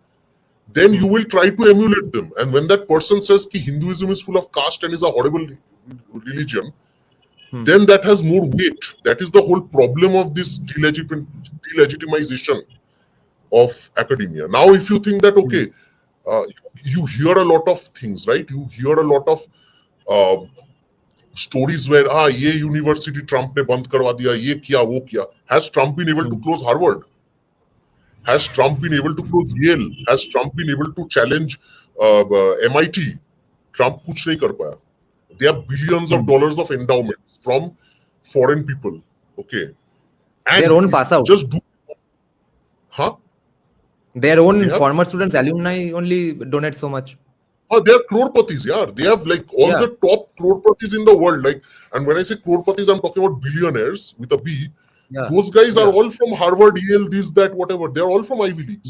S3: then you will try to emulate them. And when that person says that Hinduism is full of caste and is a horrible religion, then that has more weight. That is the whole problem of this delegitimization of academia. Now, if you think that, okay, you hear a lot of things, right? You hear a lot of stories where, ye university Trump ne band karwa diya, ye kiya, wo kiya. Has Trump been able to close Harvard? Has Trump been able to close Yale? Has Trump been able to challenge MIT? Trump kuch nahi kar paya. They have billions of dollars of endowments from foreign people. Okay. And
S2: their own pass out.
S3: Just do.
S2: Their own former students, alumni only donate so much.
S3: They are crorpatis, yeah. They have like all the top crorpatis in the world. Like, and when I say crorpatis, I'm talking about billionaires with a B. Those guys are all from Harvard, Yale, this, that, whatever. They're all from Ivy League.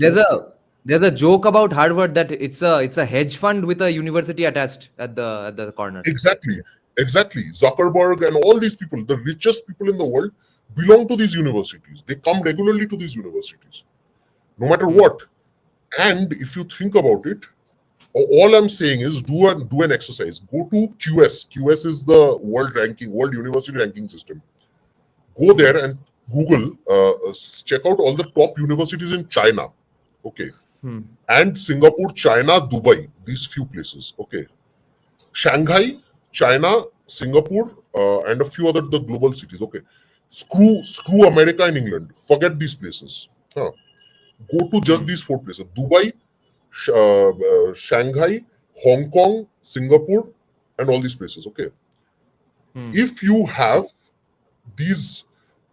S2: There's a joke about Harvard that it's a hedge fund with a university attached at the corner.
S3: Exactly. Zuckerberg and all these people, the richest people in the world, belong to these universities. They come regularly to these universities, no matter what. And if you think about it, all I'm saying is do an exercise. Go to QS. QS is the world university ranking system. Go there and Google, check out all the top universities in China. Okay. And Singapore, China, Dubai, these few places. Okay. Shanghai, China, Singapore, and a few other the global cities. Okay. Screw America and England. Forget these places. Go to just these four places. Dubai, Shanghai, Hong Kong, Singapore, and all these places. Okay. If you have these,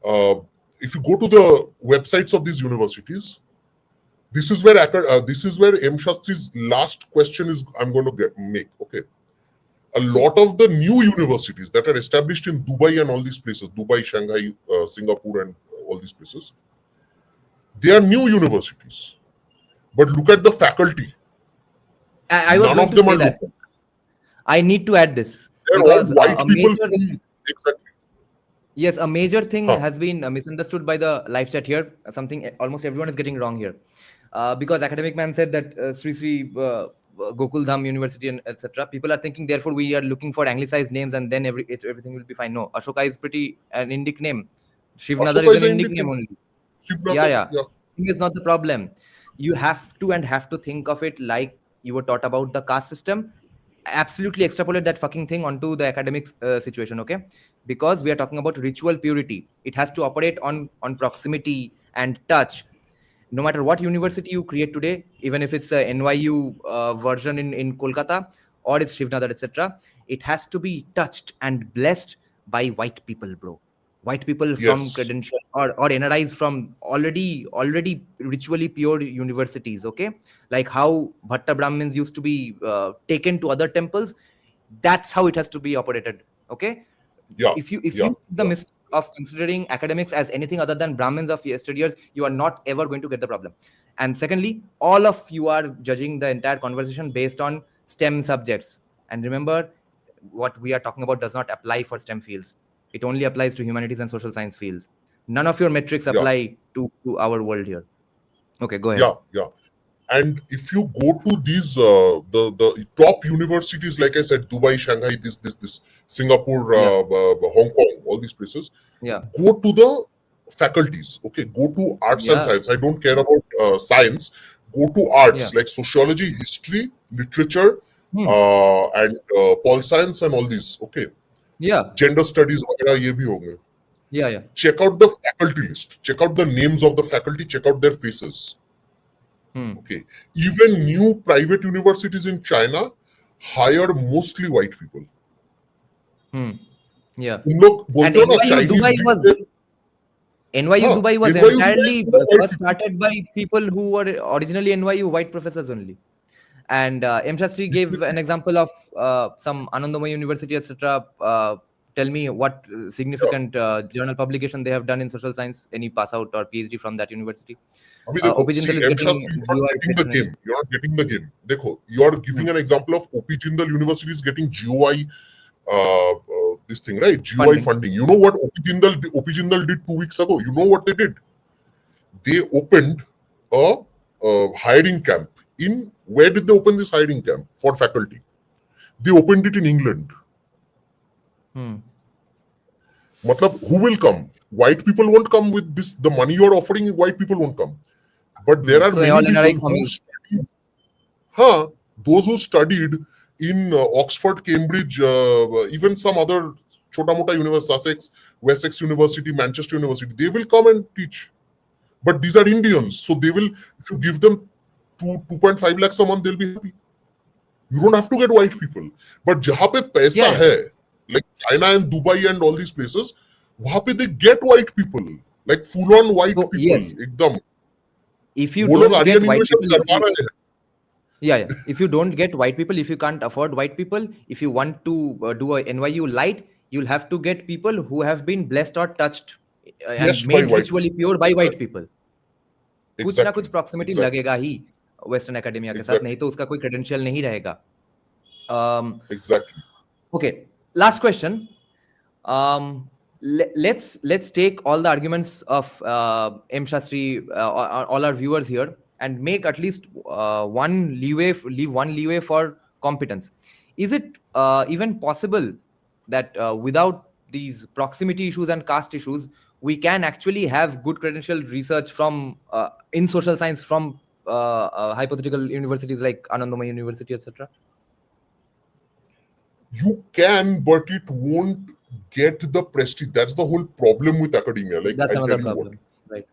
S3: if you go to the websites of these universities, this is where M. Shastri's last question is I'm going to make. Okay. A lot of the new universities that are established in Dubai and all these places, Dubai, Shanghai, Singapore, and all these places, they are new universities. But look at the faculty.
S2: I was going to say that. I need to add this.
S3: They're all white people. Exactly.
S2: Yes, a major thing has been misunderstood by the live chat here. Something almost everyone is getting wrong here. Because AcademicMan said that Sri Gokul Dham University and etc. People are thinking, therefore, we are looking for anglicized names and then everything will be fine. No, Ashoka is pretty an Indic name. Shivnadar is an Indic name only. Yeah. Is not the problem. You have to think of it like you were taught about the caste system. Absolutely extrapolate that fucking thing onto the academic situation, okay? Because we are talking about ritual purity. It has to operate on proximity and touch. No matter what university you create today, even if it's a NYU version in Kolkata or it's Shivnadar, etc., it has to be touched and blessed by white people, bro. White people from credential or NRIs from already ritually pure universities, okay? Like how Bhatta Brahmins used to be taken to other temples. That's how it has to be operated, okay? If you the mistake of considering academics as anything other than Brahmins of yesteryears, you are not ever going to get the problem. And secondly, all of you are judging the entire conversation based on STEM subjects. And remember, what we are talking about does not apply for STEM fields. It only applies to humanities and social science fields. None of your metrics apply to our world here. Okay, go ahead.
S3: Yeah. And if you go to these the top universities, like I said, Dubai, Shanghai, this, Singapore, Hong Kong, all these places, go to the faculties. Okay, go to arts and science. I don't care about science. Go to arts like sociology, history, literature, and pol science, and all these. Okay,
S2: Yeah,
S3: gender studies वगैरह ये भी होंगे.
S2: yeah.
S3: Check out the faculty list. Check out the names of the faculty. Check out their faces. Okay. Even new private universities in China hire mostly white people.
S2: Yeah.
S3: तुम लोग
S2: And
S3: बोलते हो ना
S2: NYU
S3: Chinese
S2: Dubai was
S3: dictate.
S2: NYU
S3: हाँ,
S2: Dubai was
S3: NYU
S2: entirely
S3: Dubai is
S2: first
S3: white people.
S2: started by people who were originally NYU white professors only. And M. Shastri gave an example of some Anandamaya University, etc. Tell me what significant journal publication they have done in social science. Any pass out or PhD from that university?
S3: अभी देखो,
S2: OP Jindal
S3: see,
S2: is
S3: M.
S2: getting
S3: Shastri, you're not
S2: GOI
S3: getting the
S2: placement.
S3: game. You're not getting the game. देखो, you're giving an example of OP Jindal University is getting GOI, this thing, right? GOI funding. You know what OP Jindal did 2 weeks ago? You know what they did? They opened a hiring camp. Where did they open this hiring camp for faculty? They opened it in England. Matlab, who will come? White people won't come with this. The money you're offering, white people won't come. But there are
S2: So
S3: many
S2: all
S3: people
S2: NRI
S3: who
S2: communes.
S3: studied, those who studied in Oxford, Cambridge, even some other chota mota university, Sussex, Wessex University, Manchester University, they will come and teach. But these are Indians, so they will, if you give them 2.5 lakhs a month, they'll be happy. You don't have to get white people. But jahan pe paisa hai, like China and Dubai and all these places, wahan pe they get white people, like full-on white people.
S2: Yes.
S3: Ekdam.
S2: If you
S3: वो लोग
S2: don't
S3: Aryan
S2: get white
S3: invasion
S2: people,
S3: करवा रहे हैं.
S2: yeah. If you don't get white people, if you can't afford white people, if you want to do a NYU light, you'll have to get people who have been blessed or touched and
S3: Blessed by
S2: made
S3: white
S2: ritually pure by white people. कुछ ना कुछ proximity लगेगा ही Western academia के साथ, नहीं तो उसका कोई credential नहीं रहेगा.
S3: Exactly.
S2: Okay, last question. Let's take all the arguments of M. Shastri, all our viewers here, and make at least leave one leeway for competence. Is it even possible that without these proximity issues and caste issues, we can actually have good credentialed research from in social science from hypothetical universities like Anandamaya University, etc.?
S3: You can, but it won't get the prestige. That's the whole problem with academia. Like,
S2: That's
S3: I'll
S2: another
S3: tell you
S2: problem,
S3: what.
S2: right?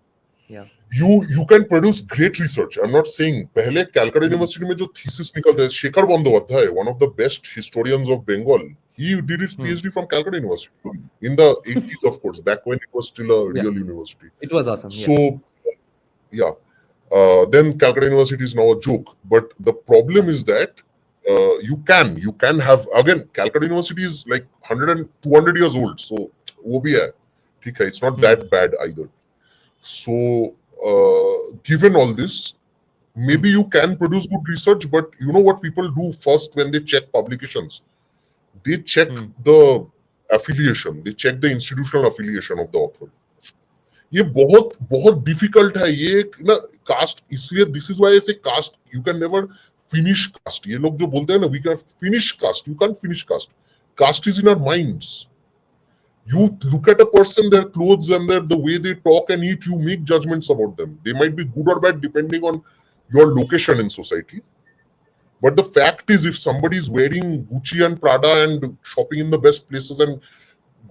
S2: Yeah.
S3: You can produce great research. I'm not saying पहले Calcutta University में जो thesis निकलता है, Shekhar Bandyopadhyay, one of the best historians of Bengal, he did his PhD from Calcutta University in the 80s, of course, back when it was still a real university.
S2: It was awesome.
S3: So, yeah. Then Calcutta University is now a joke. But the problem is that you can have, again, Calcutta University is like 100 and 200 years old. So, वो भी है. ठीक है, it's not that bad either. So, given all this, maybe you can produce good research, but you know what people do first when they check publications? They check the affiliation, they check the institutional affiliation of the author. ये बहुत बहुत difficult है ये ना cast, इसलिए this is why I say caste you can never finish caste. ये लोग जो बोलते हैं ना we can finish caste, you can't finish caste. Caste is in our minds. You look at a person, their clothes and the way they talk and eat, you make judgments about them. They might be good or bad depending on your location in society. But the fact is, if somebody is wearing Gucci and Prada and shopping in the best places and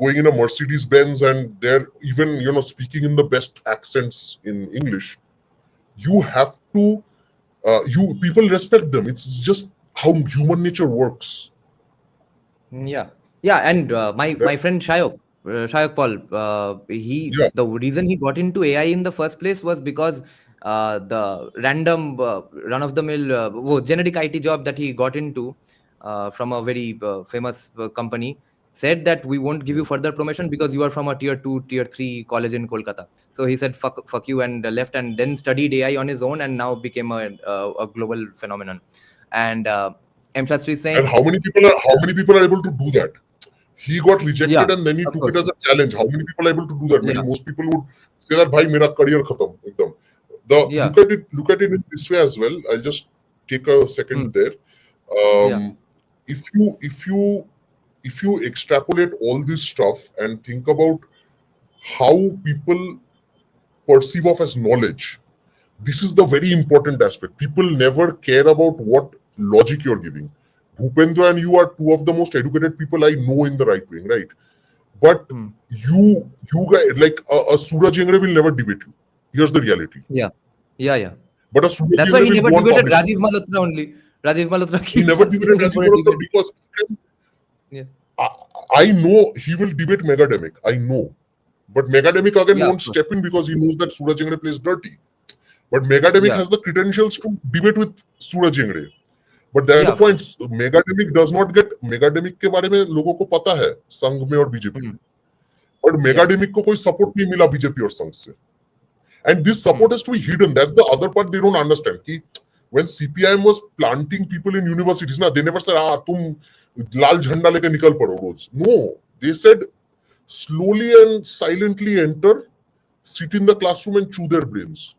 S3: going in a Mercedes Benz and they're even, speaking in the best accents in English, you have to, people respect them. It's just how human nature works.
S2: Yeah, and my friend Shayok Paul, the reason he got into AI in the first place was because the random run-of-the-mill generic IT job that he got into from a very famous company said that we won't give you further promotion because you are from a tier 2, tier 3 college in Kolkata. So he said fuck you and left, and then studied AI on his own and now became a global phenomenon. And M. Shastri is saying,
S3: and how many people are able to do that? He got rejected and then he took it as a challenge. How many people are able to do that? Most people would say that, "Bhai, mera career khatam." Ekdam. Look at it in this way as well. I'll just take a second there. If you extrapolate all this stuff and think about how people perceive of as knowledge, this is the very important aspect. People never care about what logic you're giving. Bhupendra and you are two of the most educated people I know in the right wing, right? But you guys, like a Suraj Engre will never debate you. Here's the reality.
S2: Yeah.
S3: But a Suraj
S2: That's why
S3: Engre
S2: he
S3: will
S2: never
S3: go on
S2: debated
S3: publishing.
S2: Rajiv Malhotra only. Rajiv Malhotra
S3: He
S2: keeps
S3: never
S2: on
S3: debated
S2: saying
S3: Rajiv
S2: he won't
S3: Malhotra
S2: debate.
S3: because
S2: Yeah.
S3: I know he will debate Megademic. I know. But Megademic again
S2: Yeah,
S3: won't
S2: of course.
S3: step in because he knows that Suraj Engre plays dirty. But Megademic
S2: Yeah.
S3: has the credentials to debate with Suraj Engre. But that's
S2: Yeah,
S3: the
S2: of
S3: point.
S2: course.
S3: Megademic does not get Megademic के बारे में लोगों को पता है संघ में और बीजेपी में. But Megademic को कोई support नहीं मिला बीजेपी और संघ से. And this support has to be hidden. That's the other part they don't understand. कि when CPIM was planting people in universities, ना, they never said, तुम लाल झंडा लेके निकल पड़ो रोज. No, they said slowly and silently enter, sit in the classroom and chew their brains.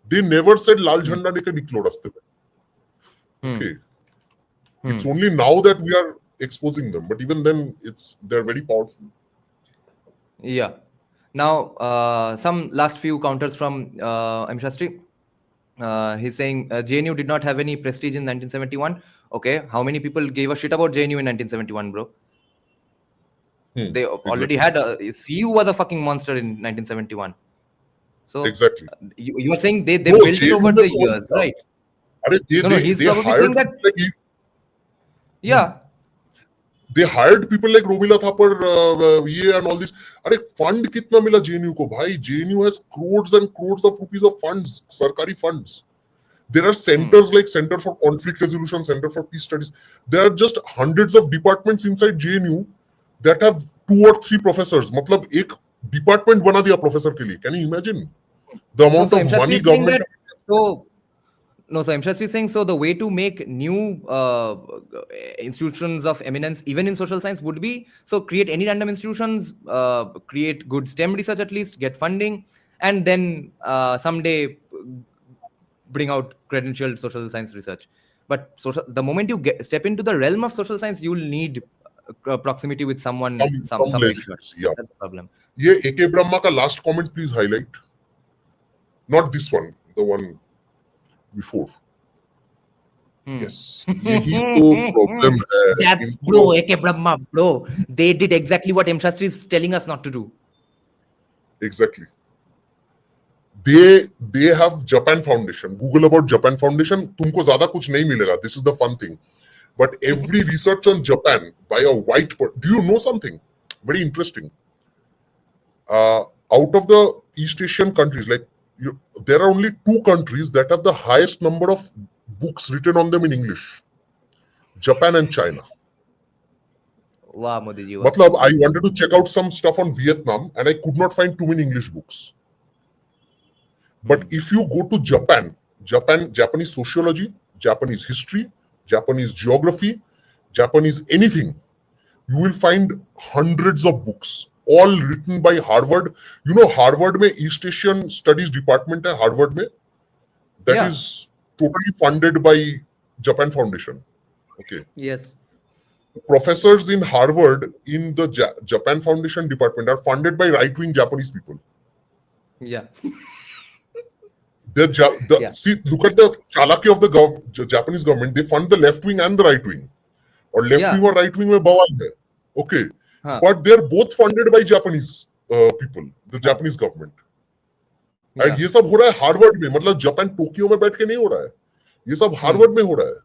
S3: They never said लाल झंडा लेके निकलो रास्ते में. Okay. It's only now that we are exposing them, but even then, they're very powerful.
S2: Yeah. Now, some last few counters from M. Shastri. He's saying JNU did not have any prestige in 1971. Okay, how many people gave a shit about JNU in 1971, bro? They already had CU was a fucking monster in 1971. So
S3: Exactly.
S2: You are saying they built it over the years, right? He's probably saying that. Yeah.
S3: They hired people like Romila Thapar, and all this. Fund kitna mila JNU ko? Bhai, JNU has crores and crores of rupees of funds, sarkari funds. There are centers like Center for Conflict Resolution, Center for Peace Studies. There are just hundreds of departments inside JNU that have 2 or 3 professors. Matlab, ek department bana diya professor ke liye. Can you imagine the amount of money government?
S2: So M. Shastri is saying, so the way to make new institutions of eminence, even in social science, would be, so create any random institutions, create good STEM research at least, get funding, and then someday bring out credentialed social science research. But the moment you step into the realm of social science, you'll need proximity with someone, some legends.
S3: Yeah.
S2: That's the problem.
S3: Ye A.K. Brahma ka last comment please highlight. Not this one, the one before. Yes. Yahi to problem hai.
S2: That, bro, A.K. Brahma, bro, they did exactly what M. Shastri is telling us not to do.
S3: Exactly. They have Japan Foundation. Google about Japan Foundation. Tumko zyada kuch nahi milega. This is the fun thing. But every research on Japan by a white person. Do you know something very interesting? Out of the East Asian countries, like there are only 2 countries that have the highest number of books written on them in English. Japan and China.
S2: Wow, Modi ji.
S3: Matlab, I wanted to check out some stuff on Vietnam and I could not find too many English books. But if you go to Japanese sociology, Japanese history, Japanese geography, Japanese anything, you will find hundreds of books, all written by Harvard. You know, Harvard mein East Asian Studies Department hai Harvard mein. That is totally funded by Japan Foundation. Okay.
S2: Yes.
S3: Professors in Harvard in the Japan Foundation department are funded by right-wing Japanese people.
S2: Yeah.
S3: See, look at the chalaki of the Japanese government. They fund the left wing and the right wing. Or left wing or right wing mein bawal hai. Okay. But they're both funded by Japanese people, the Japanese government. And ये सब हो रहा है Harvard में, मतलब Japan Tokyo में बैठ के नहीं हो रहा है, ये सब हार्वर्ड में हो रहा है.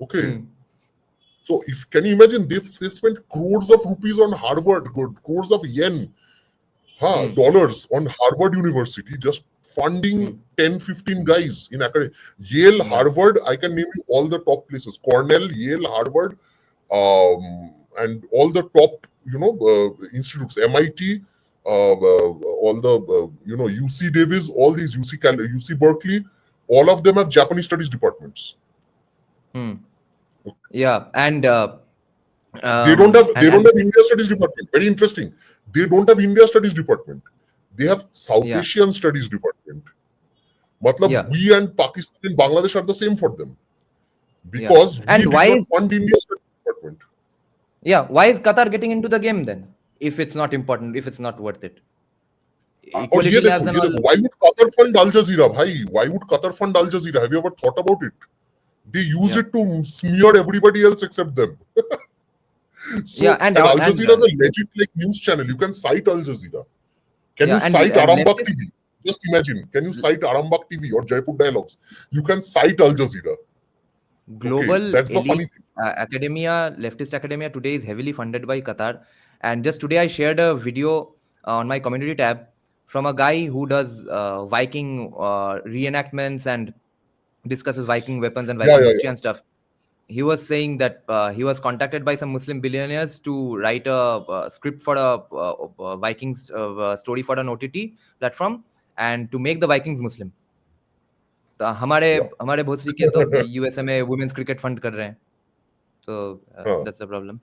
S3: Okay. So if can you imagine they spent crores of rupees on Harvard, crores of yen, dollars on Harvard University, just funding 10-15 guys in academia. Yale, Harvard, I can name you all the top places. Cornell, Yale, Harvard, and all the top, institutes, MIT, all the, UC Davis, all these UC Berkeley, all of them have Japanese studies departments.
S2: Yeah, and
S3: they don't have India Studies Department. Very interesting. They don't have India Studies Department. They have South Asian Studies Department. Matlab, we and Pakistan and Bangladesh are the same for them. Because we did not fund India Studies Department.
S2: Yeah, why is Qatar getting into the game then? If it's not important, if it's not worth it. Equality labs and all.
S3: Why would Qatar fund Al Jazeera, bhai? Why would Qatar fund Al Jazeera? Have you ever thought about it? They use
S2: Yeah.
S3: it to smear everybody else except them. So,
S2: Yeah,
S3: and Al Jazeera is a legit like news channel. You can cite Al Jazeera. Can
S2: Yeah,
S3: you
S2: and
S3: cite Arambagh
S2: leftists-
S3: TV? Just imagine. Can you cite Arambagh TV or Jaipur Dialogues? You can cite Al Jazeera.
S2: global
S3: that's the
S2: elite
S3: funny thing.
S2: academia, leftist academia today is heavily funded by Qatar. And just today, I shared a video on my community tab from a guy who does Viking reenactments and discusses Viking weapons and Viking history and stuff. He was saying that he was contacted by some Muslim billionaires to write a script for a Vikings story for an OTT platform and to make the Vikings Muslim. तो हमारे भोसड़ी के तो USA में women's cricket fund कर रहे हैं, so that's the problem.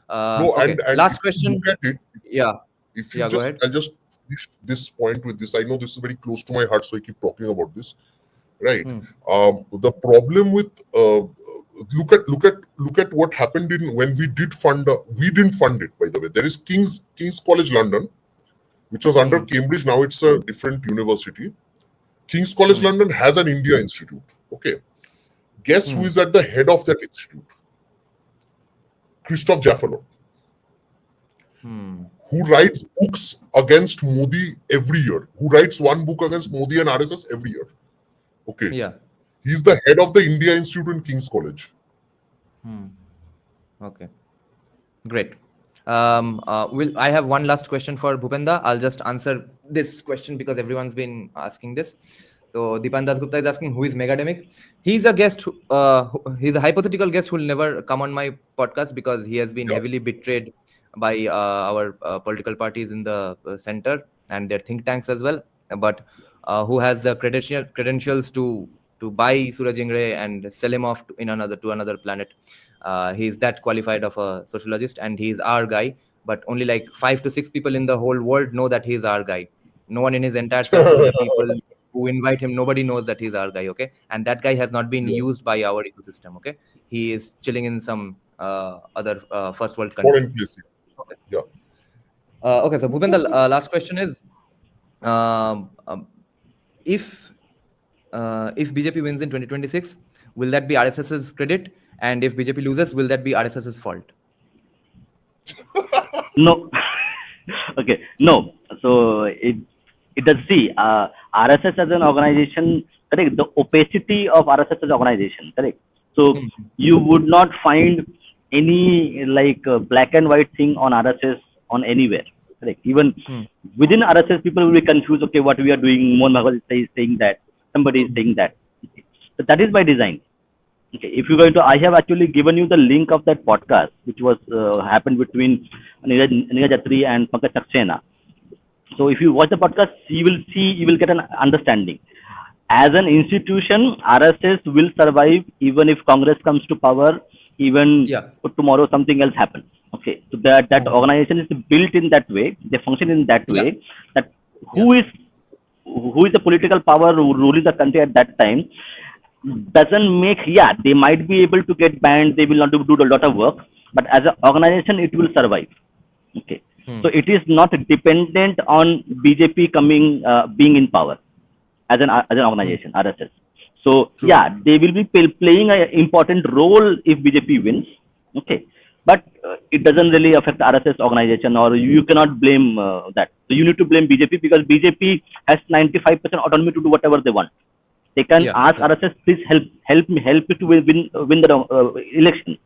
S3: No,
S2: Okay,
S3: and
S2: last
S3: if you
S2: question.
S3: look at it,
S2: Yeah,
S3: if you
S2: go
S3: just,
S2: ahead.
S3: I'll just finish this point with this. I know this is very close to my heart, so I keep talking about this. Right. The problem with look at what happened in when we did fund. We didn't fund it, by the way. There is King's College London, which was under Cambridge. Now it's a different university. King's College London has an India Institute. Okay. Guess who is at the head of that institute? Christoph Jaffalo. Who writes books against Modi every year. Who writes one book against Modi and RSS every year. Okay.
S2: Yeah.
S3: He's the head of the India Institute in King's College.
S2: Okay. Great. I have one last question for Bhupenda. I'll just answer this question because everyone's been asking this. So Deepan Das Gupta is asking, who is Megademic? He's a guest. He's a hypothetical guest who will never come on my podcast because he has been heavily betrayed by our political parties in the center and their think tanks as well. But who has the credentials to buy Suraj Ingre and sell him off to another planet. He's that qualified of a sociologist, and he's our guy. But only like 5 to 6 people in the whole world know that he's our guy. No one in his entire circle, the people who invite him, nobody knows that he's our guy. Okay, and that guy has not been used by our ecosystem. Okay, he is chilling in some other first world country.
S3: Foreign place.
S2: Okay.
S3: Yeah.
S2: Okay, so Bhupenda, last question is, if BJP wins in 2026, will that be RSS's credit? And if BJP loses, will that be RSS's fault?
S4: No. Okay. No. So it does see RSS as an organization, correct? The opacity of RSS as an organization, correct? So you would not find any like black and white thing on RSS on anywhere, correct? Even within RSS, people will be confused. Okay, what we are doing? Mohan Bhagwat is saying that, somebody is saying that. So that is by design. Okay, if you're going to, I have actually given you the link of that podcast, which was happened between Neeraj Atri and Pankaj Saxena. So if you watch the podcast, you will get an understanding. As an institution, RSS will survive even if Congress comes to power, even tomorrow something else happens. Okay, so that organization is built in that way. They function in that way. That who is the political power ruling the country at that time doesn't make, they might be able to get banned, they will not do a lot of work, but as an organization, it will survive. Okay. So it is not dependent on BJP coming, being in power as an organization, RSS. So, they will be playing an important role if BJP wins. Okay. But it doesn't really affect the RSS organization, or you cannot blame that. So you need to blame BJP because BJP has 95% autonomy to do whatever they want. They can ask RSS, please help me to win the election.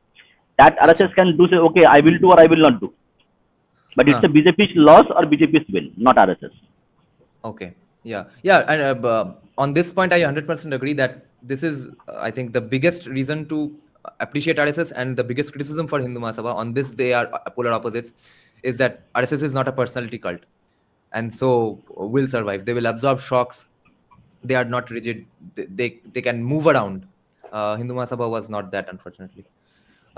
S4: That RSS can do, say, okay, I will do or I will not do. But it's a BJP's loss or BJP's win, not RSS.
S2: Okay. Yeah. And on this point, I 100% agree that this is, I think, the biggest reason to appreciate RSS and the biggest criticism for Hindu Mahasabha. On this, they are polar opposites. Is that RSS is not a personality cult, and so will survive. They will absorb shocks. They are not rigid. They can move around. Hindu Mahasabha was not that, unfortunately.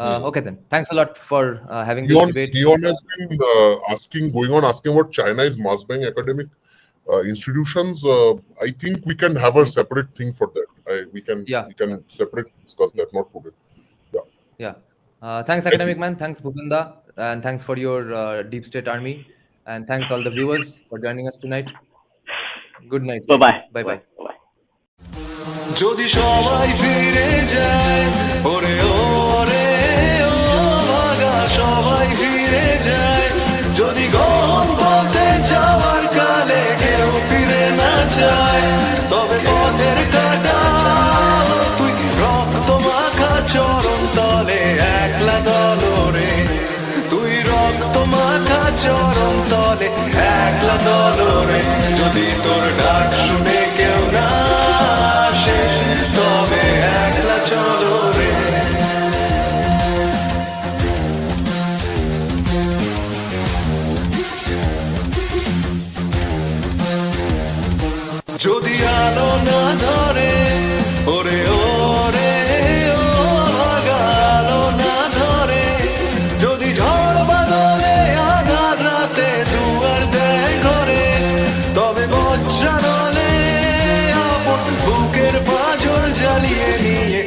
S2: Okay, then. Thanks a lot for having this debate.
S3: Leon has been asking about China's mass bank academic institutions. I think we can have a separate thing for that. We can separate discuss that, not today.
S2: Thanks, AcademicMan. Thanks, Bhupenda. And thanks for your Deep State Army. And thanks all the viewers for joining us tonight. Good night.
S4: Bye-bye.
S2: Bye-bye.
S4: Bye-bye.
S1: যদি সবাই ফিরে যায়, ওরে ওরে ও ভাগা সবাই ফিরে যায়, যদি গহন পথে যাওয়ার কালে কেউ ফিরে না যায়, তবে পথের কাটা তুই রক্ত মাখা চরণ তলে একলা দলরে, তুই রক্ত মাখা চরণ তলে একলা দলরে, যদি তোর ডাক শুনে কেউ না আসে তবে একলা চলো রে। যদি আলো না ধরে, ওরে ওরে ও ভাগা আলো না ধরে, যদি ঝড় বাদলে আধার রাতে দুয়ার দেয় ঘরে, তবে বজ্রানলে আপন বুকের পাঁজর জ্বালিয়ে নিয়ে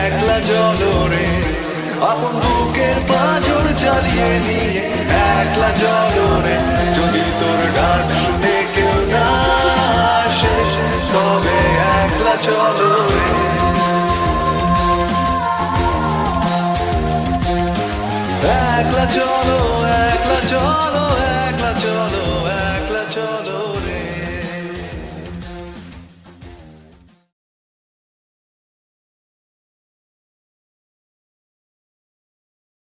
S1: একলা জলরে, আপন বুকের পাঁজর জ্বালিয়ে নিয়ে একলা জলরে, যদি তোর ডাক শুনে কেউ না আসে তবে একলা চলো রে। একলা চলো, একলা চলো,